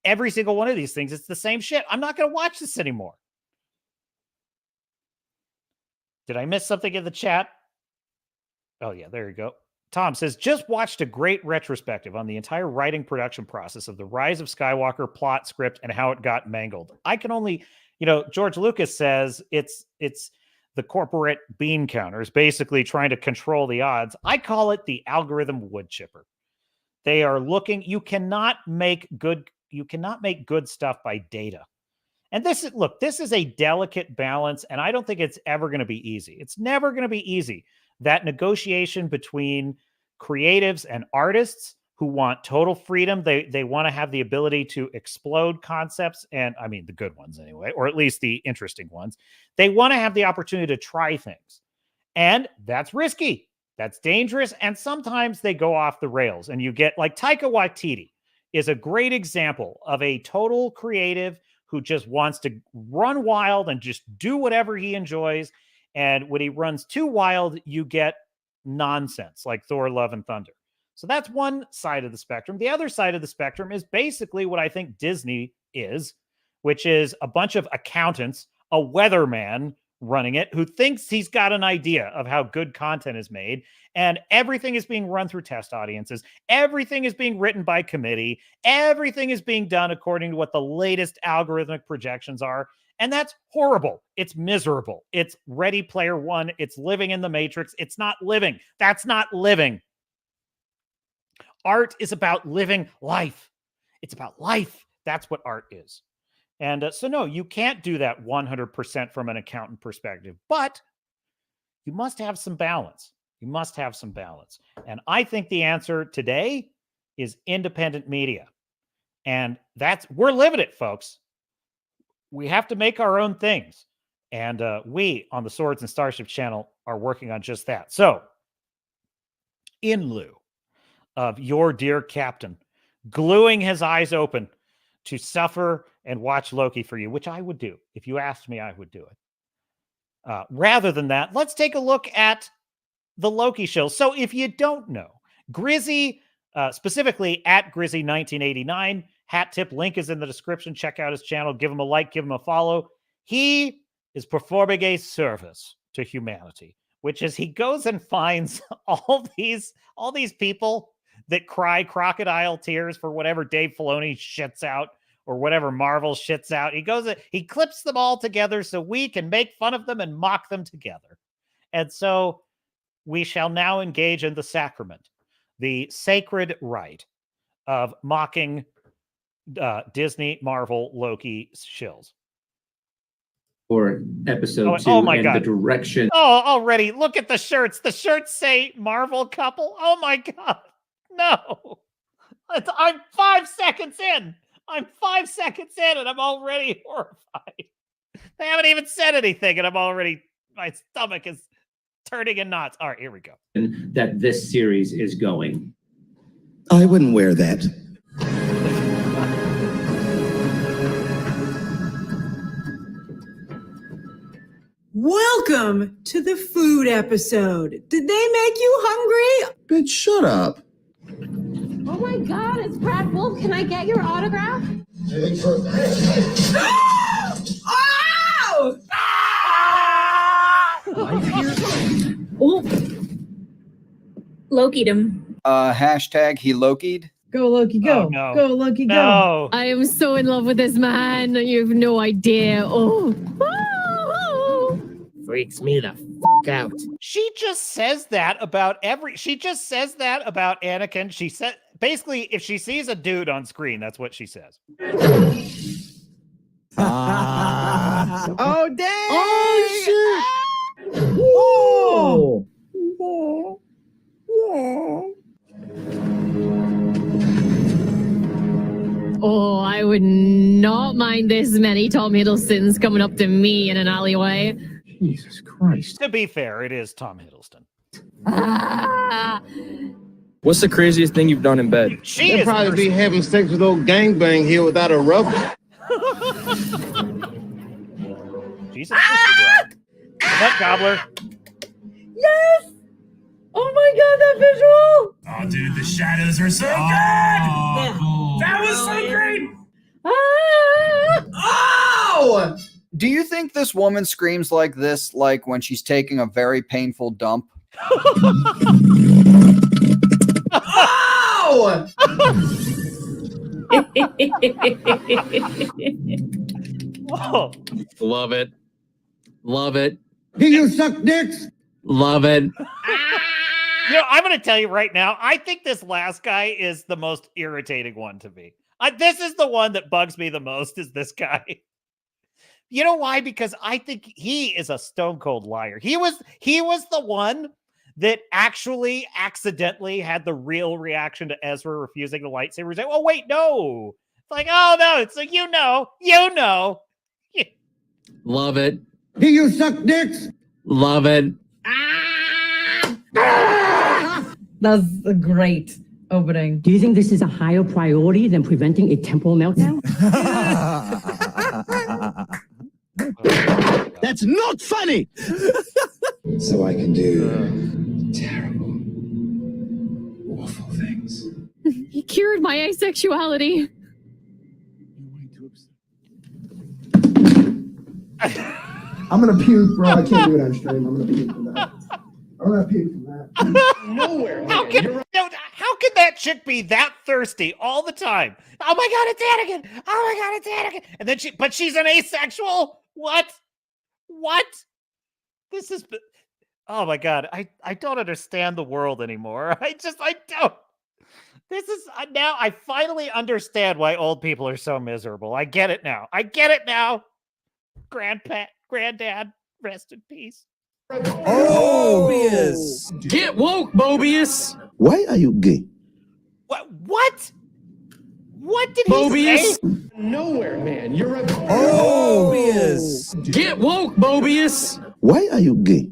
A: every single one of these things, it's the same shit. I'm not going to watch this anymore. Did I miss something in the chat? Oh, yeah, there you go. Tom says, just watched a great retrospective on the entire writing production process of The Rise of Skywalker plot script and how it got mangled. I can only, George Lucas says it's the corporate bean counters basically trying to control the odds. I call it the algorithm wood chipper. They are looking, you cannot make good stuff by data. And this is a delicate balance, and I don't think it's ever going to be easy. It's never going to be easy. That negotiation between creatives and artists who want total freedom, they want to have the ability to explode concepts, and I mean the good ones anyway, or at least the interesting ones. They want to have the opportunity to try things. And that's risky. That's dangerous. And sometimes they go off the rails, and you get like Taika Waititi is a great example of a total creative who just wants to run wild and just do whatever he enjoys. And when he runs too wild, you get nonsense like Thor, Love, and Thunder. So that's one side of the spectrum. The other side of the spectrum is basically what I think Disney is, which is a bunch of accountants, a weatherman running it who thinks he's got an idea of how good content is made, and everything is being run through test audiences. Everything is being written by committee. Everything is being done according to what the latest algorithmic projections are. And that's horrible. It's miserable. It's Ready Player One. It's living in the Matrix. It's not living. That's not living. Art is about living life. It's about life. That's what art is. And so, no, you can't do that 100% from an accountant perspective, but you must have some balance. You must have some balance. And I think the answer today is independent media. And we're living it, folks. We have to make our own things. And we on the Swords and Starships channel are working on just that. So, in lieu of your dear captain gluing his eyes open to suffer and watch Loki for you, which I would do. If you asked me, I would do it. Rather than that, let's take a look at the Loki Shills. So if you don't know, Grizzy, specifically at Grizzy1989, hat tip link is in the description. Check out his channel. Give him a like. Give him a follow. He is performing a service to humanity, which is he goes and finds all these people that cry crocodile tears for whatever Dave Filoni shits out or whatever Marvel shits out. He clips them all together so we can make fun of them and mock them together. And so we shall now engage in the sacrament, the sacred rite of mocking Disney, Marvel, Loki shills.
P: For episode 2
A: my
P: and
A: God.
P: the direction.
A: Oh, already. Look at the shirts. The shirts say Marvel couple. Oh my God. No. I'm 5 seconds in. I'm 5 seconds in and I'm already horrified. They haven't even said anything and my stomach is turning in knots. All right, here we go.
P: That this series is going.
Q: I wouldn't wear that.
R: Welcome to the food episode. Did they make you hungry?
Q: Bitch, shut up.
J: Oh my God, it's Brad Wolf. Can I get your autograph?
R: Oh!
J: Oh. Loki'd him.
S: Hashtag he Loki'd.
R: Go, Loki, go.
A: Oh, no.
R: Go, Loki, go.
A: No.
J: I am so in love with this man. You have no idea. Oh.
T: Freaks me the out.
A: She just says that about Anakin. She said basically if she sees a dude on screen, that's what she says.
R: Oh, dang!
S: Oh,
R: shit! Whoa!
J: Oh, I would not mind this many Tom Hiddlestons coming up to me in an alleyway.
P: Jesus Christ.
A: To be fair, it is Tom Hiddleston.
T: What's the craziest thing you've done in bed?
A: She'll
U: probably be having sex with old gangbang here without a rubber.
A: Jesus. Nut gobbler.
R: Yes! Oh my God, that visual!
V: Oh, dude, the shadows are so good! Cool. That was so great!
R: Oh!
S: Do you think this woman screams like this, like when she's taking a very painful dump?
R: Oh!
A: Whoa.
T: Love it. Love it.
U: Do you suck dicks?
T: Love it.
A: I'm going to tell you right now, I think this last guy is the most irritating one to me. This is the one that bugs me the most, is this guy. You know why? Because I think he is a stone cold liar. He was the one that actually accidentally had the real reaction to Ezra refusing the lightsaber. He's like, oh, wait, no. It's like, oh, no. It's like, you know.
T: Love it.
U: Do you suck dicks?
T: Love it.
B: That's a great opening.
H: Do you think this is a higher priority than preventing a temporal meltdown?
U: That's not funny.
E: So I can do terrible, awful things.
J: He cured my asexuality.
U: I'm gonna puke, bro. I can't do it on stream. I'm gonna puke from that. I'm gonna puke from that.
A: Nowhere. How can that chick be that thirsty all the time? Oh my god, it's Anakin! Oh my god, it's Anakin! And then but she's an asexual? What? This is, oh my god, I don't understand the world anymore. I don't. This is, now I finally understand why old people are so miserable. I get it now. Granddad, rest in peace.
T: Mobius! Get woke, Mobius!
Q: Why are you gay?
A: What? What did he
T: Mobius!
A: say?
V: Nowhere, man. You're a
T: Mobius! Get woke, Mobius!
Q: Why are you gay?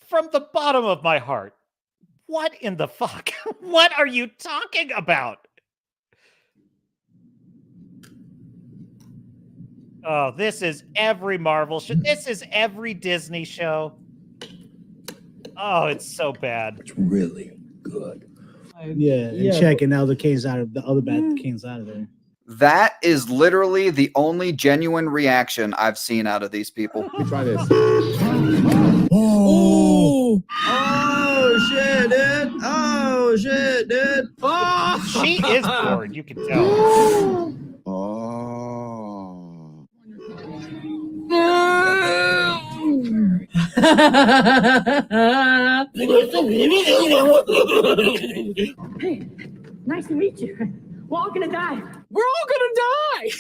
A: From the bottom of my heart, what in the fuck? What are you talking about? Oh, this is every Marvel show. This is every Disney show. Oh, it's so bad.
E: It's really good.
W: Yeah, and checking the other kings out of the other bad kings out of there.
S: That is literally the only genuine reaction I've seen out of these people.
W: Try this.
T: Oh!
W: Oh shit, dude! Oh shit, dude! Oh!
A: She is bored, you can tell.
H: Hey, nice to meet you. We're all gonna die.
T: We're all gonna die!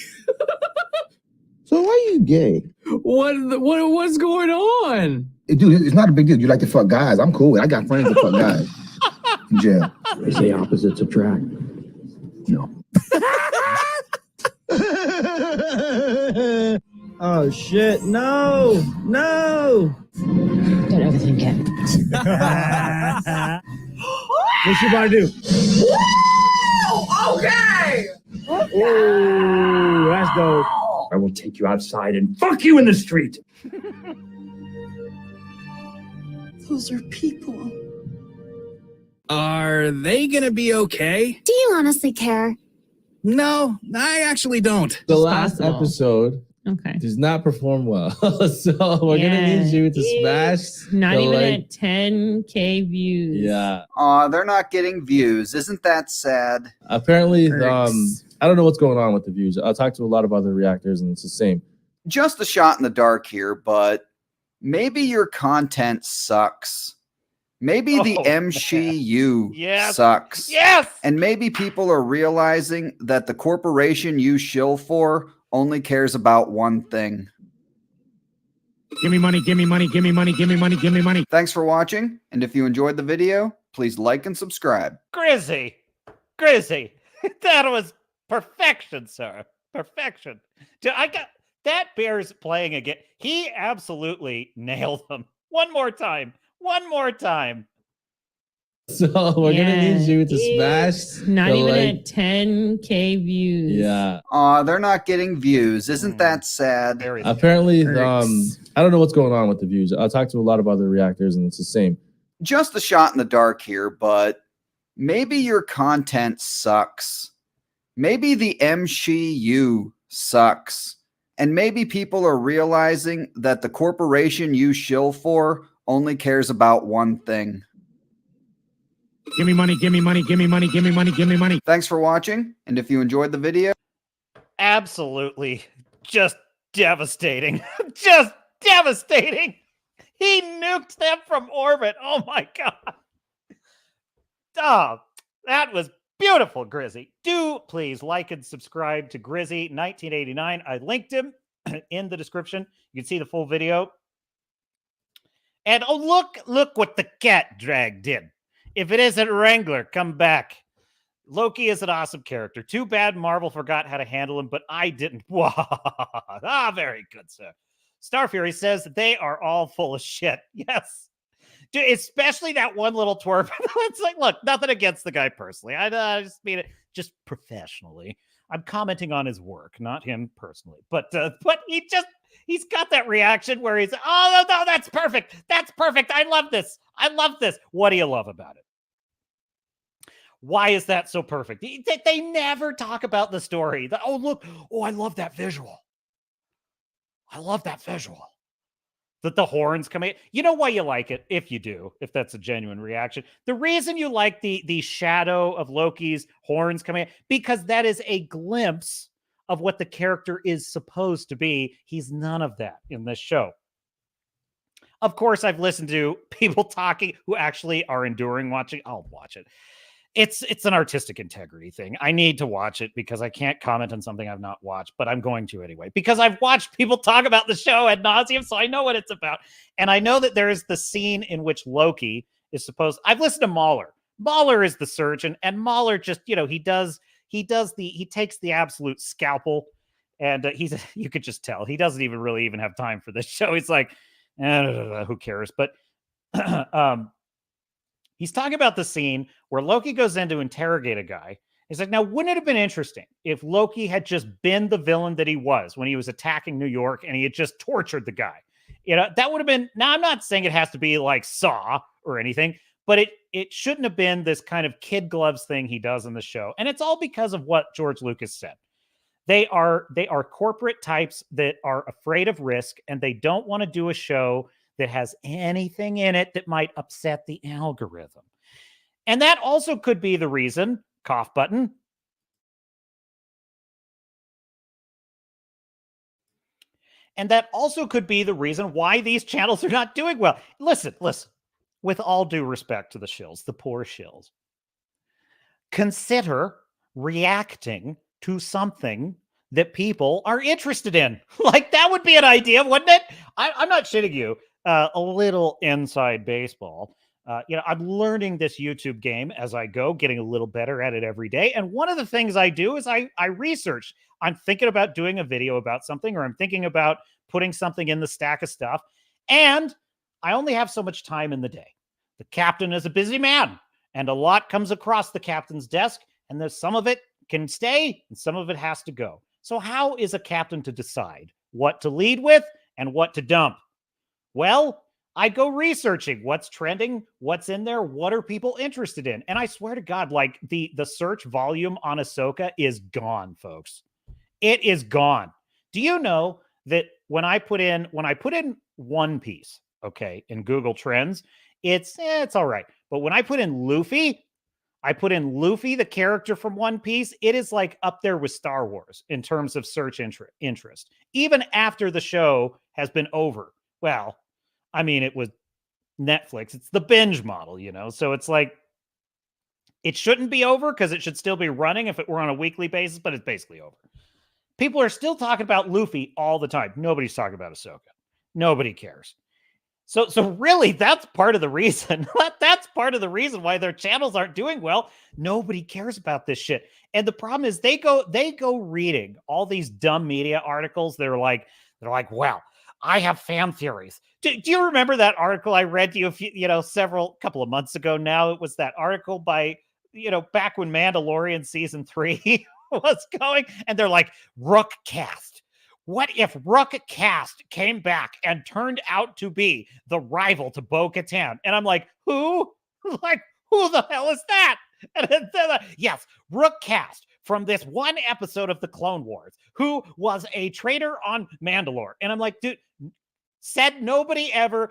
Q: So why are you gay?
T: What's going on?
U: Dude, it's not a big deal. You like to fuck guys. I'm cool. I got friends that fuck guys. In jail.
E: They say opposites attract. No.
W: Oh shit! No!
H: Don't overthink it.
W: What's you about to do?
V: okay.
W: Oh, that's dope.
V: I will take you outside and fuck you in the street.
F: Those are people.
X: Are they gonna be okay?
J: Do you honestly care?
X: No, I actually don't.
Y: The last episode does not perform well. So we're gonna need you to smash.
J: Not
Y: the
J: even
Y: like.
J: at 10K views.
Y: Yeah.
S: Aw, they're not getting views. Isn't that sad?
Y: Apparently, I don't know what's going on with the views. I talked to a lot of other reactors, and it's the same.
S: Just a shot in the dark here, but maybe your content sucks. Maybe the MCU sucks.
A: Yes!
S: And maybe people are realizing that the corporation you shill for only cares about one thing.
W: Give me money, give me money, give me money, give me money, give me money.
S: Thanks for watching, and if you enjoyed the video, please like and subscribe.
A: Grizzy, that was perfection, sir. Perfection. I got that. Bears playing again. He absolutely nailed them. One more time.
Y: So we're gonna need you to smash.
J: Not
Y: the
J: even
Y: like.
J: at 10K views.
Y: Yeah.
S: Aw, they're not getting views. Isn't that sad?
Y: Apparently, I don't know what's going on with the views. I talked to a lot of other reactors, and it's the same.
S: Just a shot in the dark here, but maybe your content sucks. Maybe the MCU sucks. And maybe people are realizing that the corporation you shill for only cares about one thing.
W: Give me money, give me money, give me money, give me money, give me money.
S: Thanks for watching, and if you enjoyed the video,
A: Absolutely just devastating. Just devastating. He nuked them from orbit. Oh my god. Oh, that was Beautiful, Grizzy. Do please like and subscribe to Grizzy 1989. I linked him in the description. You can see the full video. And oh, look what the cat dragged in. If it isn't Wrangler, come back. Loki is an awesome character. Too bad Marvel forgot how to handle him, but I didn't. Very good, sir. Star Fury says they are all full of shit. Yes. Dude, especially that one little twerp. It's like, look, nothing against the guy personally. I just mean it just professionally. I'm commenting on his work, not him personally. But he's got that reaction where he's, oh, no, that's perfect. That's perfect. I love this. I love this. What do you love about it? Why is that so perfect? They never talk about the story. Oh, look. Oh, I love that visual. I love that visual. That the horns come in. You know why you like it, if you do, if that's a genuine reaction. The reason you like the shadow of Loki's horns coming in, because that is a glimpse of what the character is supposed to be. He's none of that in this show. Of course, I've listened to people talking who actually are enduring watching. I'll watch it. It's an artistic integrity thing. I need to watch it because I can't comment on something I've not watched, but I'm going to anyway, because I've watched people talk about the show ad nauseum, so I know what it's about. And I know that there is the scene in which Loki is supposed... I've listened to Mahler. Mahler is the surgeon, and Mahler just, he takes the absolute scalpel, and you could just tell he doesn't really have time for this show. He's like, who cares? But he's talking about the scene where Loki goes in to interrogate a guy. He's like, now, wouldn't it have been interesting if Loki had just been the villain that he was when he was attacking New York and he had just tortured the guy? That would have been... Now, I'm not saying it has to be like Saw or anything, but it shouldn't have been this kind of kid gloves thing he does in the show. And it's all because of what George Lucas said. They are corporate types that are afraid of risk, and they don't want to do a show that has anything in it that might upset the algorithm. And that also could be the reason, cough button, and that also could be the reason why these channels are not doing well. Listen, with all due respect to the shills, the poor shills, consider reacting to something that people are interested in. Like, that would be an idea, wouldn't it? I'm not shitting you. A little inside baseball. I'm learning this YouTube game as I go, getting a little better at it every day. And one of the things I do is I research. I'm thinking about doing a video about something, or I'm thinking about putting something in the stack of stuff. And I only have so much time in the day. The captain is a busy man, and a lot comes across the captain's desk, and there's some of it can stay and some of it has to go. So how is a captain to decide what to lead with and what to dump? Well, I go researching what's trending, what's in there, what are people interested in. And I swear to God, like the search volume on Ahsoka is gone, folks. It is gone. Do you know that when I put in One Piece, okay, in Google Trends, it's all right. But when I put in Luffy, the character from One Piece, it is like up there with Star Wars in terms of search interest, even after the show has been over. Well, I mean, it was Netflix. It's the binge model, So it's like, it shouldn't be over because it should still be running if it were on a weekly basis, but it's basically over. People are still talking about Luffy all the time. Nobody's talking about Ahsoka. Nobody cares. So really, that's part of the reason. That's part of the reason why their channels aren't doing well. Nobody cares about this shit. And the problem is they go reading all these dumb media articles. They're like, well, I have fan theories. Do you remember that article I read to you couple of months ago now? It was that article by, back when Mandalorian season 3 was going, and they're like, Rook cast. What if Rook cast came back and turned out to be the rival to Bo-Katan? And I'm like, who? Like, who the hell is that? And then yes, Rook cast from this one episode of the Clone Wars, who was a traitor on Mandalore. And I'm like, dude, said nobody ever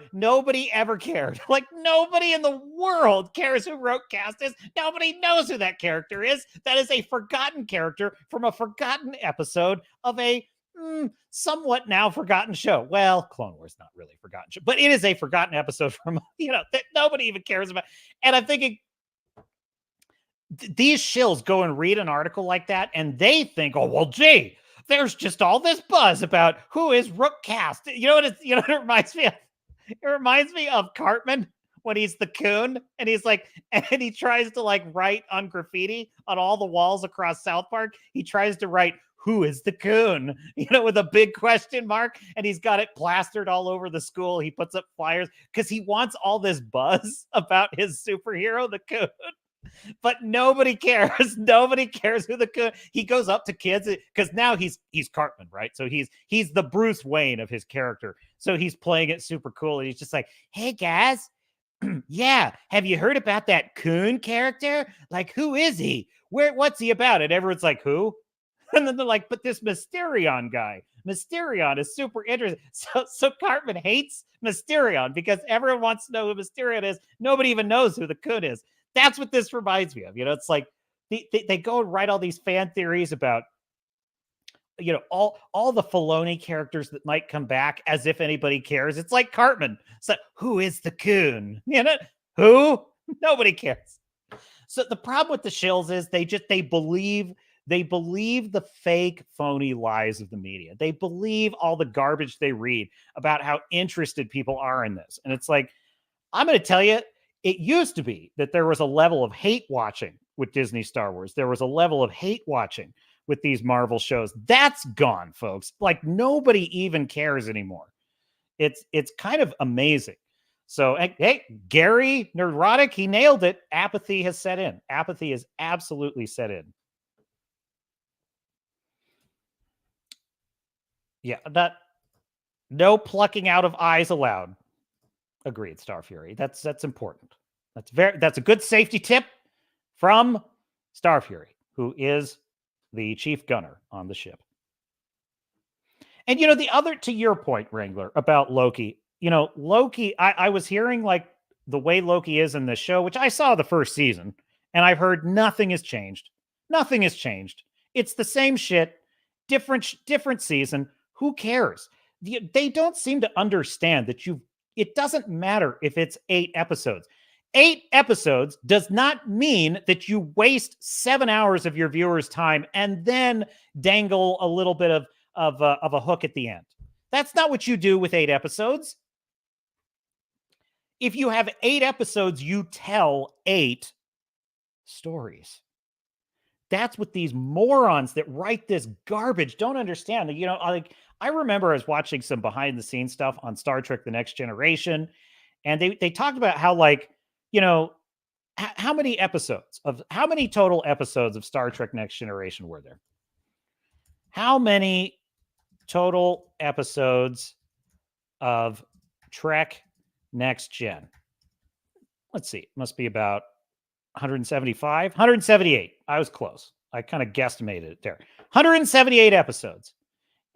A: cared. Like, nobody in the world cares who Rook cast is. Nobody knows who that character is. That is a forgotten character from a forgotten episode of a somewhat now forgotten show. Well, Clone Wars not really a forgotten show, but it is a forgotten episode from that nobody even cares about. And I'm thinking, these shills go and read an article like that, and they think, oh, well, gee, there's just all this buzz about who is Rook Cast. You know what it reminds me of? It reminds me of Cartman when he's the coon, and he's like, and he tries to like write on graffiti on all the walls across South Park. He tries to write, who is the coon? With a big question mark, and he's got it plastered all over the school. He puts up flyers because he wants all this buzz about his superhero, the coon. But nobody cares. Nobody cares who the coon. He goes up to kids because now he's Cartman, right? So he's the Bruce Wayne of his character. So he's playing it super cool. And he's just like, hey guys, yeah, have you heard about that coon character? Like, who is he? What's he about? And everyone's like, who? And then they're like, but this Mysterion guy. Mysterion is super interesting. So Cartman hates Mysterion because everyone wants to know who Mysterion is. Nobody even knows who the coon is. That's what this reminds me of. It's like they go and write all these fan theories about, all the Filoni characters that might come back as if anybody cares. It's like Cartman. So who is the coon? Who? Nobody cares. So the problem with the shills is they believe the fake, phony lies of the media. They believe all the garbage they read about how interested people are in this. And it's like, I'm going to tell you, it used to be that there was a level of hate watching with Disney Star Wars. There was a level of hate watching with these Marvel shows. That's gone, folks. Like, nobody even cares anymore. It's kind of amazing. So, hey, Gary Neurotic, he nailed it. Apathy has set in. Apathy has absolutely set in. Yeah, that no plucking out of eyes allowed. Agreed, Star Fury. That's important. That's a good safety tip from Star Fury, who is the chief gunner on the ship. And the other, to your point, Wrangler, about Loki, Loki, I was hearing like the way Loki is in this show, which I saw the first season, and I've heard nothing has changed. Nothing has changed. It's the same shit, different season. Who cares? They don't seem to understand that it doesn't matter if it's 8 episodes. 8 episodes does not mean that you waste 7 hours of your viewers' time and then dangle a little bit of a hook at the end. That's not what you do with 8 episodes. If you have 8 episodes, you tell 8 stories. That's what these morons that write this garbage don't understand. I remember I was watching some behind the scenes stuff on Star Trek: The Next Generation, and they talked about how how many total episodes of Star Trek: Next Generation were there? How many total episodes of Trek Next Gen? Let's see. It must be about 175, 178. I was close. I kind of guesstimated it there. 178 episodes.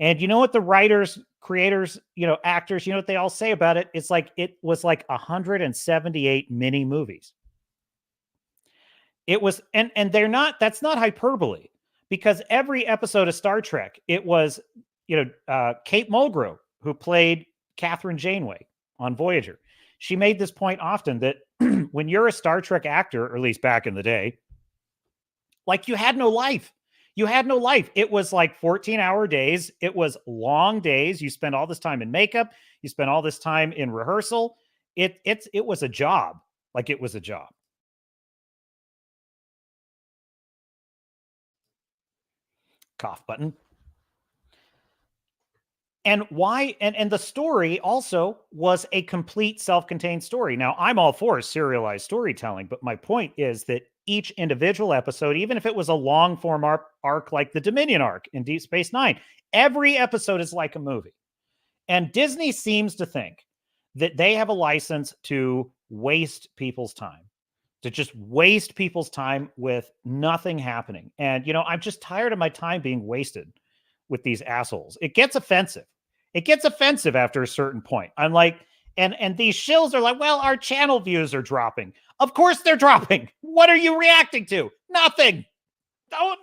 A: And you know what the writers, creators, actors, what they all say about it? It's like it was like 178 mini movies. It was, and that's not hyperbole, because every episode of Star Trek, it was, Kate Mulgrew, who played Catherine Janeway on Voyager. She made this point often that when you're a Star Trek actor, or at least back in the day, like you had no life. You had no life. It was like 14-hour days. It was long days. You spent all this time in makeup. You spent all this time in rehearsal. It was a job. Like it was a job. Cough button. And why? And the story also was a complete self-contained story. Now, I'm all for serialized storytelling, but my point is that each individual episode, even if it was a long-form arc like the Dominion arc in Deep Space Nine, every episode is like a movie. And Disney seems to think that they have a license to waste people's time, to just waste people's time with nothing happening. And, I'm just tired of my time being wasted with these assholes. It gets offensive. It gets offensive after a certain point. I'm like, and these shills are like, well, our channel views are dropping. Of course they're dropping. What are you reacting to? Nothing.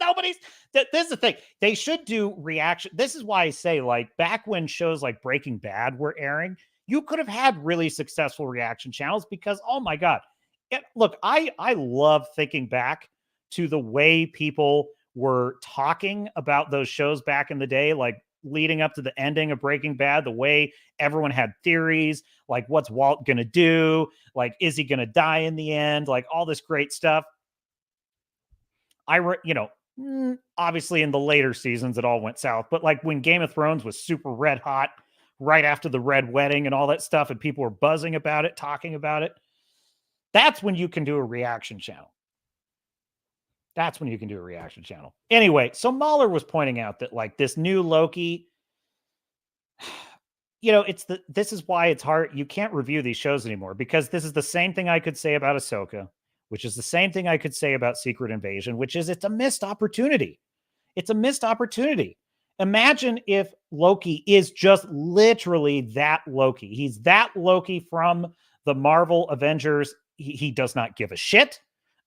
A: Nobody's. This is the thing. They should do reaction. This is why I say, like, back when shows like Breaking Bad were airing, you could have had really successful reaction channels because, oh my God. Look, I love thinking back to the way people were talking about those shows back in the day, like leading up to the ending of Breaking Bad, the way everyone had theories, like what's Walt going to do? Like, is he going to die in the end? Like all this great stuff. Obviously in the later seasons, it all went south, but like when Game of Thrones was super red hot right after the Red Wedding and all that stuff, and people were buzzing about it, talking about it, that's when you can do a reaction channel. That's when you can do a reaction channel. Anyway, so Mahler was pointing out that like this new Loki, this is why it's hard. You can't review these shows anymore, because this is the same thing I could say about Ahsoka, which is the same thing I could say about Secret Invasion, which is it's a missed opportunity. It's a missed opportunity. Imagine if Loki is just literally that Loki. He's that Loki from the Marvel Avengers. He does not give a shit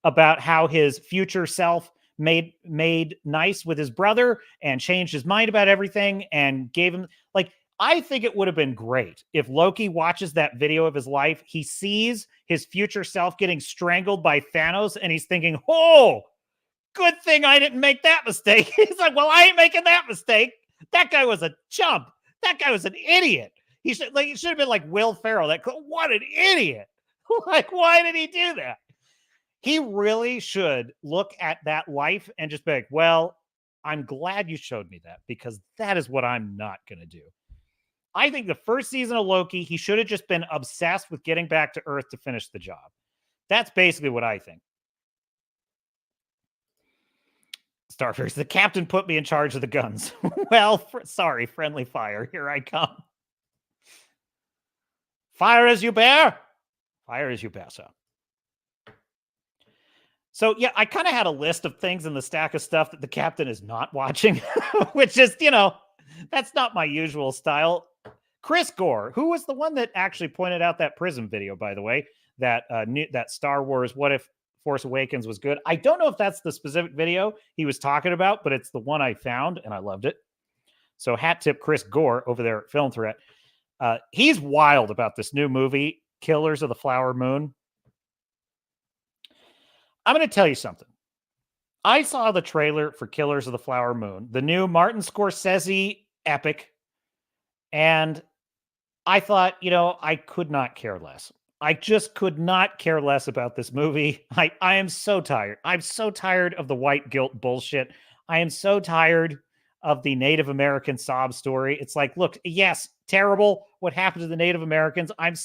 A: about how his future self made nice with his brother and changed his mind about everything and gave him, like, I think it would have been great if Loki watches that video of his life. He sees his future self getting strangled by Thanos and he's thinking, oh, good thing I didn't make that mistake. He's like, well, I ain't making that mistake. That guy was a chump. That guy was an idiot. He should have been like Will Ferrell. Like, what an idiot. Like, why did he do that? He really should look at that life and just be like, well, I'm glad you showed me that, because that is what I'm not going to do. I think the first season of Loki, he should have just been obsessed with getting back to Earth to finish the job. That's basically what I think. Starfish, the captain put me in charge of the guns. Well, sorry, friendly fire. Here I come. Fire as you bear. Fire as you pass out. So, yeah, I kind of had a list of things in the stack of stuff that the captain is not watching, which is, that's not my usual style. Chris Gore, who was the one that actually pointed out that Prism video, by the way, that that Star Wars What If Force Awakens was good. I don't know if that's the specific video he was talking about, but it's the one I found, and I loved it. So hat tip Chris Gore over there at Film Threat. He's wild about this new movie, Killers of the Flower Moon. I'm going to tell you something. I saw the trailer for Killers of the Flower Moon, the new Martin Scorsese epic, and I thought, I could not care less. I just could not care less about this movie. I am so tired. I'm so tired of the white guilt bullshit. I am so tired of the Native American sob story. It's like, look, yes, terrible what happened to the Native Americans. I'm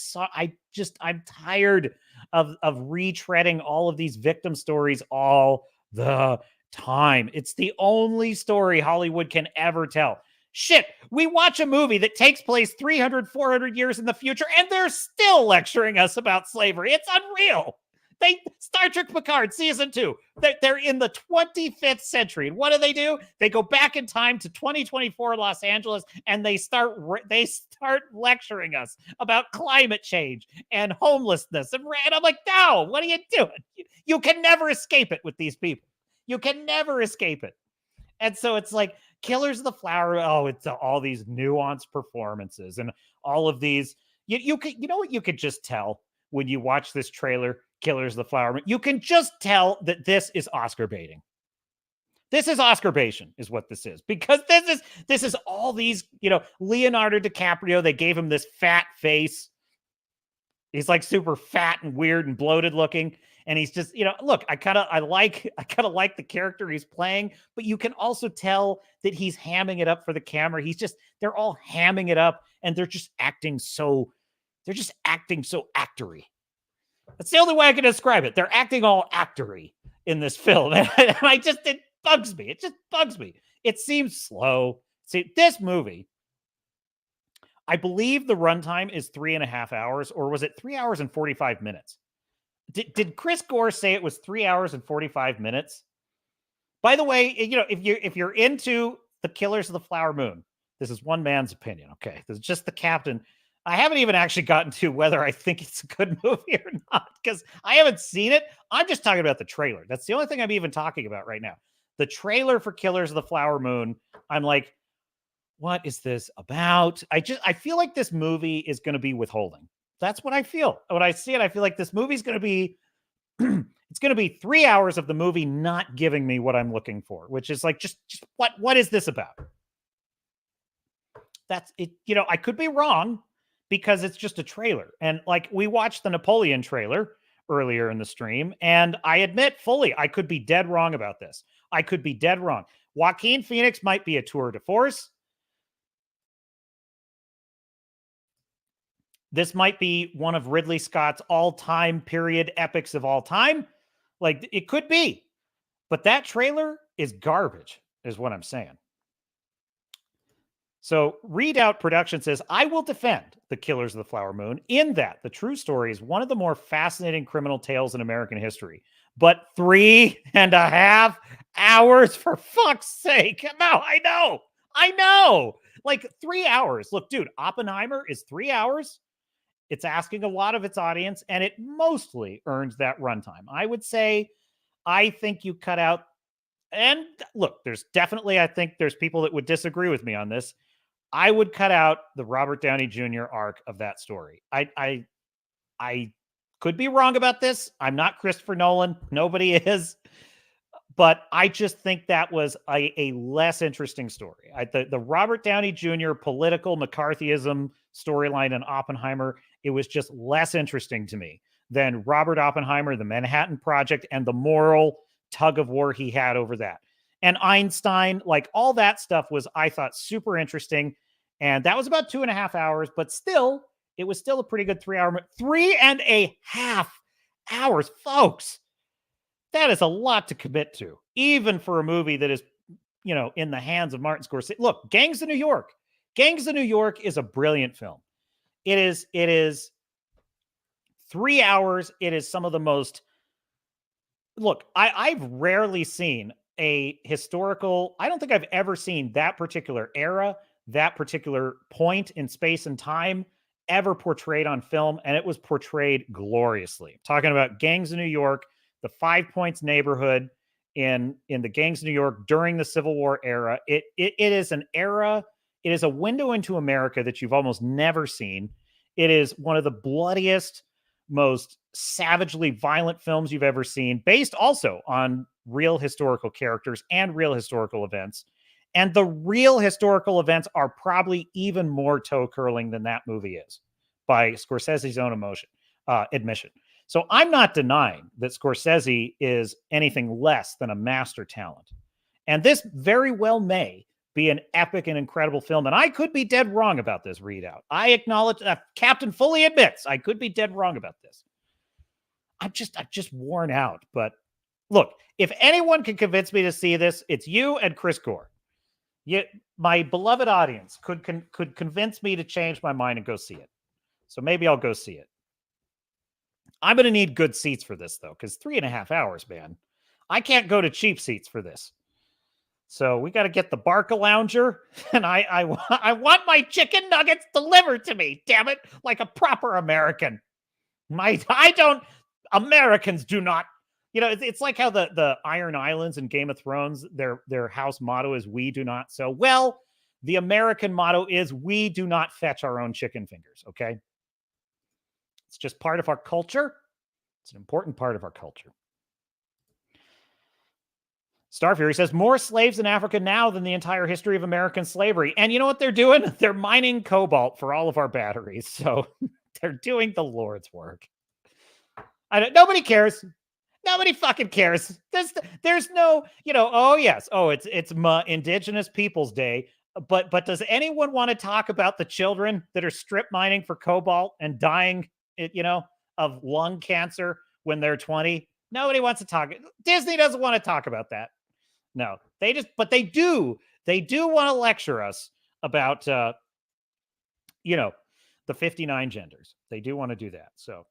A: tired of retreading all of these victim stories all the time. It's the only story Hollywood can ever tell. Shit, we watch a movie that takes place 300, 400 years in the future, and they're still lecturing us about slavery. It's unreal. Star Trek Picard season 2, they're in the 25th century. And what do? They go back in time to 2024 Los Angeles, and they start lecturing us about climate change and homelessness. And I'm like, no, what are you doing? You can never escape it with these people. You can never escape it. And so it's like Killers of the Flower. Oh, it's all these nuanced performances and all of these. You know what you could just tell when you watch this trailer, Killers of the Flower Moon? You can just tell that this is Oscar baiting. This is Oscar baiting, is what this is, because this is all these, Leonardo DiCaprio. They gave him this fat face. He's like super fat and weird and bloated looking. And he's just, look, I kind of like the character he's playing, but you can also tell that he's hamming it up for the camera. They're all hamming it up, and they're just acting so actory. That's the only way I can describe it. They're acting all actory in this film. And it bugs me. It just bugs me. It seems slow. See, this movie, I believe the runtime is 3.5 hours, or was it 3 hours and 45 minutes? Did Chris Gore say it was 3 hours and 45 minutes? By the way, if you're into the Killers of the Flower Moon, this is one man's opinion. Okay, this is just the captain. I haven't even actually gotten to whether I think it's a good movie or not, because I haven't seen it. I'm just talking about the trailer. That's the only thing I'm even talking about right now. The trailer for Killers of the Flower Moon. I'm like, what is this about? I feel like this movie is going to be withholding. That's what I feel. When I see it, I feel like this movie's going to be, it's It's going to be 3 hours of the movie not giving me what I'm looking for, which is like, just what is this about? That's it. You know, I could be wrong because it's just a trailer. And like, we watched the Napoleon trailer earlier in the stream, and I admit fully, I could be dead wrong about this. I could be dead wrong. Joaquin Phoenix might be a tour de force. This might be one of Ridley Scott's all-time period epics of all time. Like, it could be. But that trailer is garbage, is what I'm saying. So, Readout Production says, I will defend The Killers of the Flower Moon in that the true story is one of the more fascinating criminal tales in American history. But 3.5 hours, for fuck's sake. No, I know. Like 3 hours. Look, dude, Oppenheimer is 3 hours. It's asking a lot of its audience, and it mostly earns that runtime. I would say, I think you cut out, and look, there's definitely, I think there's people that would disagree with me on this. I would cut out the Robert Downey Jr. arc of that story. I could be wrong about this. I'm not Christopher Nolan. Nobody is. But I just think that was a less interesting story. The Robert Downey Jr. political McCarthyism storyline in Oppenheimer, it was just less interesting to me than Robert Oppenheimer, the Manhattan Project, and the moral tug of war he had over that. And Einstein, like all that stuff was, I thought, super interesting. And that was about 2.5 hours, but still, it was still a pretty good 3 hour, 3.5 hours, folks. That is a lot to commit to, even for a movie that is, you know, in the hands of Martin Scorsese. Look, Gangs of New York. Gangs of New York is a brilliant film. It is 3 hours. It is some of the most, look, I've rarely seen a historical, I don't think I've ever seen that particular era, that particular point in space and time ever portrayed on film, and it was portrayed gloriously. I'm talking about Gangs of New York, the 5 Points neighborhood in the Gangs of New York during the Civil War era. It is an era, it is a window into America that you've almost never seen. It is one of the bloodiest, most savagely violent films you've ever seen, based also on real historical characters and real historical events. And the real historical events are probably even more toe-curling than that movie is, by Scorsese's own admission. So I'm not denying that Scorsese is anything less than a master talent. And this very well may be an epic and incredible film. And I could be dead wrong about this, Readout. I acknowledge that Captain fully admits I could be dead wrong about this. I'm just worn out. But look, if anyone can convince me to see this, it's you and Chris Gore. My beloved audience could convince me to change my mind and go see it. So maybe I'll go see it. I'm going to need good seats for this, though, because 3.5 hours, man. I can't go to cheap seats for this. So we got to get the Barca Lounger, and I want my chicken nuggets delivered to me, damn it, like a proper American. Americans do not, you know, it's like how the Iron Islands in Game of Thrones, their house motto is "We do not." So, well, the American motto is "We do not fetch our own chicken fingers." Okay, it's just part of our culture. It's an important part of our culture. Starfury says more slaves in Africa now than the entire history of American slavery. And you know what they're doing? They're mining cobalt for all of our batteries. So they're doing the Lord's work. Nobody cares. Nobody fucking cares. There's no, you know, oh yes. Oh, it's Indigenous Peoples Day. But does anyone want to talk about the children that are strip mining for cobalt and dying, you know, of lung cancer when they're 20? Nobody wants to talk. Disney doesn't want to talk about that. No, they do want to lecture us about, you know, the 59 genders. They do want to do that. So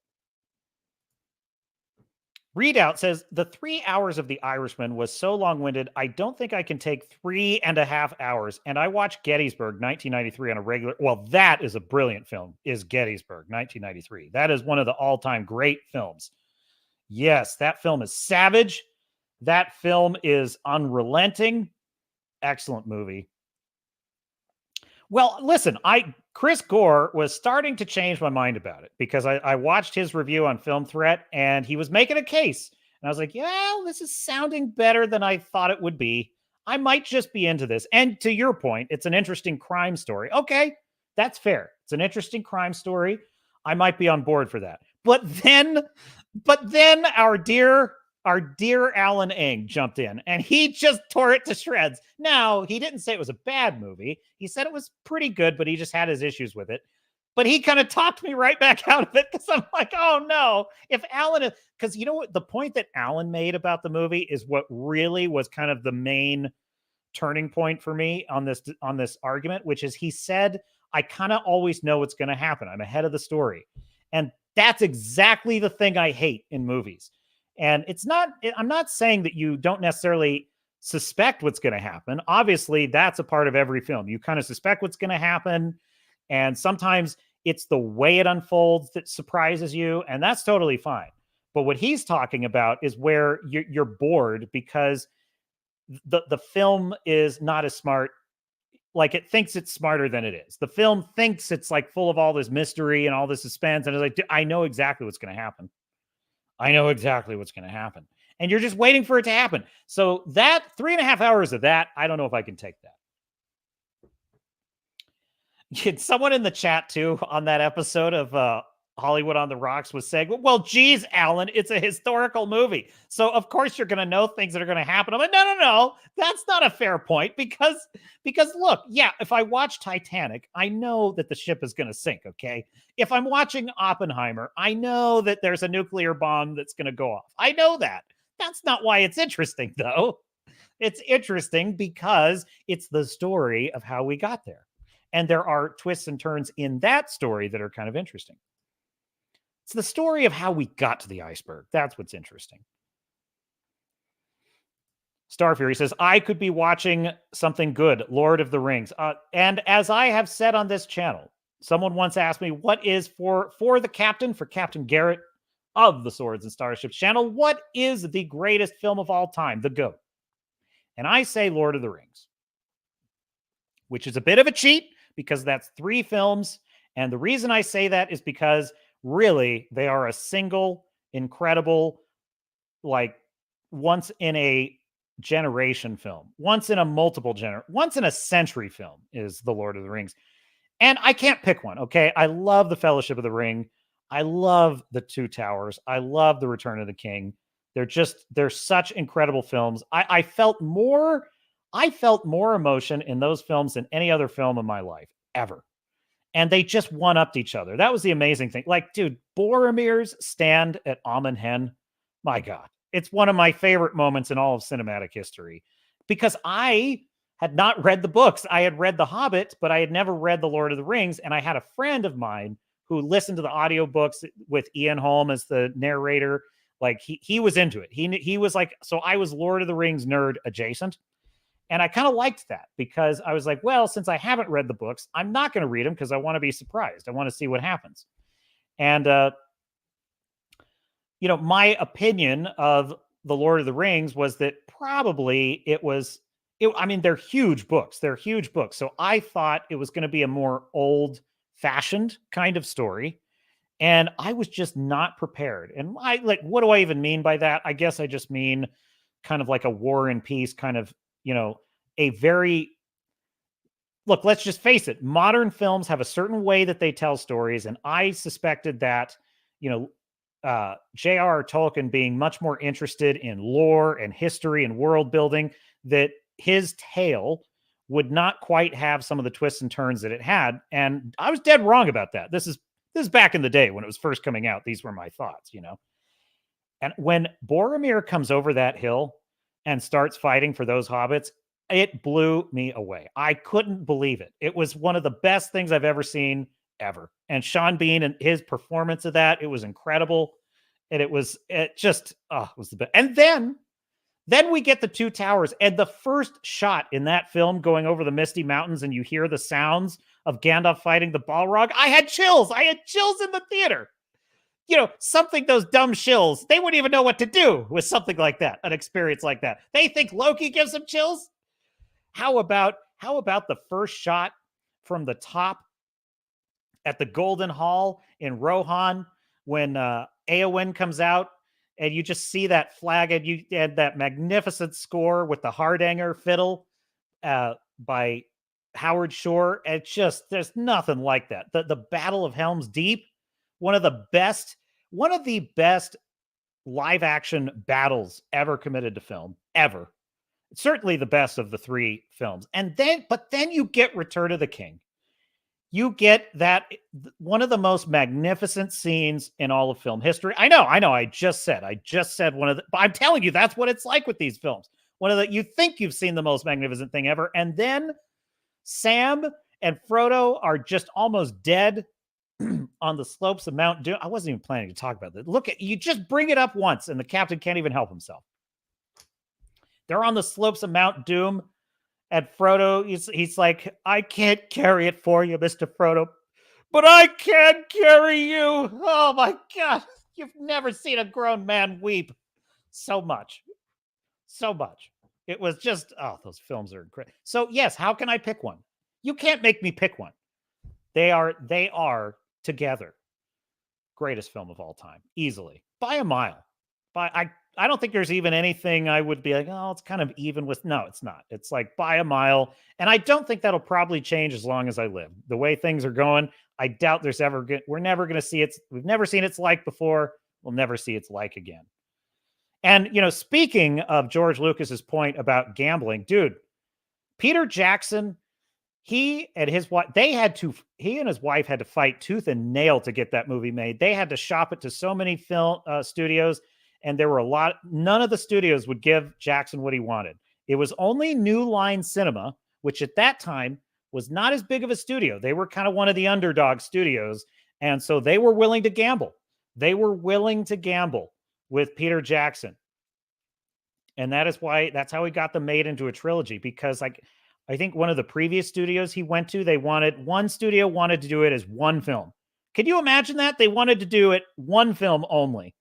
A: Readout says the 3 hours of The Irishman was so long-winded, I don't think I can take 3.5 hours. And I watched Gettysburg 1993 on a regular. Well, that is a brilliant film, is Gettysburg 1993. That is one of the all-time great films. Yes, that film is savage. That film is unrelenting. Excellent movie. Well, listen, Chris Gore was starting to change my mind about it because I watched his review on Film Threat, and he was making a case And I was like, yeah, this is sounding better than I thought it would be. I might just be into this. And to your point, it's an interesting crime story. Okay, that's fair. It's an interesting crime story. I might be on board for that. But then our dear Alan Ng jumped in and he just tore it to shreds. Now, he didn't say it was a bad movie. He said it was pretty good, but he just had his issues with it. But he kind of talked me right back out of it because I'm like, oh no, if Alan, because you know what, the point that Alan made about the movie is what really was kind of the main turning point for me on this argument, which is he said, I kind of always know what's going to happen. I'm ahead of the story. And that's exactly the thing I hate in movies. And I'm not saying that you don't necessarily suspect what's going to happen. Obviously, that's a part of every film. You kind of suspect what's going to happen. And sometimes it's the way it unfolds that surprises you. And that's totally fine. But what he's talking about is where you're bored because the film is not as smart. Like it thinks it's smarter than it is. The film thinks it's like full of all this mystery and all this suspense. And it's like, I know exactly what's going to happen. I know exactly what's going to happen. And you're just waiting for it to happen. So that 3.5 hours of that, I don't know if I can take that. Someone in the chat too on that episode of Hollywood on the Rocks was saying, well, geez, Alan, it's a historical movie. So of course you're going to know things that are going to happen. I'm like, no, that's not a fair point because look, yeah, if I watch Titanic, I know that the ship is going to sink. Okay. If I'm watching Oppenheimer, I know that there's a nuclear bomb that's going to go off. I know that. That's not why it's interesting though. It's interesting because it's the story of how we got there. And there are twists and turns in that story that are kind of interesting. It's the story of how we got to the iceberg. That's what's interesting. Starfury says, I could be watching something good, Lord of the Rings. And as I have said on this channel, someone once asked me, what is for Captain Garrett of the Swords and Starships channel, what is the greatest film of all time, the GOAT? And I say Lord of the Rings, which is a bit of a cheat because that's 3 films. And the reason I say that is because really, they are a single, incredible, like once in a generation film, once in a century film is The Lord of the Rings. And I can't pick one. Okay. I love The Fellowship of the Ring. I love The Two Towers. I love The Return of the King. They're such incredible films. I felt more emotion in those films than any other film in my life ever. And they just one-upped each other. That was the amazing thing. Like, dude, Boromir's stand at Amon Hen, my God. It's one of my favorite moments in all of cinematic history because I had not read the books. I had read The Hobbit, but I had never read The Lord of the Rings. And I had a friend of mine who listened to the audiobooks with Ian Holm as the narrator. Like, he was into it. He was like, so I was Lord of the Rings nerd adjacent. And I kind of liked that because I was like, well, since I haven't read the books, I'm not going to read them because I want to be surprised. I want to see what happens. And, my opinion of The Lord of the Rings was that probably they're huge books. They're huge books. So I thought it was going to be a more old-fashioned kind of story. And I was just not prepared. And what do I even mean by that? I guess I just mean kind of like a War and Peace kind of, look, let's just face it. Modern films have a certain way that they tell stories. And I suspected that, J.R.R. Tolkien being much more interested in lore and history and world building, that his tale would not quite have some of the twists and turns that it had. And I was dead wrong about that. This is back in the day when it was first coming out. These were my thoughts, And when Boromir comes over that hill and starts fighting for those hobbits, it blew me away. I couldn't believe it. It was one of the best things I've ever seen ever. And Sean Bean and his performance of that, it was incredible. And it was the best. And then we get the Two Towers, and the first shot in that film going over the Misty Mountains, and you hear the sounds of Gandalf fighting the Balrog. I had chills in the theater. Something those dumb shills, they wouldn't even know what to do with something like that, an experience like that. They think Loki gives them chills. How about the first shot from the top at the Golden Hall in Rohan when Eowyn comes out and you just see that flag, and you had that magnificent score with the Hardanger fiddle by Howard Shore. It's just, there's nothing like that. The Battle of Helm's Deep, one of the best live action battles ever committed to film, ever. Certainly the best of the three films. But then you get Return of the King. You get that one of the most magnificent scenes in all of film history. I know. I just said one of the, but I'm telling you, that's what it's like with these films. You think you've seen the most magnificent thing ever. And then Sam and Frodo are just almost dead on the slopes of Mount Doom. I wasn't even planning to talk about that. Look at, you just bring it up once and the captain can't even help himself. They're on the slopes of Mount Doom. And Frodo, he's like, I can't carry it for you, Mr. Frodo, but I can carry you. Oh my God. You've never seen a grown man weep so much. So much. It was just, oh, those films are incredible. So yes, how can I pick one? You can't make me pick one. They are together. Greatest film of all time, easily, by a mile. I don't think there's even anything I would be like, oh, it's kind of even with. No, it's not. It's like by a mile. And I don't think that'll probably change as long as I live. The way things are going, I doubt there's we're never going to see it. We've never seen its like before. We'll never see its like again. And, speaking of George Lucas's point about gambling, dude, Peter Jackson, he and his wife had to fight tooth and nail to get that movie made. They had to shop it to so many film studios. And there were none of the studios would give Jackson what he wanted. It was only New Line Cinema, which at that time was not as big of a studio. They were kind of one of the underdog studios. And so they were willing to gamble. They were willing to gamble with Peter Jackson. And that's how he got them made into a trilogy, because I think one of the previous studios he went to, one studio wanted to do it as one film. Could you imagine that? They wanted to do it one film only.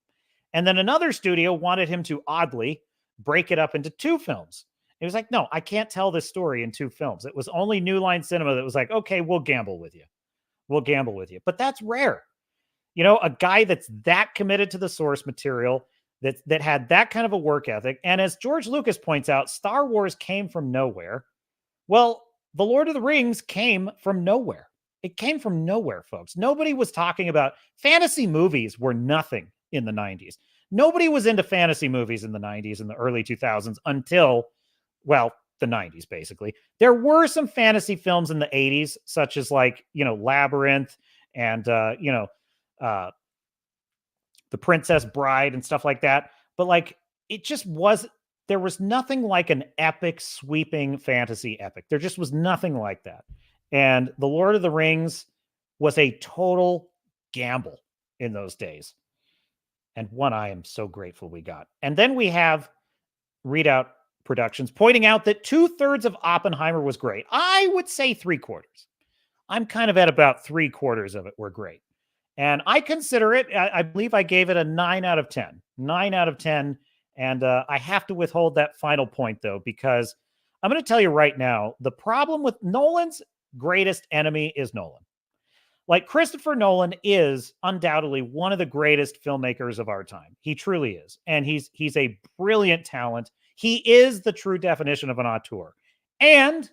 A: And then another studio wanted him to oddly break it up into two films. It was like, no, I can't tell this story in two films. It was only New Line Cinema that was like, okay, we'll gamble with you. We'll gamble with you. But that's rare. A guy that's that committed to the source material, that had that kind of a work ethic. And as George Lucas points out, Star Wars came from nowhere. Well, The Lord of the Rings came from nowhere. It came from nowhere, folks. Nobody was talking about fantasy movies were nothing in the 90s. Nobody was into fantasy movies in the 90s and the early 2000s until, well, the 90s, basically. There were some fantasy films in the 80s, such as Labyrinth and, The Princess Bride and stuff like that. But there was nothing like an epic, sweeping fantasy epic. There just was nothing like that. And The Lord of the Rings was a total gamble in those days. And one I am so grateful we got. And then we have Readout Productions pointing out that 2/3 of Oppenheimer was great. I would say 3/4. I'm kind of at about 3/4 of it were great. And I consider it, I believe I gave it a 9 out of 10. 9 out of 10. And I have to withhold that final point, though, because I'm going to tell you right now, the problem with Nolan's greatest enemy is Nolan. Like, Christopher Nolan is undoubtedly one of the greatest filmmakers of our time. He truly is. And he's a brilliant talent. He is the true definition of an auteur. And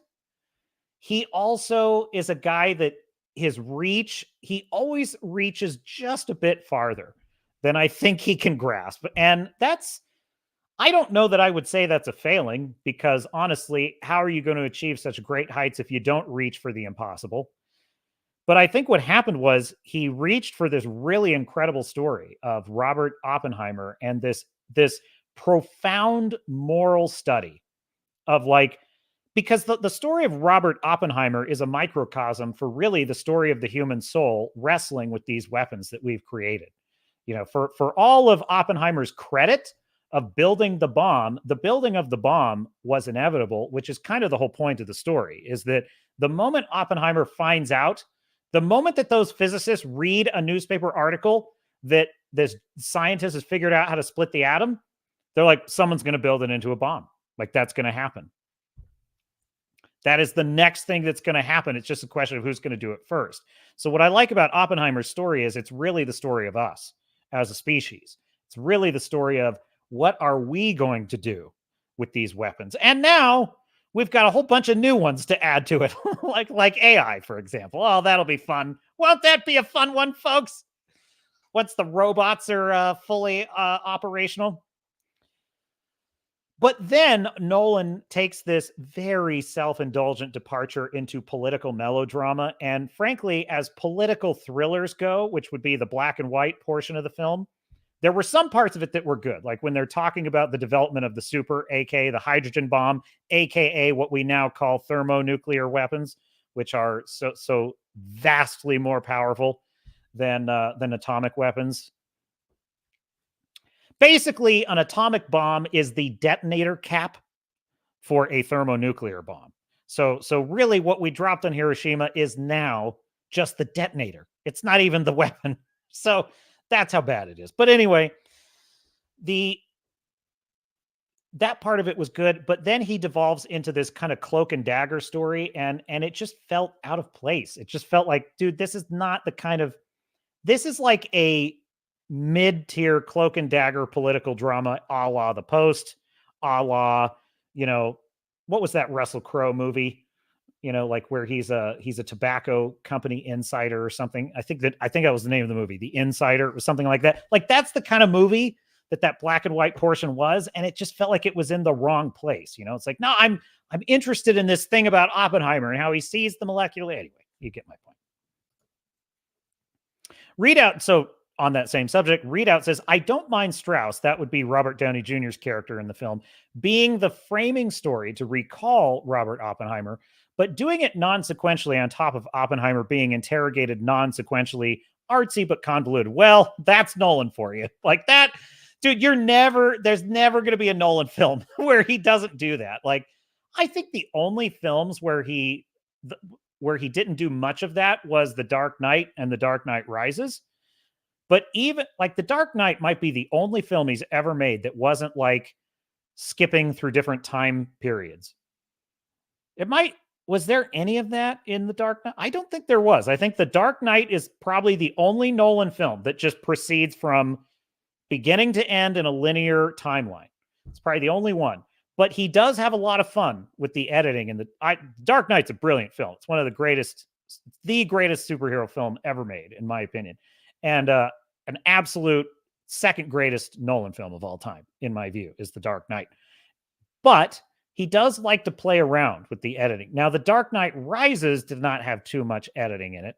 A: he also is a guy that he always reaches just a bit farther than I think he can grasp. And I don't know that I would say that's a failing, because honestly, how are you going to achieve such great heights if you don't reach for the impossible? But I think what happened was he reached for this really incredible story of Robert Oppenheimer and this profound moral study of because the story of Robert Oppenheimer is a microcosm for really the story of the human soul wrestling with these weapons that we've created. For all of Oppenheimer's credit of building the building of the bomb was inevitable, which is kind of the whole point of the story, is that the moment Oppenheimer finds out, the moment that those physicists read a newspaper article that this scientist has figured out how to split the atom, they're like, someone's going to build it into a bomb. That's going to happen. That is the next thing that's going to happen. It's just a question of who's going to do it first. So what I like about Oppenheimer's story is it's really the story of us as a species. It's really the story of what are we going to do with these weapons? And now we've got a whole bunch of new ones to add to it, like AI, for example. Oh, that'll be fun. Won't that be a fun one, folks? Once the robots are fully operational. But then Nolan takes this very self-indulgent departure into political melodrama. And frankly, as political thrillers go, which would be the black and white portion of the film, there were some parts of it that were good. Like when they're talking about the development of the super, aka the hydrogen bomb, aka what we now call thermonuclear weapons, which are so vastly more powerful than atomic weapons. Basically, an atomic bomb is the detonator cap for a thermonuclear bomb. So really what we dropped on Hiroshima is now just the detonator. It's not even the weapon. So that's how bad it is. But anyway, that part of it was good, but then he devolves into this kind of cloak and dagger story, and it just felt out of place. It just felt like, dude, this is not the kind of, this is like a mid-tier cloak and dagger political drama, a la The Post, a la, what was that Russell Crowe movie? Like where he's a tobacco company insider or something. I think that was the name of the movie, The Insider, or something like that. Like that's the kind of movie that black and white portion was, and it just felt like it was in the wrong place. It's like, no, I'm interested in this thing about Oppenheimer and how he sees the molecular. Anyway, you get my point. Readout. So on that same subject, Readout says, I don't mind Strauss, that would be Robert Downey Jr.'s character in the film, being the framing story to recall Robert Oppenheimer, but doing it non-sequentially on top of Oppenheimer being interrogated non-sequentially, artsy but convoluted. Well, that's Nolan for you. Like that, dude, there's never going to be a Nolan film where he doesn't do that. Like, I think the only films where he didn't do much of that was The Dark Knight and The Dark Knight Rises. But even like The Dark Knight might be the only film he's ever made that wasn't like skipping through different time periods. Was there any of that in The Dark Knight? I don't think there was. I think The Dark Knight is probably the only Nolan film that just proceeds from beginning to end in a linear timeline. It's probably the only one. But he does have a lot of fun with the editing. And Dark Knight's a brilliant film. It's one of the greatest superhero film ever made, in my opinion. And an absolute second greatest Nolan film of all time, in my view, is The Dark Knight. But he does like to play around with the editing. Now, The Dark Knight Rises did not have too much editing in it,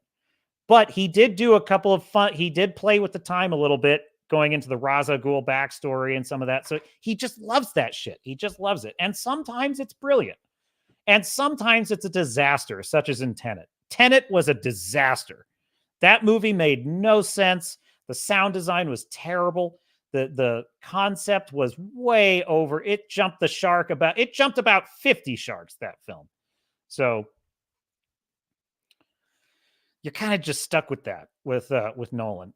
A: but he did do a couple of fun. He did play with the time a little bit, going into the Ra's al Ghul backstory and some of that. So he just loves that shit. He just loves it. And sometimes it's brilliant. And sometimes it's a disaster, such as in Tenet. Tenet was a disaster. That movie made no sense. The sound design was terrible. The concept was way over. It jumped about 50 sharks, that film. So you're kind of just stuck with that with Nolan.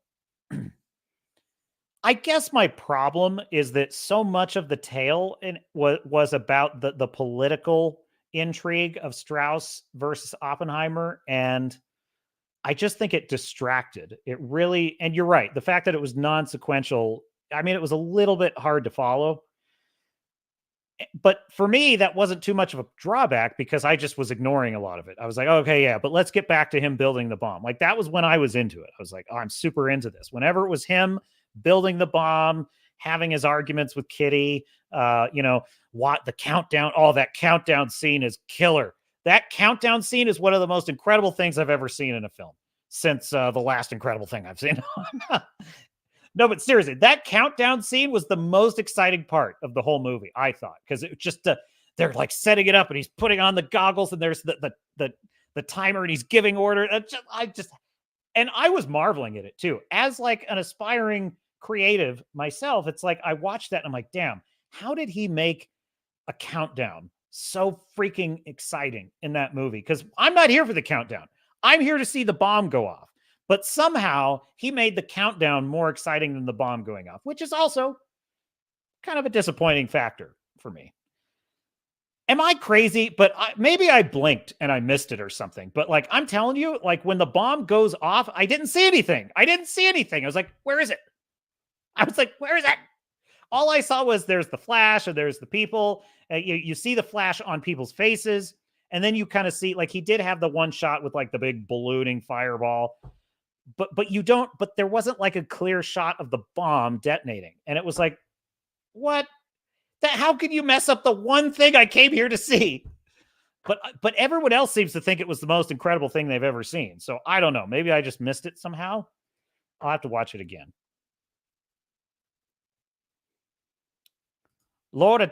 A: I guess my problem is that so much of the tale was about the political intrigue of Strauss versus Oppenheimer, and I just think it distracted. It really, and you're right, the fact that it was non-sequential, I mean, it was a little bit hard to follow. But for me, that wasn't too much of a drawback because I just was ignoring a lot of it. I was like, okay, yeah, but let's get back to him building the bomb. Like that was when I was into it. I was like, oh, I'm super into this. Whenever it was him building the bomb, having his arguments with Kitty, what the countdown, that countdown scene is killer. That countdown scene is one of the most incredible things I've ever seen in a film since the last incredible thing I've seen. No, but seriously, that countdown scene was the most exciting part of the whole movie, I thought, because it was just they're like setting it up and he's putting on the goggles and there's the timer and he's giving order. And I was marveling at it too. As like an aspiring creative myself, it's like I watched that and I'm like, damn, how did he make a countdown so freaking exciting in that movie? Because I'm not here for the countdown. I'm here to see the bomb go off. But somehow he made the countdown more exciting than the bomb going off, which is also kind of a disappointing factor for me. Am I crazy? But maybe I blinked and I missed it or something. But like, I'm telling you, like when the bomb goes off, I didn't see anything. I was like, where is it? I was like, where is it? All I saw was there's the flash and there's the people. You see the flash on people's faces. And then you kind of see, like, he did have the one shot with like the big ballooning fireball. But you don't, but there wasn't like a clear shot of the bomb detonating. And it was like, what? How could you mess up the one thing I came here to see? But everyone else seems to think it was the most incredible thing they've ever seen. So I don't know. Maybe I just missed it somehow. I'll have to watch it again. Lord of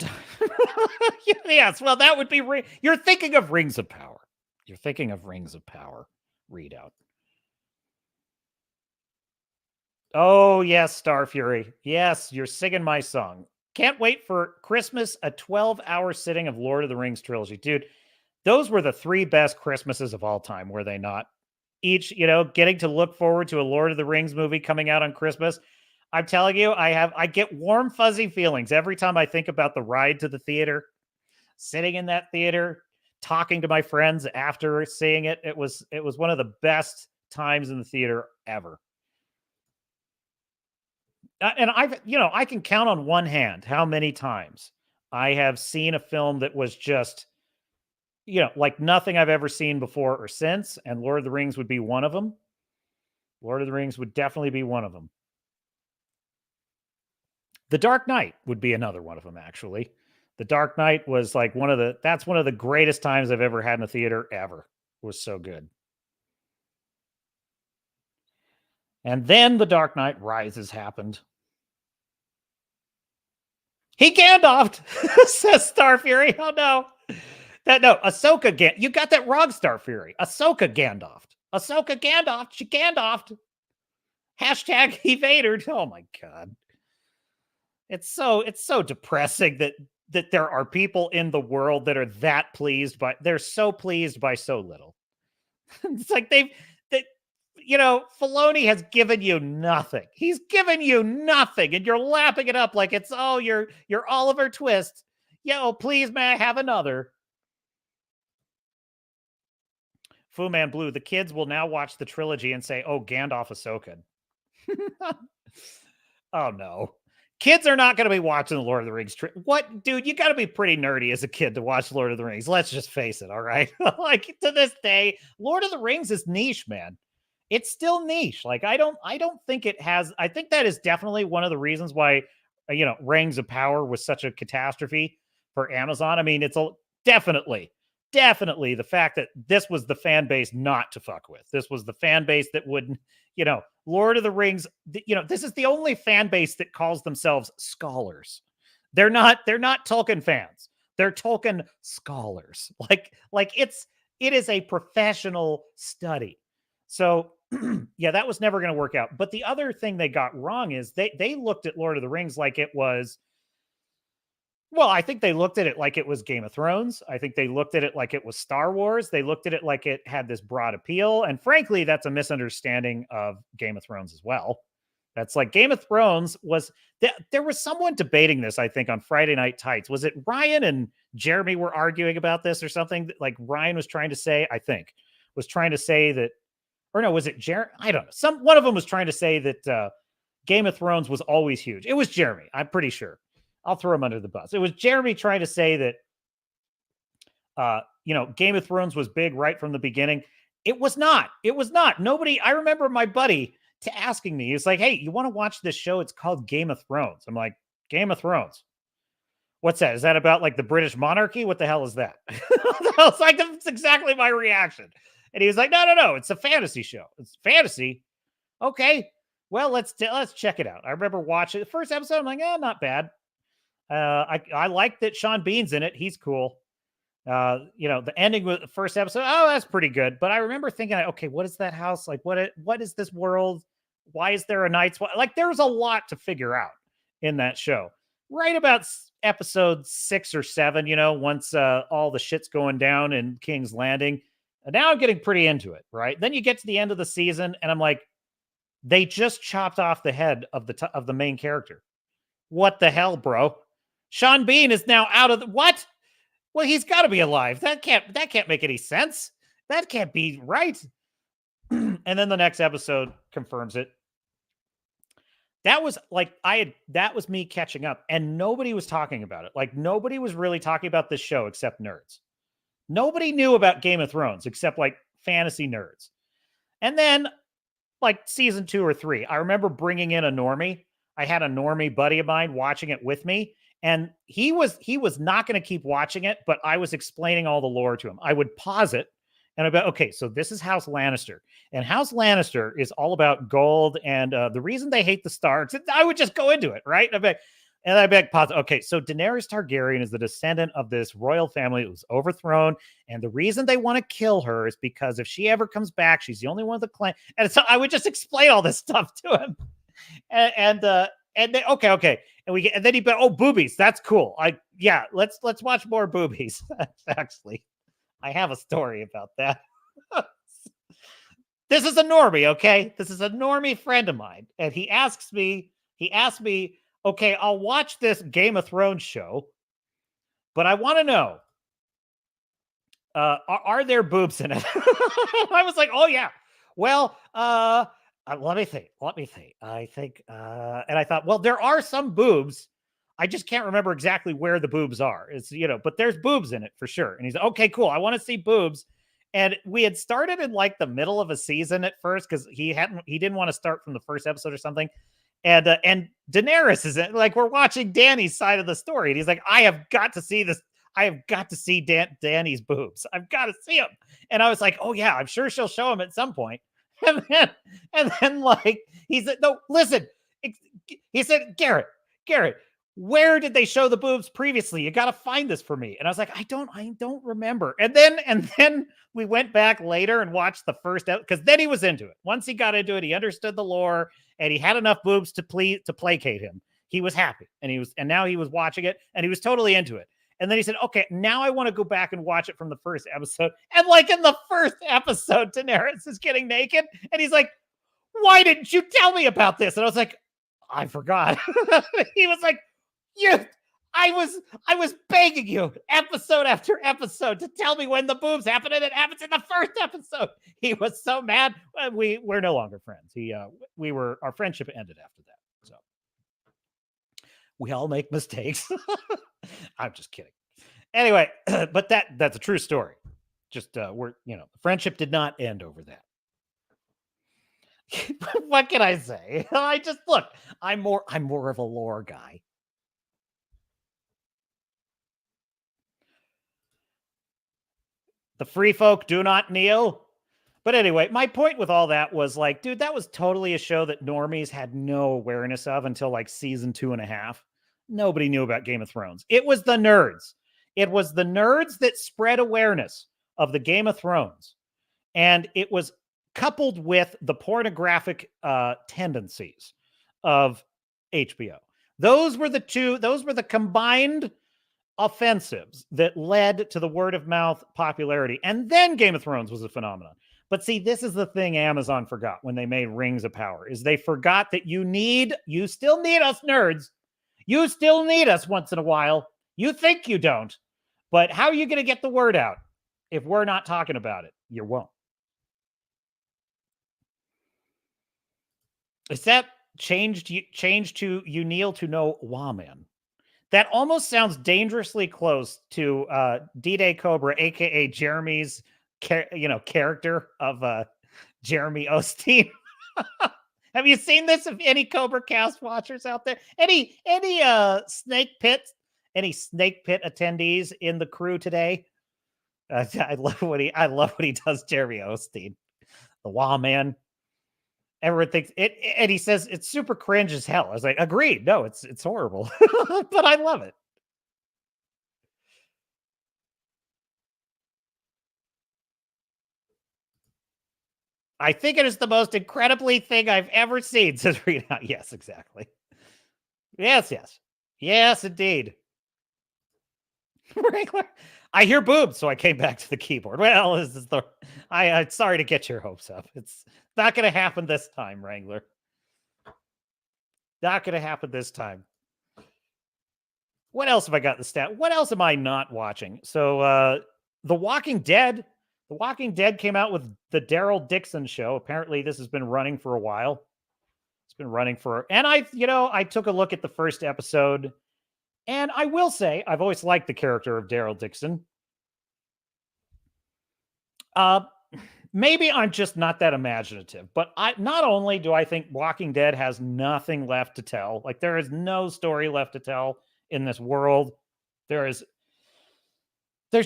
A: yes, well, that would be you're thinking of Rings of Power. You're thinking of Rings of Power readout. Oh, yes, Star Fury. Yes, you're singing my song. Can't wait for Christmas, a 12-hour sitting of Lord of the Rings trilogy. Dude, those were the 3 best Christmases of all time, were they not? Each, getting to look forward to a Lord of the Rings movie coming out on Christmas. I'm telling you, I get warm, fuzzy feelings every time I think about the ride to the theater, sitting in that theater, talking to my friends after seeing it. It was one of the best times in the theater ever. And I can count on one hand how many times I have seen a film that was just, like nothing I've ever seen before or since. And Lord of the Rings would be one of them. Lord of the Rings would definitely be one of them. The Dark Knight would be another one of them, actually. The Dark Knight was like that's one of the greatest times I've ever had in a theater ever. It was so good. And then The Dark Knight Rises happened. He Gandalfed, says Star Fury. Oh, no. Ahsoka you got that wrong, Star Fury. Ahsoka Gandalfed. Ahsoka Gandalfed. She Gandalfed. Hashtag evader. Oh, my God. It's so depressing that there are people in the world that are that pleased they're so pleased by so little. It's like Filoni has given you nothing. He's given you nothing, and you're lapping it up like it's you're Oliver Twist. Please, may I have another? Fu Man Blue. The kids will now watch the trilogy and say, "Oh, Gandalf Ahsoka." Oh no. Kids are not going to be watching the Lord of the Rings. What, dude? You got to be pretty nerdy as a kid to watch Lord of the Rings. Let's just face it. All right. Like to this day, Lord of the Rings is niche, man. It's still niche. Like I don't think it has. I think that is definitely one of the reasons why, Rings of Power was such a catastrophe for Amazon. I mean, it's definitely the fact that this was the fan base not to fuck with. This was the fan base that wouldn't, Lord of the Rings, this is the only fan base that calls themselves scholars. They're not Tolkien fans. They're Tolkien scholars. Like it is a professional study. So yeah, that was never going to work out. But the other thing they got wrong is they looked at Lord of the Rings like it was, well, I think they looked at it like it was Game of Thrones. I think they looked at it like it was Star Wars. They looked at it like it had this broad appeal. And frankly, that's a misunderstanding of Game of Thrones as well. That's like Game of Thrones was, there was someone debating this, I think, on Friday Night Tights. Was it Ryan and Jeremy were arguing about this or something? Like Ryan was trying to say, I think, was trying to say that, or no, was it Jeremy? I don't know. One of them was trying to say that Game of Thrones was always huge. It was Jeremy, I'm pretty sure. I'll throw him under the bus. It was Jeremy trying to say that, Game of Thrones was big right from the beginning. It was not. It was not. Nobody, I remember my buddy asking me, he's like, hey, you want to watch this show? It's called Game of Thrones. I'm like, Game of Thrones? What's that? Is that about like the British monarchy? What the hell is that? I was like, that's exactly my reaction. And he was like, no, it's a fantasy show. It's fantasy. Okay. Well, let's check it out. I remember watching the first episode. I'm like, not bad. I like that Sean Bean's in it. He's cool. The ending with the first episode. Oh, that's pretty good. But I remember thinking, okay, what is that house? Like, what is this world? Why is there a Night's Watch? Like, there's a lot to figure out in that show. Right about episode 6 or 7, once all the shit's going down in King's Landing. And now I'm getting pretty into it, right? Then you get to the end of the season, and I'm like, they just chopped off the head of the main character. What the hell, bro? Sean Bean is now out of the what? Well, he's got to be alive. That can't make any sense. That can't be right. And then the next episode confirms it. that was like that was me catching up, and nobody was talking about it. Like nobody was really talking about this show except nerds. Nobody knew about Game of Thrones except like fantasy nerds. And then like season 2 or 3, I remember bringing in a normie. I had a normie buddy of mine watching it with me, and he was not going to keep watching it, but I was explaining all the lore to him. I would pause it and I'd be, okay, so this is House Lannister, and House Lannister is all about gold and the reason they hate the Starks. I would just go into it, right? I'd be like, pause. Okay, so Daenerys Targaryen is the descendant of this royal family that was overthrown, and the reason they want to kill her is because if she ever comes back, she's the only one of the clan. And so I would just explain all this stuff to him, and then okay, and then he'd be, oh, boobies, that's cool. Let's watch more boobies. Actually, I have a story about that. This is a normie, okay? This is a normie friend of mine, and he asked me, okay, I'll watch this Game of Thrones show, but I want to know, are there boobs in it? I was like, oh yeah. Well, let me think. I think, and I thought, well, there are some boobs. I just can't remember exactly where the boobs are. It's, but there's boobs in it for sure. And he's like, okay, cool. I want to see boobs. And we had started in like the middle of a season at first because he didn't want to start from the first episode or something. And Daenerys is like, we're watching Dany's side of the story. And he's like, I have got to see this. I have got to see Dany's boobs. I've got to see them. And I was like, oh yeah, I'm sure she'll show him at some point. And then like, he said, no, listen, he said, Garrett, where did they show the boobs previously? You got to find this for me. And I was like, I don't remember. And then we went back later and watched the first episode, because then he was into it. Once he got into it, he understood the lore, and he had enough boobs to placate him. He was happy, and now he was watching it, and he was totally into it. And then he said, okay, now I want to go back and watch it from the first episode. And like in the first episode, Daenerys is getting naked, and he's like, why didn't you tell me about this? And I was like, I forgot. He was like, I was begging you episode after episode to tell me when the boobs happen, and it happens in the first episode. He was so mad. We're no longer friends. Our friendship ended after that. So we all make mistakes. I'm just kidding. Anyway, but that's a true story. Just friendship did not end over that. What can I say? I'm more of a lore guy. The free folk do not kneel. But anyway, my point with all that was like, dude, that was totally a show that normies had no awareness of until like season 2.5. Nobody knew about Game of Thrones. It was the nerds. It was the nerds that spread awareness of the Game of Thrones. And it was coupled with the pornographic tendencies of HBO. Those were the combined offensives that led to the word of mouth popularity. And then Game of Thrones was a phenomenon. But see, this is the thing Amazon forgot when they made Rings of Power, is they forgot that you still need us nerds. You still need us once in a while. You think you don't. But how are you going to get the word out if we're not talking about it? You won't. Is that changed to you kneel to know Wahman? That almost sounds dangerously close to D-Day Cobra, aka Jeremy's character of Jeremy Osteen. Have you seen this? If any Cobra Cast watchers out there, any Snake Pit attendees in the crew today? I love what he does. Jeremy Osteen, the Wahman. Everyone thinks it, and he says it's super cringe as hell. I was like, agreed. No, it's horrible, but I love it. I think it is the most incredibly thing I've ever seen, says Rita. Yes, exactly. Yes, indeed. Wrangler. I hear boobs, so I came back to the keyboard. Well, this is I'm sorry to get your hopes up. It's not going to happen this time, Wrangler. Not going to happen this time. What else have I got in the stat? What else am I not watching? So, The Walking Dead. The Walking Dead came out with the Daryl Dixon show. Apparently, this has been running for a while. It's been running for, and I took a look at the first episode, and I will say I've always liked the character of Daryl Dixon. Maybe I'm just not that imaginative, but not only do I think Walking Dead has nothing left to tell, like there is no story left to tell in this world. There's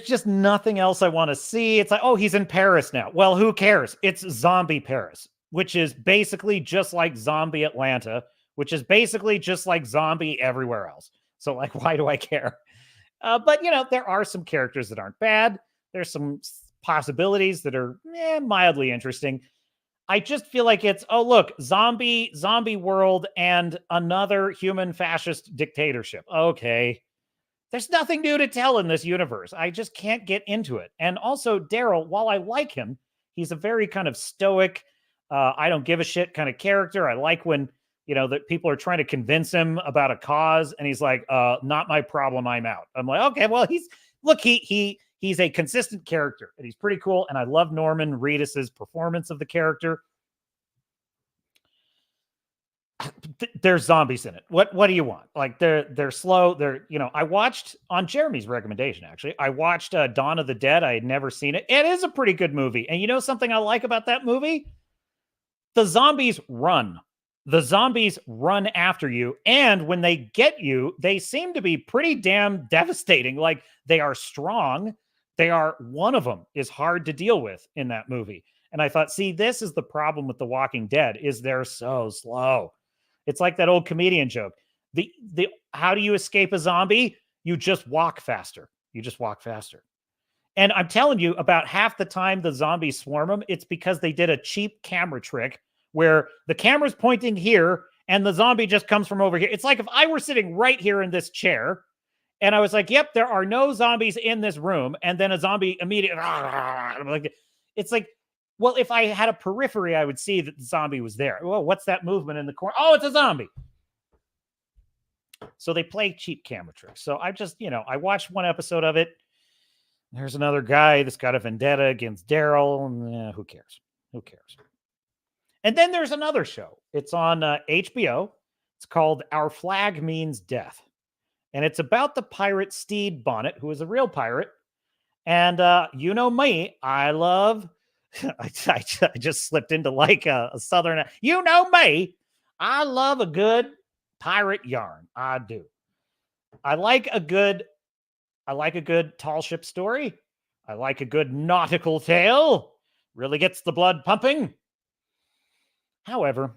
A: just nothing else I want to see. It's like, oh, he's in Paris now. Well, who cares? It's zombie Paris, which is basically just like zombie Atlanta, which is basically just like zombie everywhere else. So like, why do I care? But there are some characters that aren't bad. There's some possibilities that are mildly interesting. I just feel like it's, oh, look, zombie world and another human fascist dictatorship. Okay. There's nothing new to tell in this universe. I just can't get into it. And also Daryl, while I like him, he's a very kind of stoic, I don't give a shit kind of character. I like when, that people are trying to convince him about a cause and he's like, not my problem, I'm out. I'm like, okay, well, he's a consistent character and he's pretty cool. And I love Norman Reedus's performance of the character. There's zombies in it. What do you want? Like they're slow. I watched on Jeremy's recommendation, actually, I watched Dawn of the Dead. I had never seen it. It is a pretty good movie. And something I like about that movie? The zombies run. The zombies run after you. And when they get you, they seem to be pretty damn devastating. Like they are strong. One of them is hard to deal with in that movie. And I thought, see, this is the problem with The Walking Dead is they're so slow. It's like that old comedian joke. How do you escape a zombie? You just walk faster. And I'm telling you, about half the time the zombies swarm them, it's because they did a cheap camera trick where the camera's pointing here and the zombie just comes from over here. It's like if I were sitting right here in this chair and I was like, yep, there are no zombies in this room. And then a zombie immediately, it's like, well, if I had a periphery, I would see that the zombie was there. Well, what's that movement in the corner? Oh, it's a zombie. So they play cheap camera tricks. So I just, I watched one episode of it. There's another guy that's got a vendetta against Daryl. Who cares? And then there's another show. It's on HBO. It's called Our Flag Means Death. And it's about the pirate Stede Bonnet, who is a real pirate. And you know me, I love... I just slipped into like a southern... You know me, I love a good pirate yarn. I do. I like a good tall ship story. I like a good nautical tale. Really gets the blood pumping. However,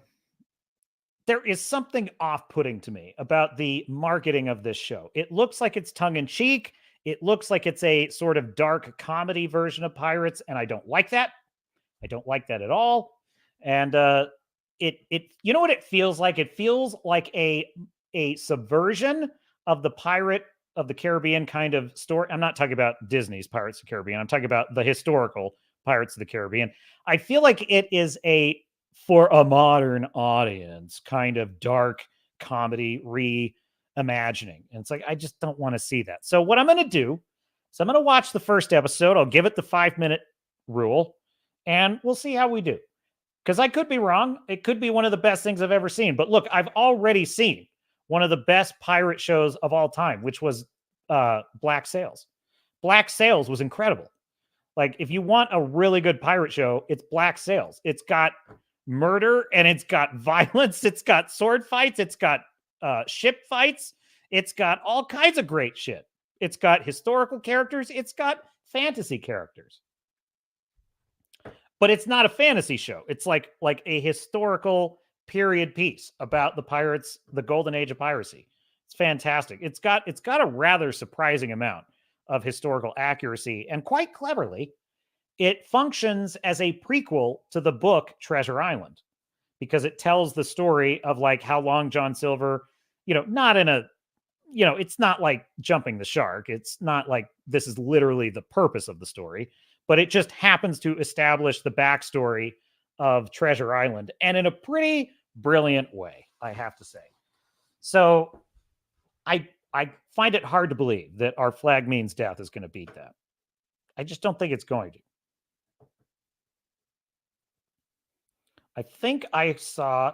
A: there is something off-putting to me about the marketing of this show. It looks like it's tongue-in-cheek. It looks like it's a sort of dark comedy version of Pirates, and I don't like that. I don't like that at all. And you know what it feels like? It feels like a subversion of the Pirate of the Caribbean kind of story. I'm not talking about Disney's Pirates of the Caribbean. I'm talking about the historical Pirates of the Caribbean. I feel like it is for a modern audience kind of dark comedy reimagining. And it's like, I just don't want to see that. So what I'm going to do is I'm going to watch the first episode. I'll give it the 5-minute rule and we'll see how we do. Because I could be wrong. It could be one of the best things I've ever seen. But look, I've already seen one of the best pirate shows of all time, which was Black Sails. Black Sails was incredible. Like, if you want a really good pirate show, it's Black Sails. It's got murder and it's got violence. It's got sword fights. It's got ship fights. It's got all kinds of great shit. It's got historical characters. It's got fantasy characters. But it's not a fantasy show. It's like a historical period piece about the pirates, the golden age of piracy. It's fantastic. It's got a rather surprising amount of historical accuracy, and quite cleverly, it functions as a prequel to the book Treasure Island, because it tells the story of like how long John Silver, not in a, it's not like jumping the shark. It's not like this is literally the purpose of the story, but it just happens to establish the backstory of Treasure Island, and in a pretty brilliant way, I have to say. So I find it hard to believe that Our Flag Means Death is going to beat that. I just don't think it's going to. I think I saw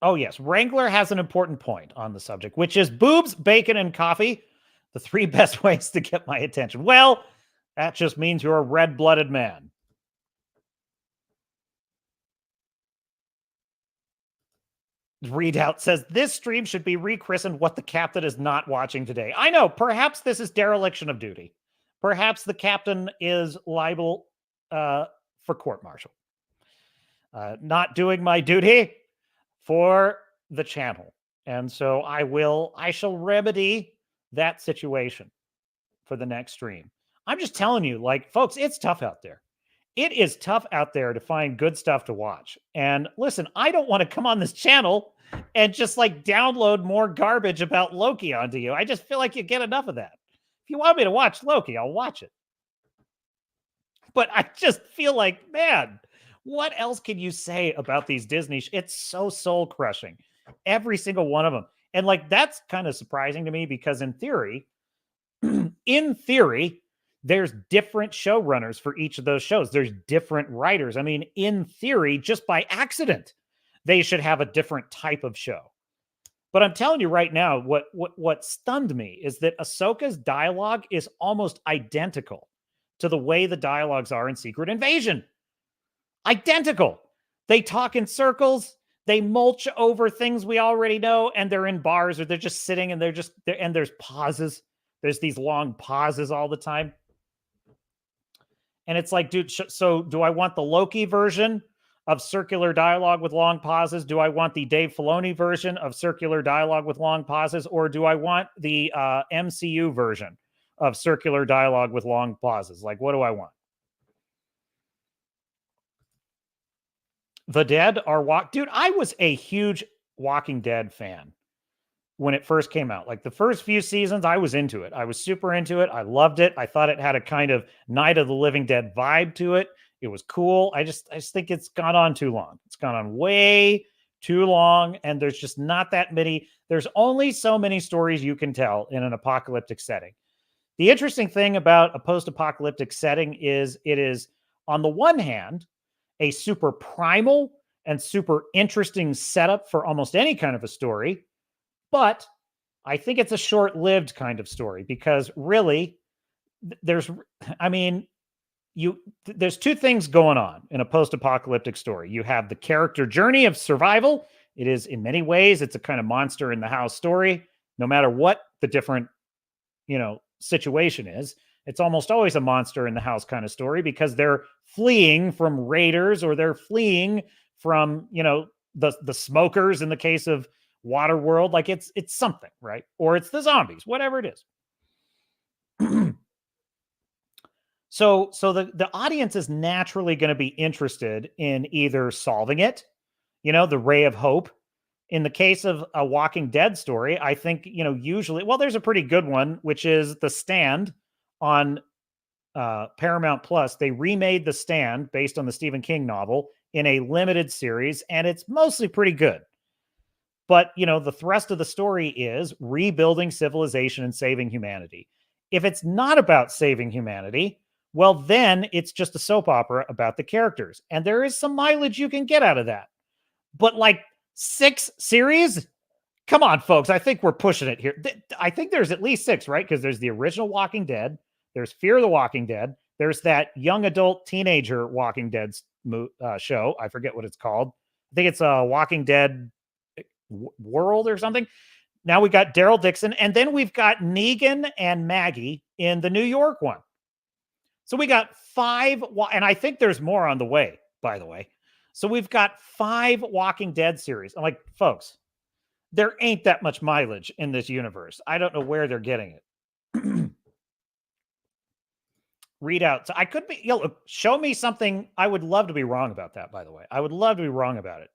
A: Oh, yes. Wrangler has an important point on the subject, which is boobs, bacon, and coffee. The 3 best ways to get my attention. Well, that just means you're a red-blooded man. Readout says, this stream should be rechristened What the Captain is Not Watching Today. I know. Perhaps this is dereliction of duty. Perhaps the captain is liable for court-martial. Not doing my duty for the channel. And so I shall remedy that situation for the next stream. I'm just telling you, like, folks, it's tough out there. It is tough out there to find good stuff to watch. And listen, I don't want to come on this channel and just like download more garbage about Loki onto you. I just feel like you get enough of that. If you want me to watch Loki, I'll watch it. But I just feel like, man, what else can you say about these Disney? It's so soul crushing. Every single one of them. And like, that's kind of surprising to me because in theory, there's different showrunners for each of those shows. There's different writers. I mean, in theory, just by accident, they should have a different type of show. But I'm telling you right now, what stunned me is that Ahsoka's dialogue is almost identical to the way the dialogues are in Secret Invasion. Identical. They talk in circles. They mulch over things we already know, and they're in bars or they're just sitting and and there's pauses. There's these long pauses all the time. And it's like, dude, so do I want the Loki version of circular dialogue with long pauses? Do I want the Dave Filoni version of circular dialogue with long pauses? Or do I want the MCU version of circular dialogue with long pauses? Like, what do I want? The Dead are dude, I was a huge Walking Dead fan when it first came out. Like the first few seasons, I was into it. I was super into it. I loved it. I thought it had a kind of Night of the Living Dead vibe to it. It was cool. I just think it's gone on too long. It's gone on way too long. And there's just not that many. There's only so many stories you can tell in an apocalyptic setting. The interesting thing about a post-apocalyptic setting is it is, on the one hand, a super primal and super interesting setup for almost any kind of a story. But I think it's a short-lived kind of story because really there's two things going on in a post-apocalyptic story. You have the character journey of survival. It is in many ways, it's a kind of monster in the house story. No matter what the different, situation is, it's almost always a monster in the house kind of story because they're fleeing from raiders or they're fleeing from, the smokers in the case of Waterworld. Like it's something, right? Or it's the zombies, whatever it is. So the audience is naturally going to be interested in either solving it, the ray of hope. In the case of a Walking Dead story, I think, usually, well, there's a pretty good one, which is The Stand on Paramount Plus. They remade The Stand based on the Stephen King novel in a limited series, and it's mostly pretty good. But, the thrust of the story is rebuilding civilization and saving humanity. If it's not about saving humanity, well, then it's just a soap opera about the characters. And there is some mileage you can get out of that. But like 6 series? Come on, folks. I think we're pushing it here. I think there's at least 6, right? Because there's the original Walking Dead. There's Fear the Walking Dead. There's that young adult teenager Walking Dead show. I forget what it's called. I think it's a Walking Dead World or something. Now we got Daryl Dixon. And then we've got Negan and Maggie in the New York one. So we got 5, and I think there's more on the way, by the way. So we've got 5 Walking Dead series. I'm like, folks, there ain't that much mileage in this universe. I don't know where they're getting it. Readout. So I could be, show me something. I would love to be wrong about that, by the way. I would love to be wrong about it.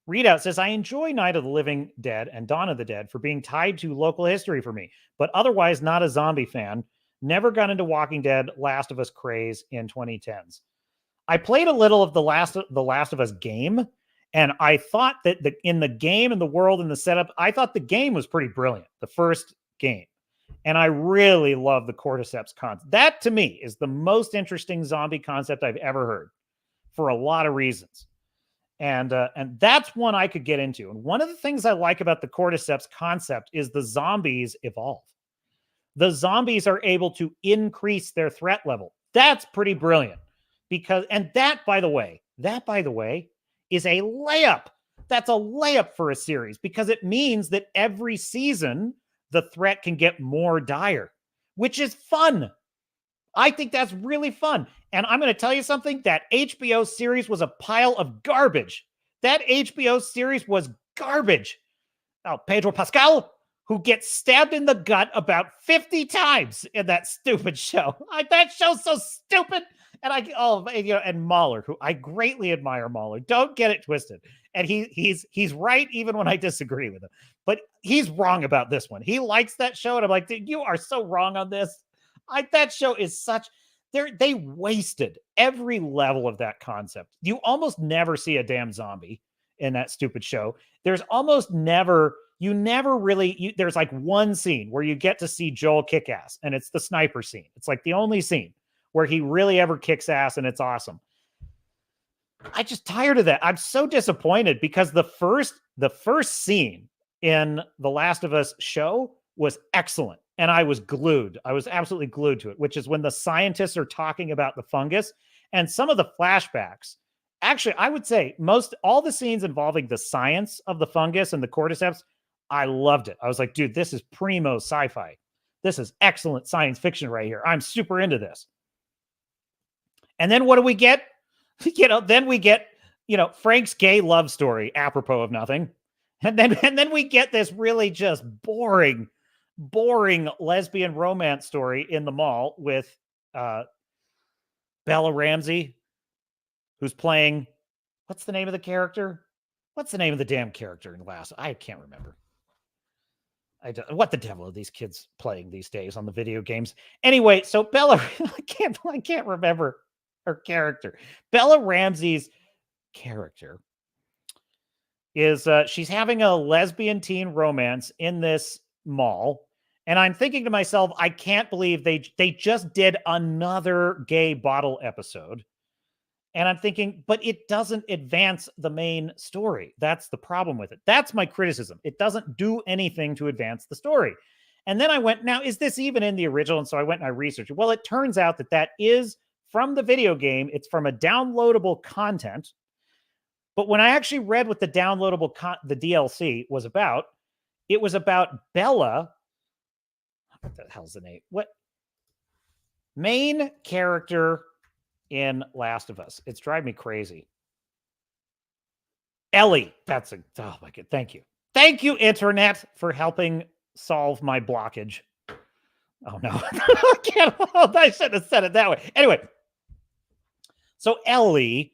A: Readout says, I enjoy Night of the Living Dead and Dawn of the Dead for being tied to local history for me, but otherwise not a zombie fan. Never got into Walking Dead Last of Us craze in 2010s. I played a little of the Last of Us game, and I thought that in the game and the world and the setup, I thought the game was pretty brilliant, the first game. And I really love the cordyceps concept. That, to me, is the most interesting zombie concept I've ever heard for a lot of reasons. And that's one I could get into. And one of the things I like about the cordyceps concept is the zombies evolve. The zombies are able to increase their threat level. That's pretty brilliant. And that, by the way, is a layup. That's a layup for a series because it means that every season the threat can get more dire, which is fun. I think that's really fun. And I'm going to tell you something. That HBO series was a pile of garbage. That HBO series was garbage. Oh, Pedro Pascal, who gets stabbed in the gut about 50 times in that stupid show. That show's so stupid. And and Mahler, who I greatly admire Mahler. Don't get it twisted. And he's right even when I disagree with him. But he's wrong about this one. He likes that show, and I'm like, dude, you are so wrong on this. That show is such. They wasted every level of that concept. You almost never see a damn zombie in that stupid show. There's almost never. You never really. There's like one scene where you get to see Joel kick ass, and it's the sniper scene. It's like the only scene where he really ever kicks ass, and it's awesome. I just tired of that. I'm so disappointed because the first scene in The Last of Us show was excellent. And I was glued. I was absolutely glued to it, which is when the scientists are talking about the fungus and some of the flashbacks. Actually, I would say all the scenes involving the science of the fungus and the cordyceps, I loved it. I was like, dude, this is primo sci-fi. This is excellent science fiction right here. I'm super into this. And then what do we get? Then we get, Frank's gay love story, apropos of nothing. And then we get this really just boring lesbian romance story in the mall with Bella Ramsey, who's playing, what's the name of the character? What's the name of the damn character in Last? I can't remember. What the devil are these kids playing these days on the video games? Anyway, so Bella, I can't remember her character. Bella Ramsey's character is she's having a lesbian teen romance in this mall, and I'm thinking to myself, I can't believe they just did another gay bottle episode. And I'm thinking, but it doesn't advance the main story. That's the problem with it. That's my criticism. It doesn't do anything to advance the story. And then I went, now, is this even in the original? And so I went and I researched it. Well, it turns out that is from the video game. It's from a downloadable content. But when I actually read what the downloadable the DLC was about, it was about Bella. What the hell's the name? What? Main character in Last of Us. It's driving me crazy. Ellie. Oh my God. Thank you. Thank you, Internet, for helping solve my blockage. Oh no. I can't. I shouldn't have said it that way. Anyway. So Ellie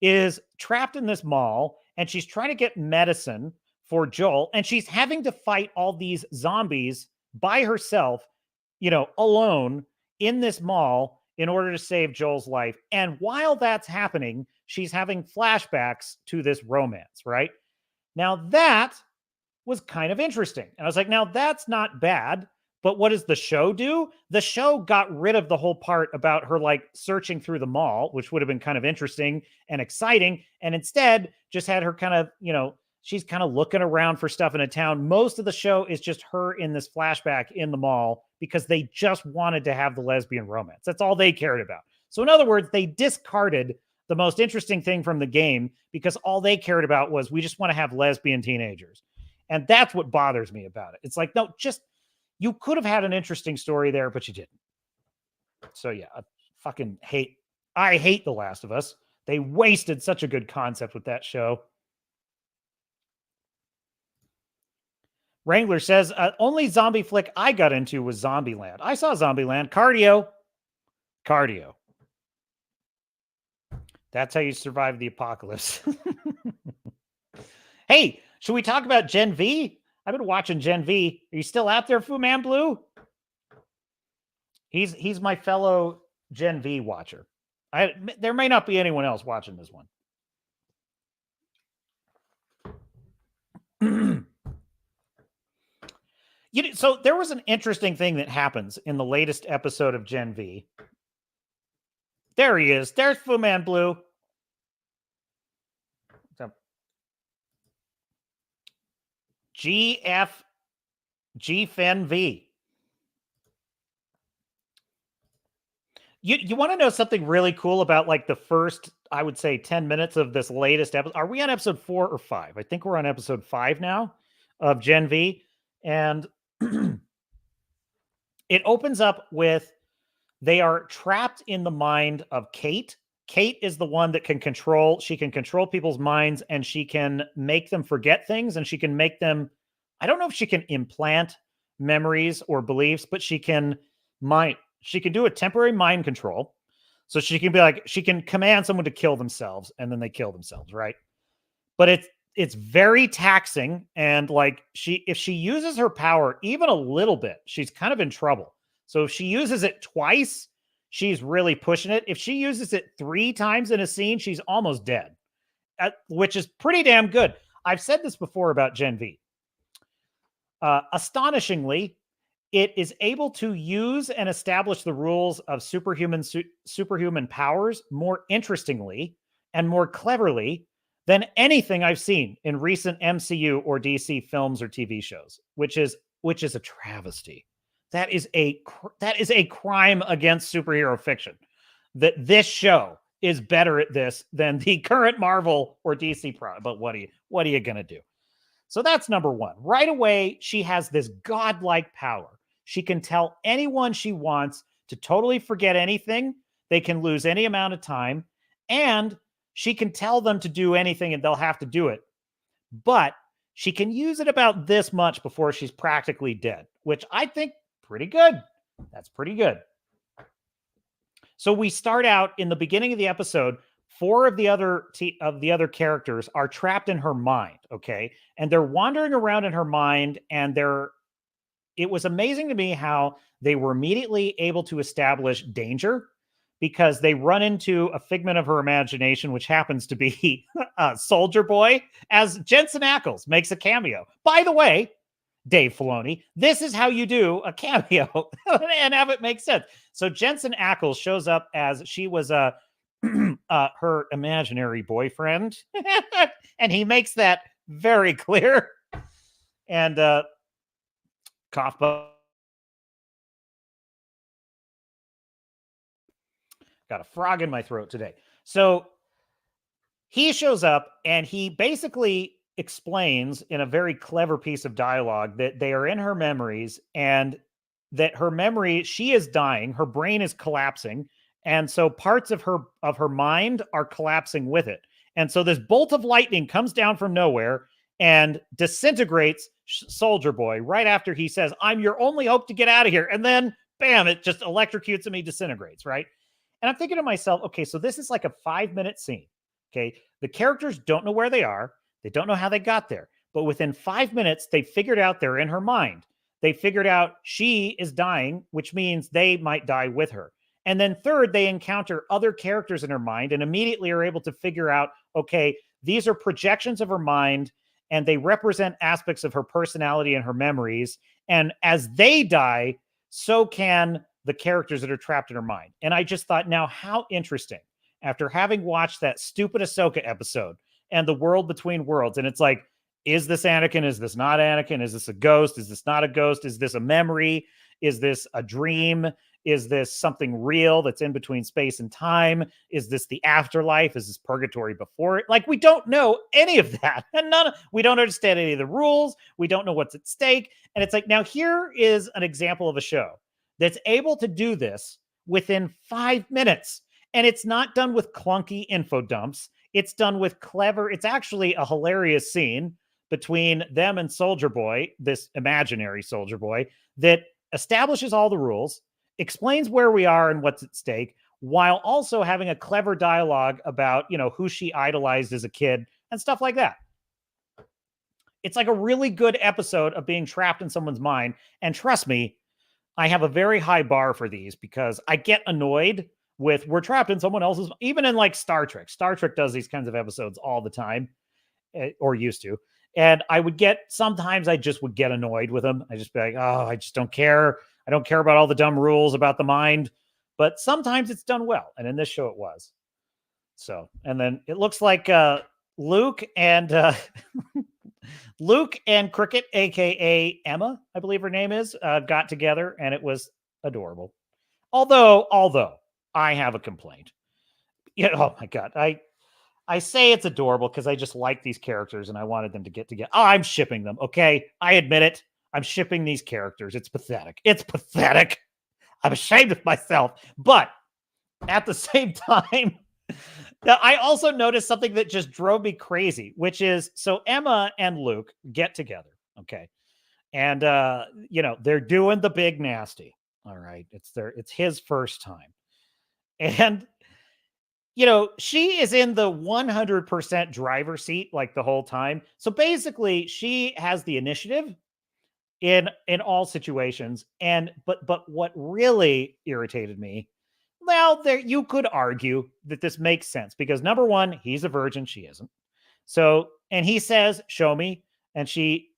A: is trapped in this mall and she's trying to get medicine for Joel, and she's having to fight all these zombies by herself, alone in this mall in order to save Joel's life. And while that's happening, she's having flashbacks to this romance, right? Now that was kind of interesting. And I was like, now that's not bad. But what does the show do? The show got rid of the whole part about her like searching through the mall, which would have been kind of interesting and exciting. And instead just had her kind of, she's kind of looking around for stuff in a town. Most of the show is just her in this flashback in the mall because they just wanted to have the lesbian romance. That's all they cared about. So in other words, they discarded the most interesting thing from the game because all they cared about was we just want to have lesbian teenagers. And that's what bothers me about it. It's like, no, you could have had an interesting story there, but you didn't. So yeah, I hate The Last of Us. They wasted such a good concept with that show. Wrangler says, only zombie flick I got into was Zombieland. I saw Zombieland. Cardio. That's how you survive the apocalypse. Hey, should we talk about Gen V? I've been watching Gen V. Are you still out there, Fu Man Blue? He's my fellow Gen V watcher. There may not be anyone else watching this one. So there was an interesting thing that happens in the latest episode of Gen V. There he is. There's Fu Man Blue. So GFGFNV. You want to know something really cool about like the first, I would say, 10 minutes of this latest episode? Are we on episode 4 or 5? I think we're on episode 5 now of Gen V. And it opens up with they are trapped in the mind of Kate. Kate is the one that can control people's minds, and she can make them forget things, and she can make them, I don't know if she can implant memories or beliefs, but she can do a temporary mind control. So she can be like, she can command someone to kill themselves, and then they kill themselves, right? But it's very taxing, and like if she uses her power even a little bit, she's kind of in trouble. So if she uses it twice, she's really pushing it. If she uses it 3 times in a scene, she's almost dead, which is pretty damn good. I've said this before about Gen V. Astonishingly, it is able to use and establish the rules of superhuman powers more interestingly and more cleverly than anything I've seen in recent MCU or DC films or TV shows, which is a travesty. That is a crime against superhero fiction. That this show is better at this than the current Marvel or DC product. But what are you gonna do? So that's number 1. Right away, she has this godlike power. She can tell anyone she wants to totally forget anything. They can lose any amount of time, and she can tell them to do anything and they'll have to do it. But she can use it about this much before she's practically dead, which I think pretty good. That's pretty good. So we start out in the beginning of the episode. 4 of the other characters are trapped in her mind, okay? And they're wandering around in her mind, and it was amazing to me how they were immediately able to establish danger because they run into a figment of her imagination, which happens to be Soldier Boy, as Jensen Ackles makes a cameo. By the way, Dave Filoni, this is how you do a cameo and have it make sense. So Jensen Ackles shows up as she was her imaginary boyfriend, and he makes that very clear. And cough button. Got a frog in my throat today. So he shows up and he basically explains in a very clever piece of dialogue that they are in her memories and that her memory, she is dying, her brain is collapsing, and so parts of her mind are collapsing with it. And so this bolt of lightning comes down from nowhere and disintegrates Soldier Boy right after he says, "I'm your only hope to get out of here." And then bam, it just electrocutes him, he disintegrates, right? And I'm thinking to myself, okay, so this is like a 5-minute scene. Okay. The characters don't know where they are. They don't know how they got there. But within 5 minutes, they figured out they're in her mind. They figured out she is dying, which means they might die with her. And then third, they encounter other characters in her mind and immediately are able to figure out, okay, these are projections of her mind and they represent aspects of her personality and her memories. And as they die, so can the characters that are trapped in her mind. And I just thought, now how interesting, after having watched that stupid Ahsoka episode and the world between worlds, and it's like, is this Anakin? Is this not Anakin? Is this a ghost? Is this not a ghost? Is this a memory? Is this a dream? Is this something real that's in between space and time? Is this the afterlife? Is this purgatory before it? Like, we don't know any of that. And we don't understand any of the rules. We don't know what's at stake. And it's like, now here is an example of a show that's able to do this within 5 minutes. And it's not done with clunky info dumps. It's done with clever, it's actually a hilarious scene between them and Soldier Boy, this imaginary Soldier Boy, that establishes all the rules, explains where we are and what's at stake, while also having a clever dialogue about, who she idolized as a kid and stuff like that. It's like a really good episode of being trapped in someone's mind. And trust me, I have a very high bar for these because I get annoyed with we're trapped in someone else's, even in like Star Trek. Star Trek does these kinds of episodes all the time, or used to. And sometimes I just would get annoyed with them. I just be like, oh, I just don't care. I don't care about all the dumb rules about the mind. But sometimes it's done well. And in this show, it was. So, and then it looks like Luke and Luke and Cricket, aka Emma, I believe her name is, got together, and it was adorable. Although I have a complaint. Yeah, oh my god, I say it's adorable because I just like these characters and I wanted them to get together. Oh, I'm shipping them. Okay, I admit it. I'm shipping these characters. It's pathetic. It's pathetic. I'm ashamed of myself. But at the same time, now, I also noticed something that just drove me crazy, which is so Emma and Luke get together, okay, and they're doing the big nasty. All right, it's his first time, and she is in the 100% driver's seat like the whole time. So basically, she has the initiative in all situations. And but what really irritated me. Well, there you could argue that this makes sense because number one, he's a virgin, she isn't. So, and he says, "Show me," and she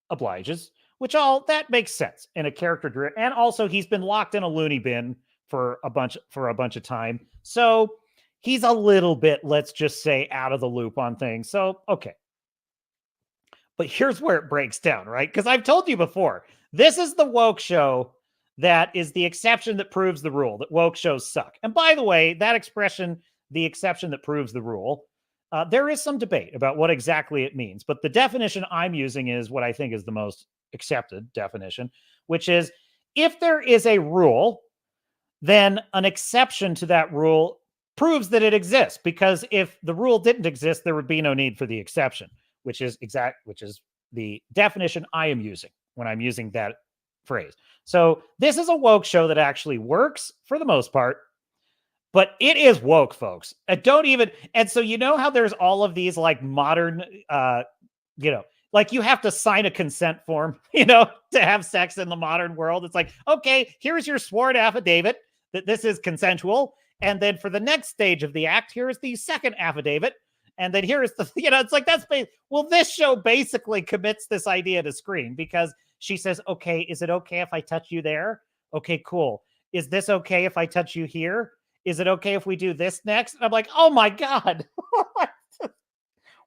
A: obliges, which that makes sense in a character. And also, he's been locked in a loony bin for a bunch of time, so he's a little bit, let's just say, out of the loop on things. So, okay. But here's where it breaks down, right? Because I've told you before, this is the woke show that is the exception that proves the rule, that woke shows suck. And by the way, that expression, the exception that proves the rule, there is some debate about what exactly it means. But the definition I'm using is what I think is the most accepted definition, which is if there is a rule, then an exception to that rule proves that it exists. Because if the rule didn't exist, there would be no need for the exception, which is the definition I am using when I'm using that phrase. So this is a woke show that actually works for the most part, but it is woke, folks. And so how there's all of these like modern, like you have to sign a consent form, to have sex in the modern world. It's like, okay, here's your sworn affidavit that this is consensual. And then for the next stage of the act, here is the second affidavit. And then here is the, it's like, well, this show basically commits this idea to screen because she says, okay, is it okay if I touch you there? Okay, cool. Is this okay if I touch you here? Is it okay if we do this next? And I'm like, oh my God.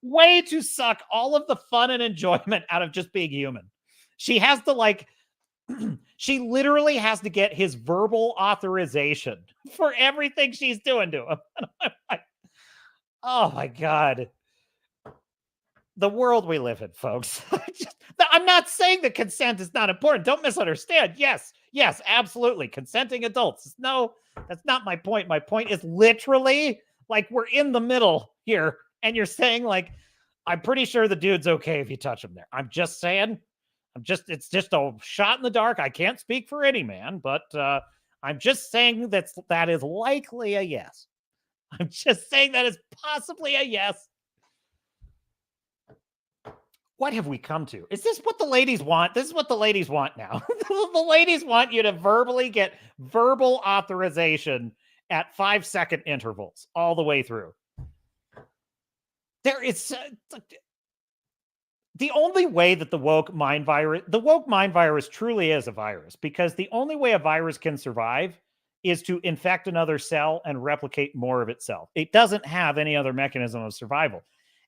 A: Way to suck all of the fun and enjoyment out of just being human. She has to she literally has to get his verbal authorization for everything she's doing to him. Oh my God. The world we live in, folks. I'm not saying that consent is not important. Don't misunderstand. Yes, absolutely. Consenting adults. No, that's not my point. My point is literally like we're in the middle here. And you're saying like, I'm pretty sure the dude's okay if you touch him there. I'm just saying, it's just a shot in the dark. I can't speak for any man, but I'm just saying that is likely a yes. I'm just saying that is possibly a yes. What have we come to? Is this what the ladies want? This is what the ladies want now. The ladies want you to verbally get verbal authorization at 5-second intervals all the way through. There is the only way that the woke mind virus truly is a virus, because the only way a virus can survive is to infect another cell and replicate more of itself. It doesn't have any other mechanism of survival.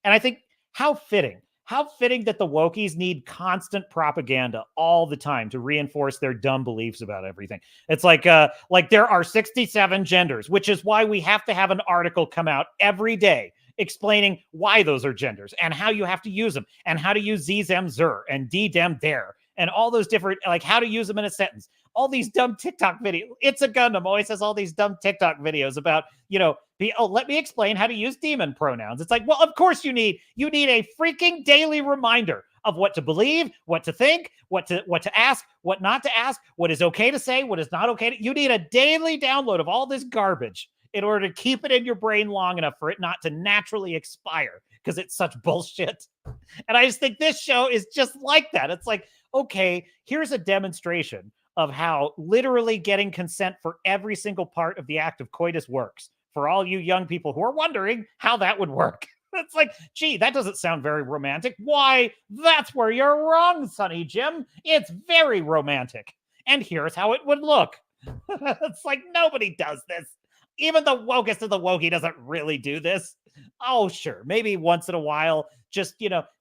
A: And I think how fitting that the wokies need constant propaganda all the time to reinforce their dumb beliefs about everything. It's like there are 67 genders, which is why we have to have an article come out every day explaining why those are genders and how you have to use them and how to use these them zer and d dem there and all those different, like how to use them in a sentence. All these dumb TikTok videos. It's a Gundam always has all these dumb TikTok videos about, let me explain how to use demon pronouns. It's like, well, of course you need a freaking daily reminder of what to believe, what to think, what to ask, what not to ask, what is okay to say, what is not okay you need a daily download of all this garbage in order to keep it in your brain long enough for it not to naturally expire because it's such bullshit. And I just think this show is just like that. It's like, okay, here's a demonstration of how literally getting consent for every single part of the act of coitus works. For all you young people who are wondering how that would work. It's like, gee, that doesn't sound very romantic. Why? That's where you're wrong, Sonny Jim. It's very romantic. And here's how it would look. It's like nobody does this. Even the wokest of the wokey doesn't really do this. oh, sure. Maybe once in a while, just,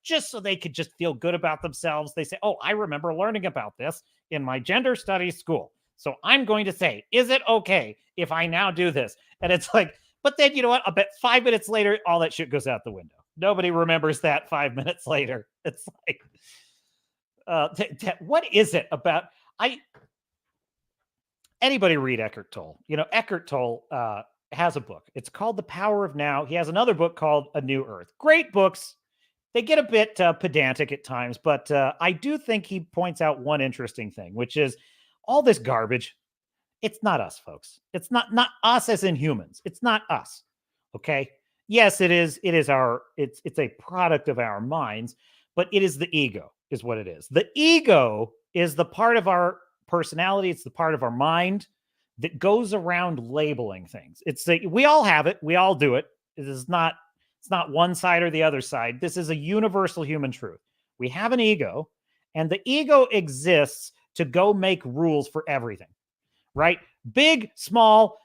A: just so they could just feel good about themselves. They say, oh, I remember learning about this in my gender studies school. So I'm going to say, is it okay if I now do this? And it's like, but then you know what? I bet 5 minutes later, all that shit goes out the window. Nobody remembers that 5 minutes later. It's like, what is it about? Anybody read Eckhart Tolle? Eckhart Tolle has a book. It's called The Power of Now. He has another book called A New Earth. Great books. They get a bit pedantic at times, but I do think he points out one interesting thing, which is all this garbage. It's not us, folks. It's not us as in humans. It's not us. Okay. Yes, it is. It's a product of our minds, but it is the ego, is what it is. The ego is the part of our personality. It's the part of our mind that goes around labeling things. We all have it. We all do it. It's not one side or the other side. This is a universal human truth. We have an ego, and the ego exists to go make rules for everything, right? Big, small,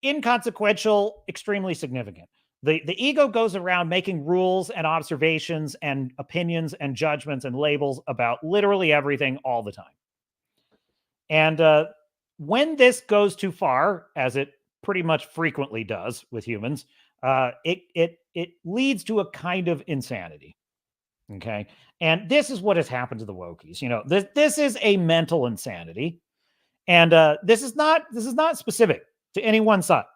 A: inconsequential, extremely significant. The ego goes around making rules and observations and opinions and judgments and labels about literally everything all the time. And when this goes too far, as it pretty much frequently does with humans, it leads to a kind of insanity. Okay. And this is what has happened to the Wokies. This is a mental insanity. And this is not specific to any one side.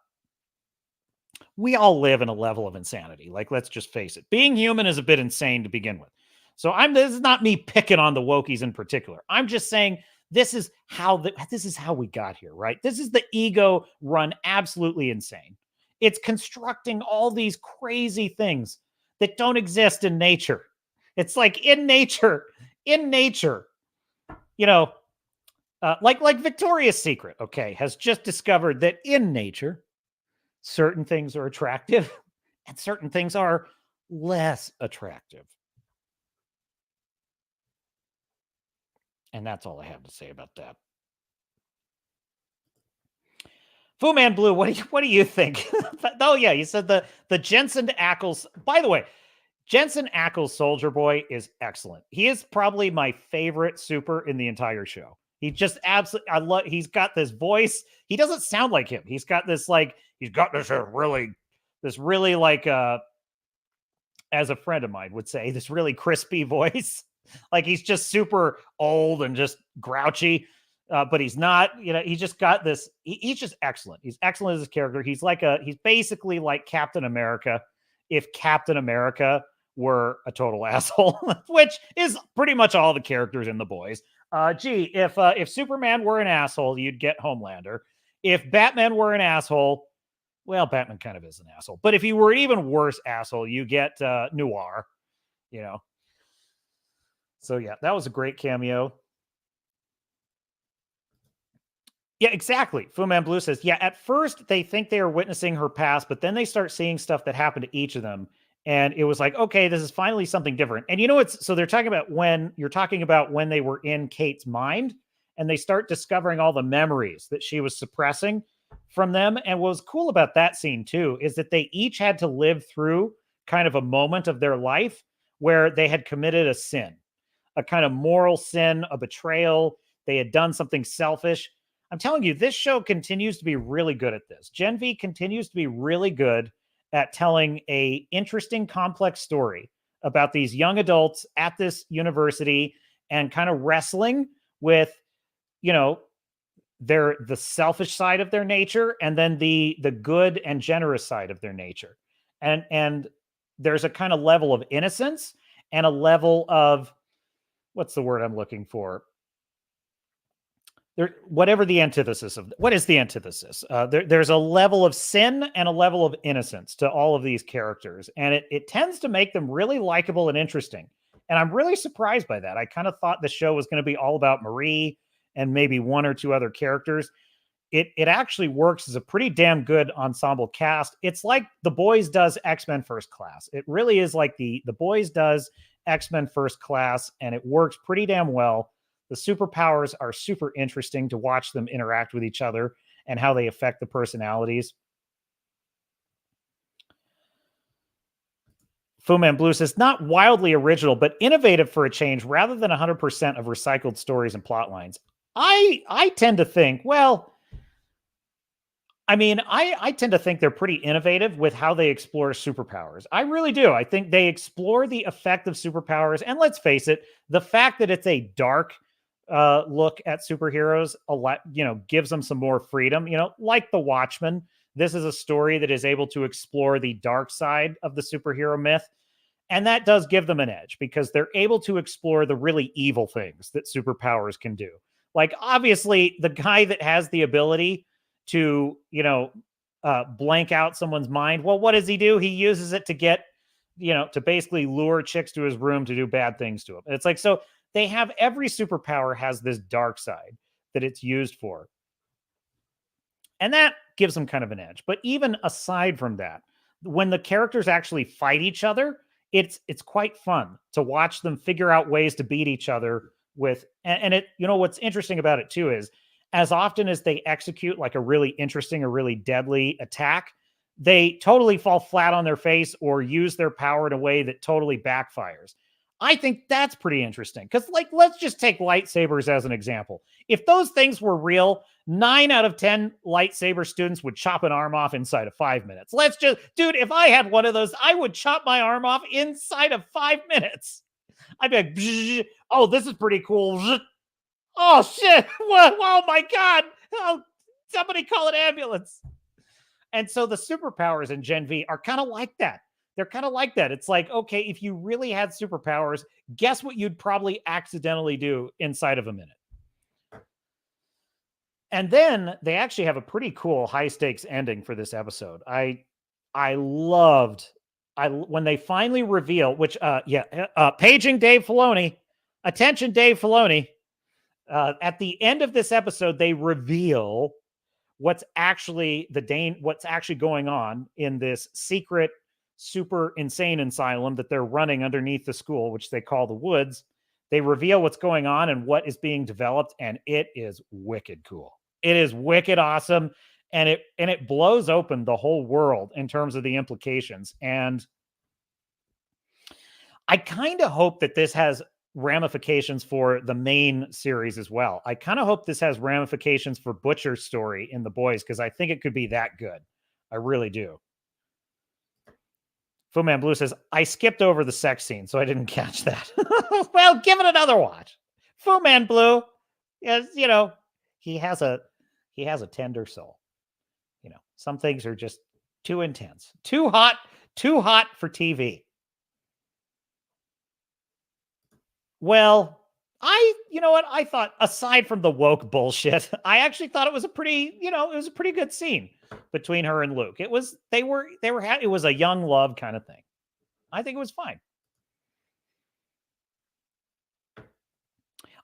A: We all live in a level of insanity. Like, let's just face it. Being human is a bit insane to begin with. So this is not me picking on the Wokies in particular. I'm just saying this is how we got here, right? This is the ego run absolutely insane. It's constructing all these crazy things that don't exist in nature. It's like in nature, like Victoria's Secret, okay, has just discovered that in nature, certain things are attractive and certain things are less attractive. And that's all I have to say about that. Fu Man Blue, what do you think? Oh yeah, you said the Jensen Ackles. By the way, Jensen Ackles Soldier Boy is excellent. He is probably my favorite super in the entire show. He just absolutely, he's got this voice. He doesn't sound like him. He's got this really like as a friend of mine would say, this really crispy voice. Like he's just super old and just grouchy, but he's not, he just got this, he's just excellent. He's excellent as a character. He's basically like Captain America if Captain America were a total asshole, which is pretty much all the characters in The Boys. If Superman were an asshole, you'd get Homelander. If Batman were an asshole, well, Batman kind of is an asshole. But if he were even worse asshole, you get Noir, So yeah, that was a great cameo. Yeah, exactly. Fu Man Blue says, yeah, at first they think they are witnessing her past, but then they start seeing stuff that happened to each of them. And it was like, okay, this is finally something different. And so they're talking about when they were in Kate's mind and they start discovering all the memories that she was suppressing from them. And what was cool about that scene too, is that they each had to live through kind of a moment of their life where they had committed a sin, a kind of moral sin, a betrayal. They had done something selfish. I'm telling you, this show continues to be really good at this. Gen V continues to be really good at telling a interesting, complex story about these young adults at this university and kind of wrestling with, the selfish side of their nature and then the good and generous side of their nature. And there's a kind of level of innocence and a level of, what's the word I'm looking for? Whatever the antithesis of, what is the antithesis? There's a level of sin and a level of innocence to all of these characters. And it tends to make them really likable and interesting. And I'm really surprised by that. I kind of thought the show was going to be all about Marie and maybe one or two other characters. It actually works as a pretty damn good ensemble cast. It's like The Boys does X-Men First Class. It really is like the Boys does X-Men First Class, and it works pretty damn well. The superpowers are super interesting to watch them interact with each other and how they affect the personalities. Fu Man Blue says, not wildly original, but innovative for a change rather than 100% of recycled stories and plot lines. I tend to think, well, I mean, I tend to think they're pretty innovative with how they explore superpowers. I really do. I think they explore the effect of superpowers. And let's face it, the fact that it's a dark look at superheroes a lot, gives them some more freedom, like The Watchmen. This is a story that is able to explore the dark side of the superhero myth. And that does give them an edge because they're able to explore the really evil things that superpowers can do. Like, obviously, the guy that has the ability to, blank out someone's mind. Well, what does he do? He uses it to get, to basically lure chicks to his room to do bad things to him. And it's like, so they have every superpower has this dark side that it's used for. And that gives them kind of an edge. But even aside from that, when the characters actually fight each other, it's quite fun to watch them figure out ways to beat each other with. And it, what's interesting about it too is as often as they execute like a really interesting or really deadly attack, they totally fall flat on their face or use their power in a way that totally backfires. I think that's pretty interesting because, like, let's just take lightsabers as an example. If those things were real, 9 out of 10 lightsaber students would chop an arm off inside of 5 minutes. Dude, if I had one of those, I would chop my arm off inside of 5 minutes. I'd be like, oh, this is pretty cool. Oh, shit. Oh, my God. Oh, somebody call an ambulance. And so the superpowers in Gen V are kind of like that. They're kind of like that. It's like, okay, if you really had superpowers, guess what you'd probably accidentally do inside of a minute. And then they actually have a pretty cool high stakes ending for this episode. I loved when they finally reveal, which, paging Dave Filoni. Attention, Dave Filoni. At the end of this episode, they reveal what's actually going on in this secret, super insane asylum that they're running underneath the school, which they call the Woods. They reveal what's going on and what is being developed, and it is wicked cool. It is wicked awesome, and it blows open the whole world in terms of the implications. And I kind of hope that this has ramifications for the main series as well. I kind of hope this has ramifications for Butcher's story in The Boys, because I think it could be that good. I really do. Fu Man Blue says, I skipped over the sex scene, so I didn't catch that. Well, give it another watch. Fu Man Blue is, he has a tender soul. Some things are just too intense, too hot for TV. Well, I thought aside from the woke bullshit, I actually thought it was a pretty good scene between her and Luke. It was, it was a young love kind of thing. I think it was fine.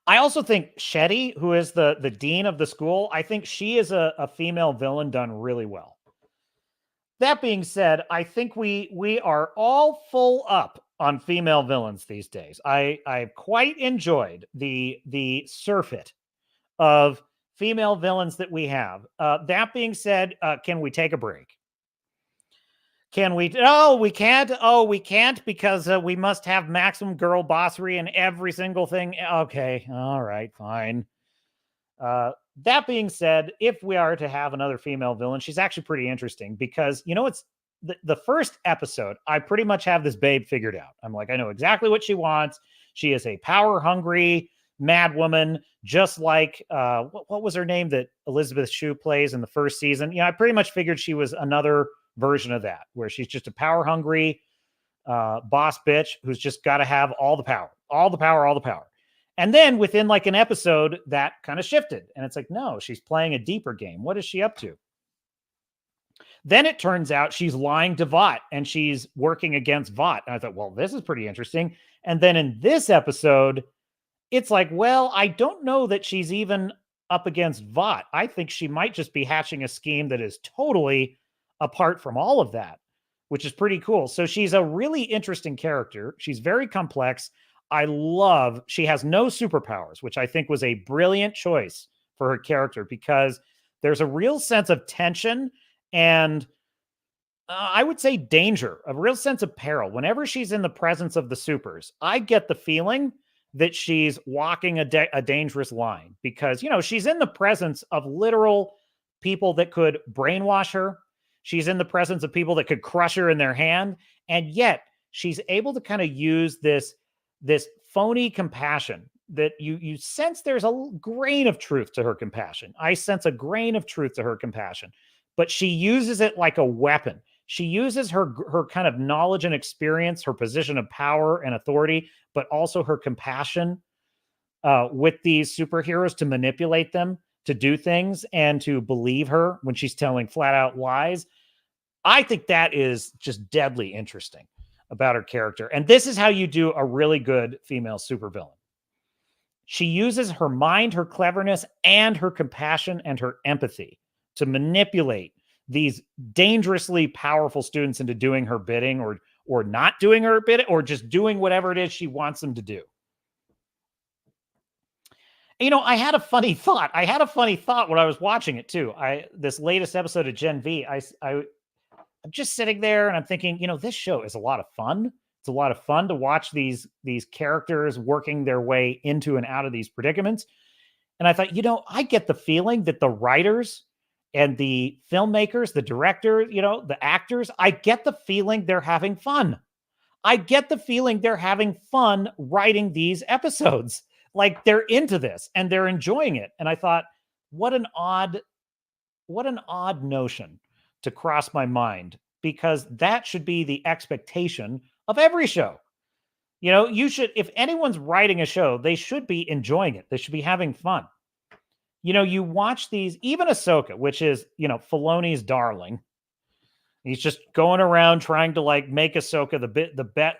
A: I also think Shetty, who is the dean of the school, I think she is a female villain done really well. That being said, I think we are all full up on female villains these days. I quite enjoyed the surfeit of female villains that we have. That being said, can we take a break? Can we? Oh, we can't. Oh, we can't because we must have maximum girl bossery in every single thing. Okay. All right. Fine. That being said, if we are to have another female villain, she's actually pretty interesting because, it's the first episode. I pretty much have this babe figured out. I'm like, I know exactly what she wants. She is a power hungry mad woman, just like, what was her name that Elizabeth Shue plays in the first season? I pretty much figured she was another version of that, where she's just a power hungry boss bitch who's just got to have all the power. And then within like an episode, that kind of shifted. And it's like, no, she's playing a deeper game. What is she up to? Then it turns out she's lying to Vought and she's working against Vought. And I thought, well, this is pretty interesting. And then in this episode, it's like, well, I don't know that she's even up against Vought. I think she might just be hatching a scheme that is totally apart from all of that, which is pretty cool. So she's a really interesting character. She's very complex. She has no superpowers, which I think was a brilliant choice for her character because there's a real sense of tension and I would say danger, a real sense of peril. Whenever she's in the presence of the supers, I get the feeling that she's walking a dangerous line because, she's in the presence of literal people that could brainwash her. She's in the presence of people that could crush her in their hand. And yet she's able to kind of use this phony compassion that you sense there's a grain of truth to her compassion. I sense a grain of truth to her compassion, but she uses it like a weapon. She uses her kind of knowledge and experience, her position of power and authority, but also her compassion with these superheroes to manipulate them, to do things, and to believe her when she's telling flat out lies. I think that is just deadly interesting about her character. And this is how you do a really good female supervillain. She uses her mind, her cleverness, and her compassion and her empathy to manipulate these dangerously powerful students into doing her bidding or not doing her bidding or just doing whatever it is she wants them to do. I had a funny thought. When I was watching it too. This latest episode of Gen V, I'm just sitting there and I'm thinking, this show is a lot of fun. It's a lot of fun to watch these characters working their way into and out of these predicaments. And I thought, I get the feeling that the writers and the filmmakers, the director, the actors, I get the feeling they're having fun. I get the feeling they're having fun writing these episodes. Like they're into this and they're enjoying it. And I thought, what an odd notion to cross my mind, because that should be the expectation of every show. You should, if anyone's writing a show, they should be enjoying it. They should be having fun. You watch these, even Ahsoka, which is, Filoni's darling. He's just going around trying to make Ahsoka the bet.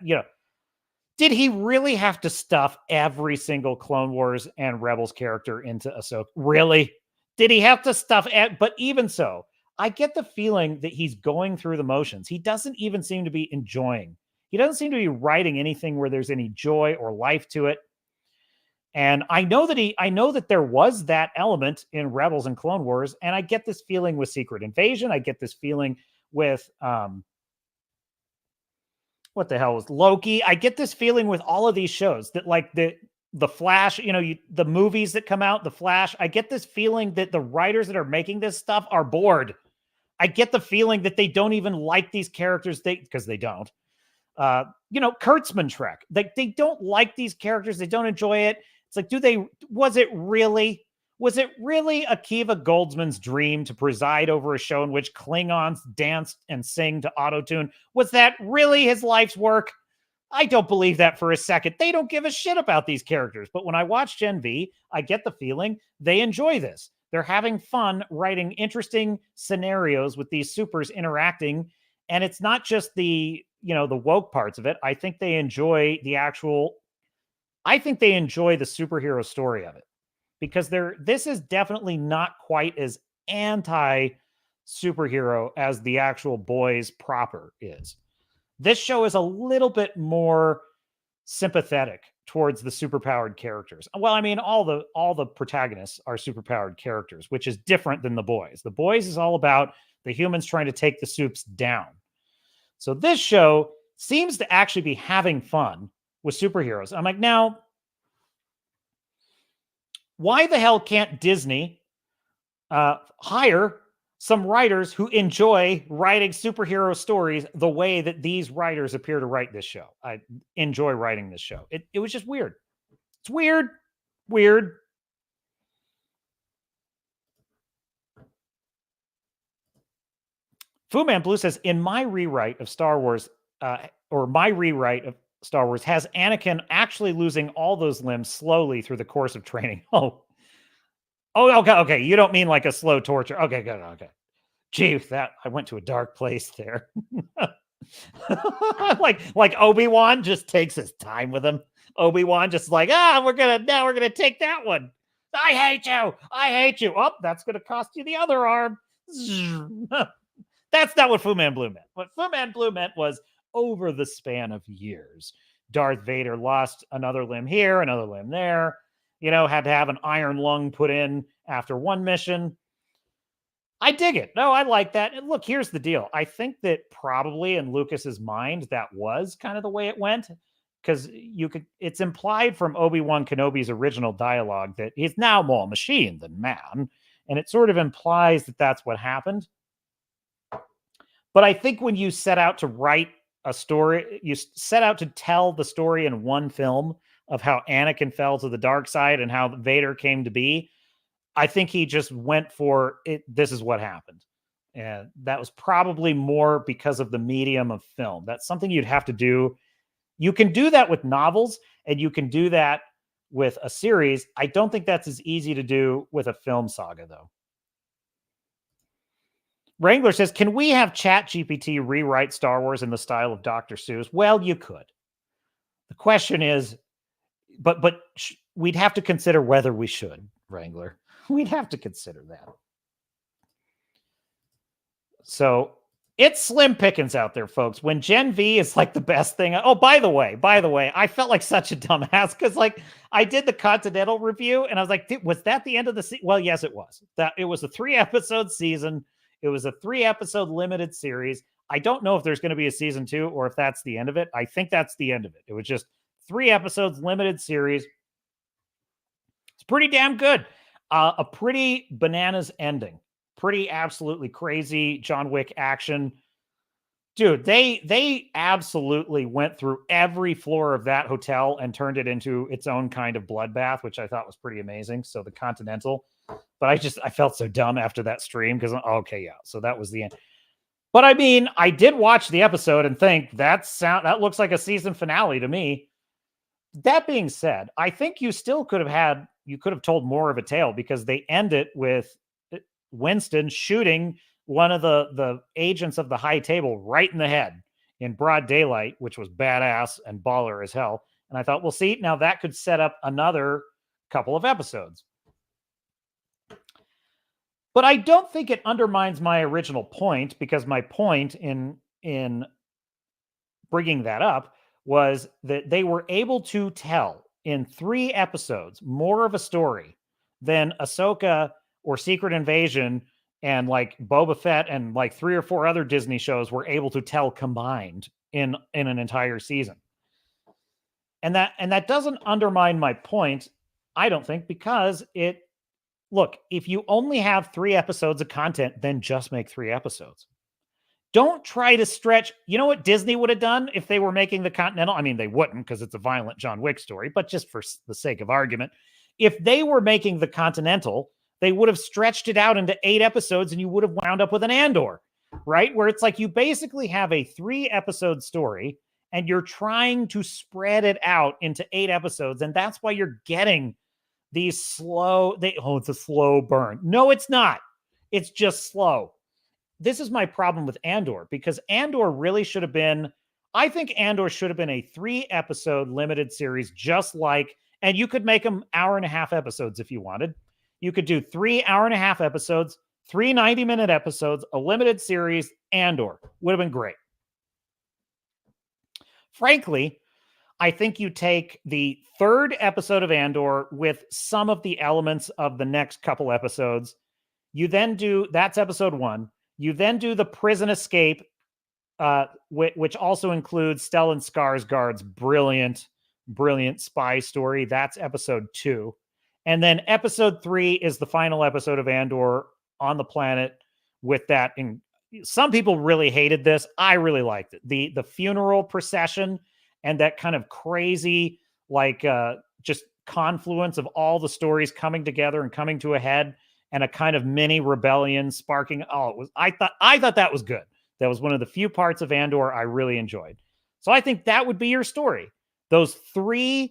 A: Did he really have to stuff every single Clone Wars and Rebels character into Ahsoka? Really? Did he have to stuff it? But even so, I get the feeling that he's going through the motions. He doesn't even seem to be enjoying. He doesn't seem to be writing anything where there's any joy or life to it. And I know that there was that element in Rebels and Clone Wars, and I get this feeling with Secret Invasion. I get this feeling with what the hell was Loki? I get this feeling with all of these shows that the Flash, the movies that come out, the Flash, I get this feeling that the writers that are making this stuff are bored. I get the feeling that they don't even like these characters because they don't. Kurtzman Trek, they don't like these characters. They don't enjoy it. It's like, was it really Akiva Goldsman's dream to preside over a show in which Klingons dance and sing to autotune? Was that really his life's work? I don't believe that for a second. They don't give a shit about these characters. But when I watch Gen V, I get the feeling they enjoy this. They're having fun writing interesting scenarios with these supers interacting. And it's not just the woke parts of it. I think they enjoy the superhero story of it, because this is definitely not quite as anti-superhero as the actual Boys proper is. This show is a little bit more sympathetic towards the superpowered characters. Well, I mean, all the protagonists are superpowered characters, which is different than the Boys. The Boys is all about the humans trying to take the supes down. So this show seems to actually be having fun with superheroes. I'm like, now, why the hell can't Disney hire some writers who enjoy writing superhero stories the way that these writers appear to write this show? I enjoy writing this show. It was just weird. It's weird. Fu Man Blue says, in my rewrite of Star Wars, has Anakin actually losing all those limbs slowly through the course of training. Oh, okay. You don't mean like a slow torture. Okay, good. Okay. Gee, I went to a dark place there. like Obi-Wan just takes his time with him. Obi-Wan just we're gonna take that one. I hate you. Oh, that's gonna cost you the other arm. That's not what Fu Man Blue meant. What Fu Man Blue meant was, over the span of years, Darth Vader lost another limb here, another limb there, had to have an iron lung put in after one mission. I dig it. No, I like that. And look, here's the deal. I think that probably in Lucas's mind, that was kind of the way it went. Because it's implied from Obi-Wan Kenobi's original dialogue that he's now more machine than man. And it sort of implies that that's what happened. But I think when you set out to write a story, you set out to tell the story in one film of how Anakin fell to the dark side and how Vader came to be, I think he just went for it. This is what happened. And that was probably more because of the medium of film. That's something you'd have to do. You can do that with novels and you can do that with a series. I don't think that's as easy to do with a film saga, though. Wrangler says, can we have ChatGPT rewrite Star Wars in the style of Dr. Seuss? Well, you could. The question is, but we'd have to consider whether we should, Wrangler. We'd have to consider that. So it's slim pickings out there, folks. When Gen V is like the best thing. Oh, by the way, I felt like such a dumbass because like I did the Continental review and I was like, was that the end of the season? Well, yes, it was. That it was a 3-episode season. It was a 3-episode limited series. I don't know if there's going to be a season 2 or if that's the end of it. I think that's the end of it. It was just 3 episodes, limited series. It's pretty damn good. A pretty bananas ending. Pretty absolutely crazy John Wick action. Dude, they absolutely went through every floor of that hotel and turned it into its own kind of bloodbath, which I thought was pretty amazing. So the Continental. But I felt so dumb after that stream because, okay, yeah. So that was the end. But I mean, I did watch the episode and think that looks like a season finale to me. That being said, I think you still could have told more of a tale because they end it with Winston shooting one of the agents of the High Table right in the head in broad daylight, which was badass and baller as hell. And I thought, well, see, now that could set up another couple of episodes. But I don't think it undermines my original point because my point in bringing that up was that they were able to tell in 3 episodes more of a story than Ahsoka or Secret Invasion and like Boba Fett and like 3 or 4 other Disney shows were able to tell combined in an entire season. And that doesn't undermine my point, I don't think, because look, if you only have 3 episodes of content, then just make 3 episodes. Don't try to stretch. You know what Disney would have done if they were making the Continental? I mean, they wouldn't because it's a violent John Wick story, but just for the sake of argument, if they were making the Continental, they would have stretched it out into 8 episodes and you would have wound up with an Andor, right? Where it's like you basically have a 3-episode story and you're trying to spread it out into 8 episodes. And that's why you're getting these slow, it's a slow burn. No, it's not. It's just slow. This is my problem with Andor because Andor really should have been, I think Andor should have been a 3-episode limited series, just like, and you could make them 1.5-hour episodes if you wanted. You could do 3 1.5-hour episodes, 3 90-minute episodes, a limited series, Andor. Would have been great. Frankly, I think you take the 3rd episode of Andor with some of the elements of the next couple episodes. You then do, that's episode 1. You then do the prison escape, which also includes Stellan Skarsgård's brilliant spy story. That's episode 2. And then episode 3 is the final episode of Andor on the planet with that. And some people really hated this. I really liked it. The funeral procession and that kind of crazy, like just confluence of all the stories coming together and coming to a head and a kind of mini rebellion sparking. I thought that was good. That was one of the few parts of Andor I really enjoyed. So I think that would be your story. Those 3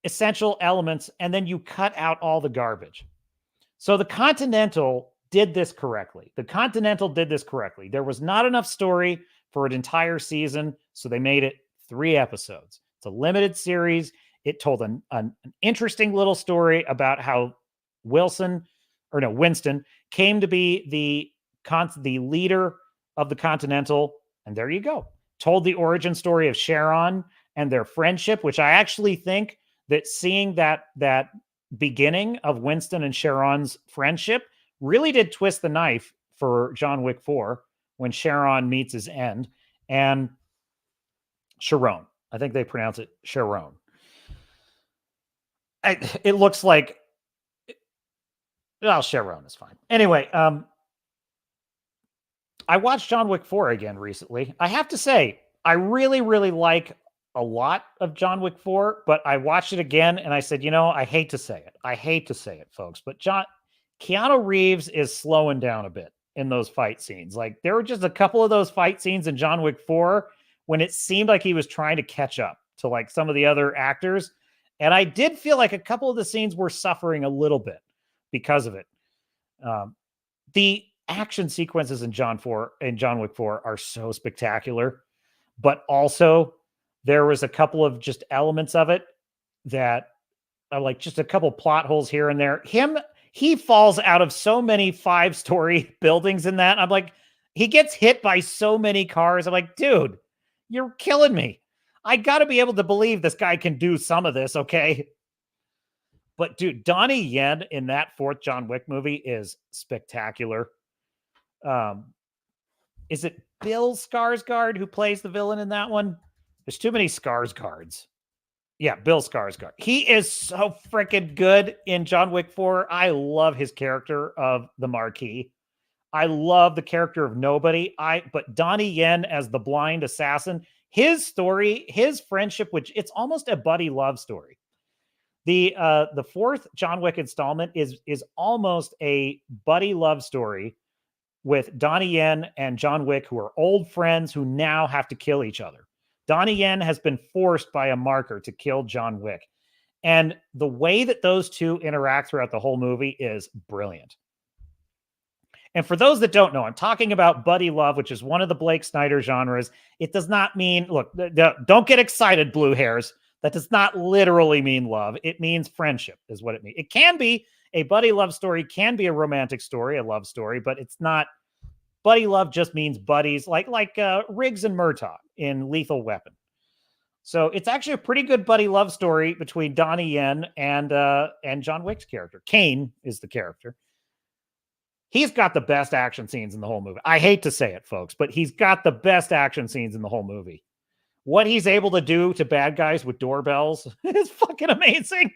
A: essential elements, and then you cut out all the garbage. So the Continental did this correctly. There was not enough story for an entire season, so they made it 3 episodes. It's a limited series. It told an interesting little story about how Winston came to be the leader of the Continental, and there you go. Told the origin story of Sharon and their friendship, which I actually think that seeing that beginning of Winston and Sharon's friendship really did twist the knife for John Wick 4 when Charon meets his end, and Sharon. I think they pronounce it Sharon. It looks like, well, Sharon is fine. Anyway, I watched John Wick 4 again recently. I have to say, I really, really like a lot of John Wick 4, but I watched it again and I said, I hate to say it. I hate to say it, folks, but Keanu Reeves is slowing down a bit in those fight scenes. Like, there were just a couple of those fight scenes in John Wick 4 when it seemed like he was trying to catch up to like some of the other actors. And I did feel like a couple of the scenes were suffering a little bit because of it. The action sequences in John Wick 4 are so spectacular, but also there was a couple of just elements of it that are like just a couple plot holes here and there. He falls out of so many 5-story buildings in that. I'm like, he gets hit by so many cars. I'm like, dude, you're killing me. I got to be able to believe this guy can do some of this, okay? But dude, Donnie Yen in that 4th John Wick movie is spectacular. Is it Bill Skarsgård who plays the villain in that one? There's too many Skarsgårds. Yeah, Bill Skarsgård. He is so freaking good in John Wick 4. I love his character of the Marquis. I love the character of Nobody. But Donnie Yen as the blind assassin, his story, his friendship, which it's almost a buddy love story. The 4th John Wick installment is almost a buddy love story with Donnie Yen and John Wick, who are old friends who now have to kill each other. Donnie Yen has been forced by a marker to kill John Wick. And the way that those two interact throughout the whole movie is brilliant. And for those that don't know, I'm talking about buddy love, which is one of the Blake Snyder genres. It does not mean, look, don't get excited, blue hairs. That does not literally mean love. It means friendship is what it means. It can be a buddy love story, can be a romantic story, a love story, but it's not. Buddy love just means buddies, like Riggs and Murtaugh in Lethal Weapon. So it's actually a pretty good buddy love story between Donnie Yen and John Wick's character. Kane is the character. He's got the best action scenes in the whole movie. I hate to say it, folks, but he's got the best action scenes in the whole movie. What he's able to do to bad guys with doorbells is fucking amazing.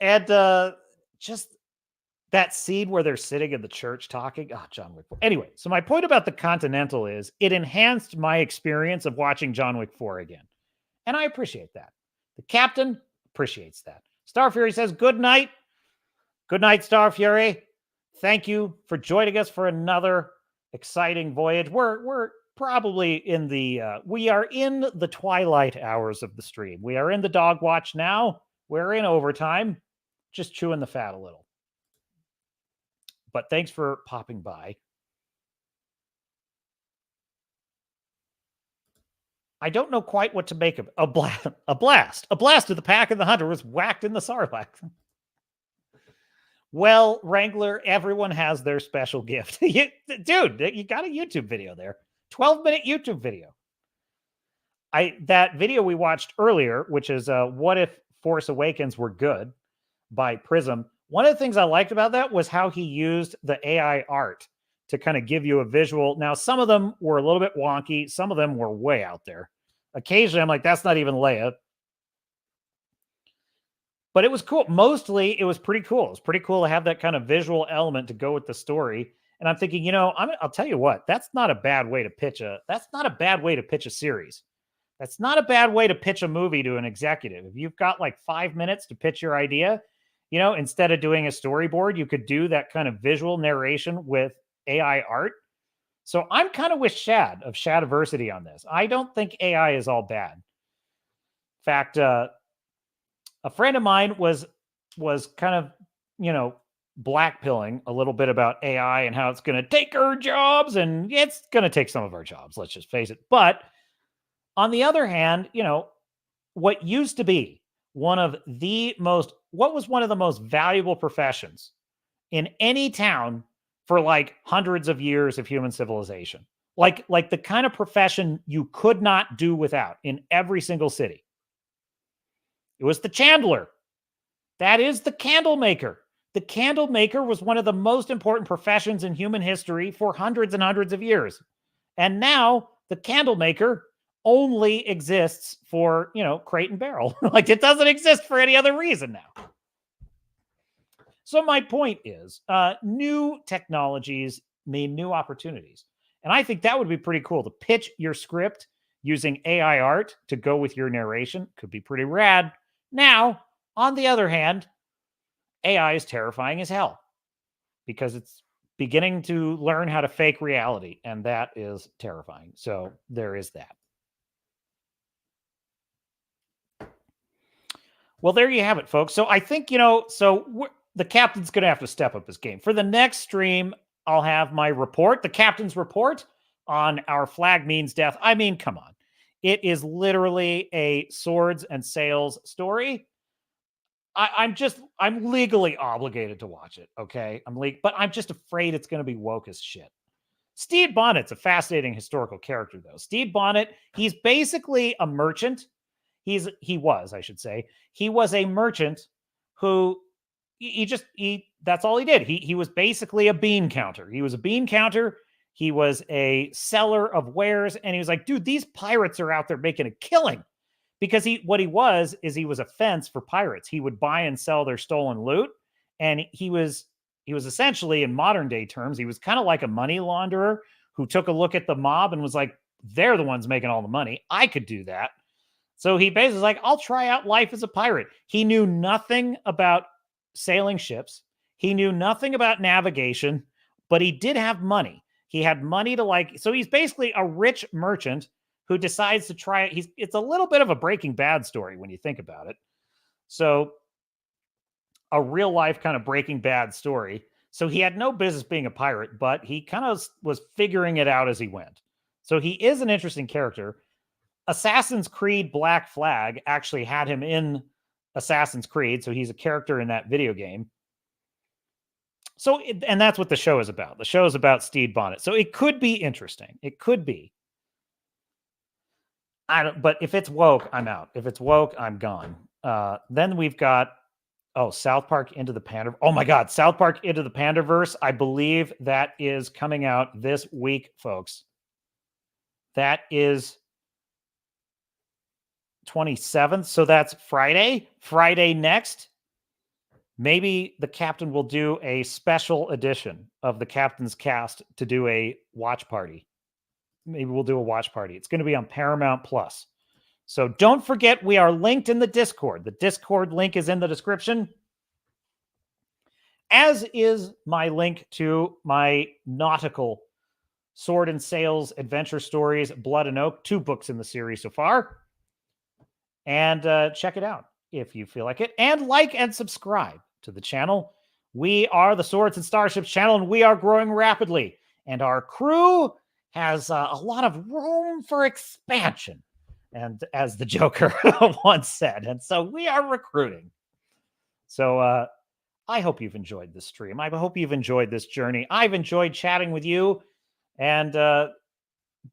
A: And just that scene where they're sitting in the church talking. Oh, John Wick 4. Anyway, so my point about the Continental is it enhanced my experience of watching John Wick 4 again. And I appreciate that. The captain appreciates that. Star Fury says, good night. Good night, Star Fury. Thank you for joining us for another exciting voyage. We're probably in we are in the twilight hours of the stream. We are in the dog watch now. We're in overtime, just chewing the fat a little. But thanks for popping by. I don't know quite what to make of a blast. A blast to the pack, and the hunter was whacked in the sarlacc. Well, Wrangler, everyone has their special gift. Dude, you got a YouTube video there. 12-minute YouTube video. That video we watched earlier, which is What If Force Awakens Were Good by Prism. One of the things I liked about that was how he used the AI art to kind of give you a visual. Now, some of them were a little bit wonky. Some of them were way out there. Occasionally, I'm like, that's not even Leia. But it was cool. Mostly, it was pretty cool. It was pretty cool to have that kind of visual element to go with the story. And I'm thinking, I'll tell you what, that's not a bad way to pitch a series. That's not a bad way to pitch a movie to an executive. If you've got like 5 minutes to pitch your idea, instead of doing a storyboard, you could do that kind of visual narration with AI art. So I'm kind of with Shad of Shadiversity on this. I don't think AI is all bad. In fact, a friend of mine was kind of, blackpilling a little bit about AI and how it's going to take our jobs, and it's going to take some of our jobs. Let's just face it. But on the other hand, what used to be one of the most valuable professions in any town for like hundreds of years of human civilization, like the kind of profession you could not do without in every single city. It was the chandler. That is the candle maker. The candle maker was one of the most important professions in human history for hundreds and hundreds of years. And now the candle maker only exists for, crate and barrel. Like it doesn't exist for any other reason now. So my point is, new technologies mean new opportunities. And I think that would be pretty cool to pitch your script using AI art to go with your narration. Could be pretty rad. Now, on the other hand, AI is terrifying as hell because it's beginning to learn how to fake reality, and that is terrifying. So there is that. Well, there you have it, folks. So I think, the captain's going to have to step up his game. For the next stream, I'll have my report, the captain's report on Our Flag Means Death. I mean, come on. It is literally a swords and sails story. I'm legally obligated to watch it, okay? But I'm just afraid it's going to be woke as shit. Stede Bonnet's a fascinating historical character, though. Stede Bonnet, he's basically a merchant. He was a merchant who that's all he did. He was basically a bean counter. He was a bean counter. He was a seller of wares, and he was like, dude, these pirates are out there making a killing. Because he was a fence for pirates. He would buy and sell their stolen loot, and he was essentially, in modern day terms, he was kind of like a money launderer who took a look at the mob and was like, they're the ones making all the money. I could do that. So he basically was like, I'll try out life as a pirate. He knew nothing about sailing ships. He knew nothing about navigation, but he did have money. He had money so he's basically a rich merchant who decides to try it. It's a little bit of a Breaking Bad story when you think about it. So a real life kind of Breaking Bad story. So he had no business being a pirate, but he kind of was figuring it out as he went. So he is an interesting character. Assassin's Creed Black Flag actually had him in Assassin's Creed. So he's a character in that video game. So, and that's what the show is about. The show is about Stede Bonnet. So it could be interesting. It could be. But if it's woke, I'm out. If it's woke, I'm gone. Then we've got, South Park Into the Panda. Oh my God, South Park Into the Pandaverse. I believe that is coming out this week, folks. That is 27th. So that's Friday. Friday next. Maybe the captain will do a special edition of the Captain's Cast to do a watch party. Maybe we'll do a watch party. It's going to be on Paramount Plus. So don't forget, we are linked in the Discord. The Discord link is in the description, as is my link to my nautical sword and sails adventure stories, Blood and Oak, 2 books in the series so far. And check it out if you feel like it. And like and subscribe to the channel. We are the Swords and Starships channel, and we are growing rapidly. And our crew has a lot of room for expansion, and as the Joker once said. And so we are recruiting. So I hope you've enjoyed this stream. I hope you've enjoyed this journey. I've enjoyed chatting with you. And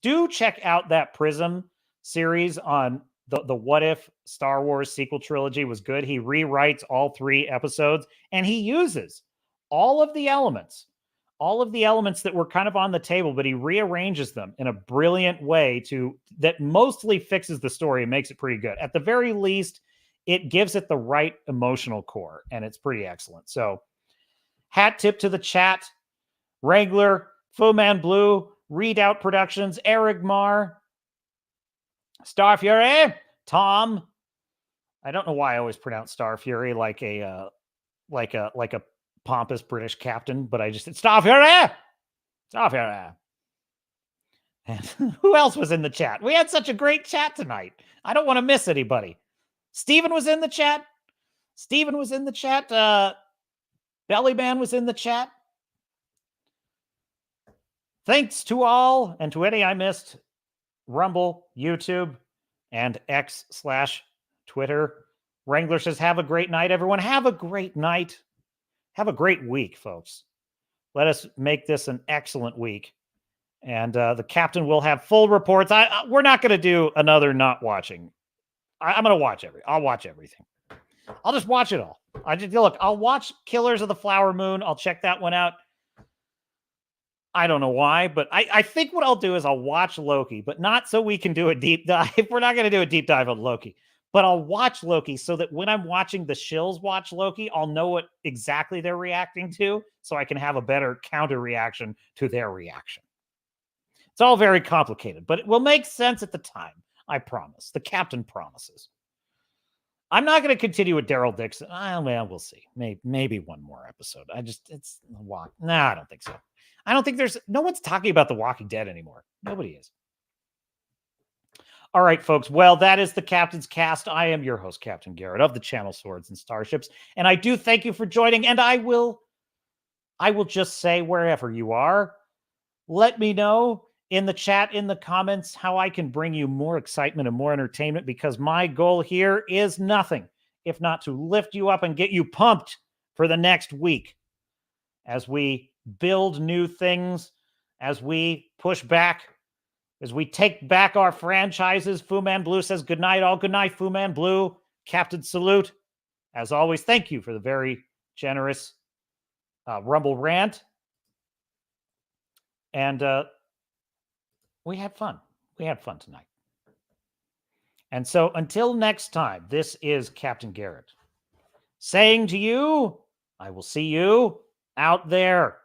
A: do check out that Prism series on the What If Star Wars sequel trilogy. Was good. He rewrites all 3 episodes, and he uses all of the elements that were kind of on the table, but he rearranges them in a brilliant way that mostly fixes the story and makes it pretty good. At the very least, it gives it the right emotional core, and it's pretty excellent. So hat tip to the chat. Wrangler, Fu Man Blue, Readout Productions, Eric Marr, Star Fury, Tom. I don't know why I always pronounce Star Fury like a pompous British captain, but I just said Star Fury. Star Fury. And who else was in the chat? We had such a great chat tonight. I don't want to miss anybody. Steven was in the chat. Bellyman was in the chat. Thanks to all, and to any I missed. Rumble, YouTube, and X/Twitter. Wrangler says, have a great night, everyone. Have a great night. Have a great week, folks. Let us make this an excellent week. And the captain will have full reports. We're not going to do another not watching. I'm going to watch I'll watch everything. I'll just watch it all. I'll watch Killers of the Flower Moon. I'll check that one out. I don't know why, but I think what I'll do is I'll watch Loki, but not so we can do a deep dive. We're not going to do a deep dive on Loki, but I'll watch Loki so that when I'm watching the Shills watch Loki, I'll know what exactly they're reacting to, so I can have a better counter reaction to their reaction. It's all very complicated, but it will make sense at the time. I promise. The captain promises. I'm not going to continue with Daryl Dixon. Well, we'll see. Maybe one more episode. It's a walk. No, I don't think so. I don't think no one's talking about The Walking Dead anymore. Nobody is. All right, folks. Well, that is the Captain's Cast. I am your host, Captain Garrett of the channel Swords and Starships. And I do thank you for joining. And I will just say, wherever you are, let me know in the chat, in the comments, how I can bring you more excitement and more entertainment, because my goal here is nothing if not to lift you up and get you pumped for the next week as we build new things, as we push back, as we take back our franchises. Fu Man Blue says good night, all. Good night, Fu Man Blue. Captain Salute. As always, thank you for the very generous Rumble rant. And we had fun. We had fun tonight. And so until next time, this is Captain Garrett saying to you, I will see you out there.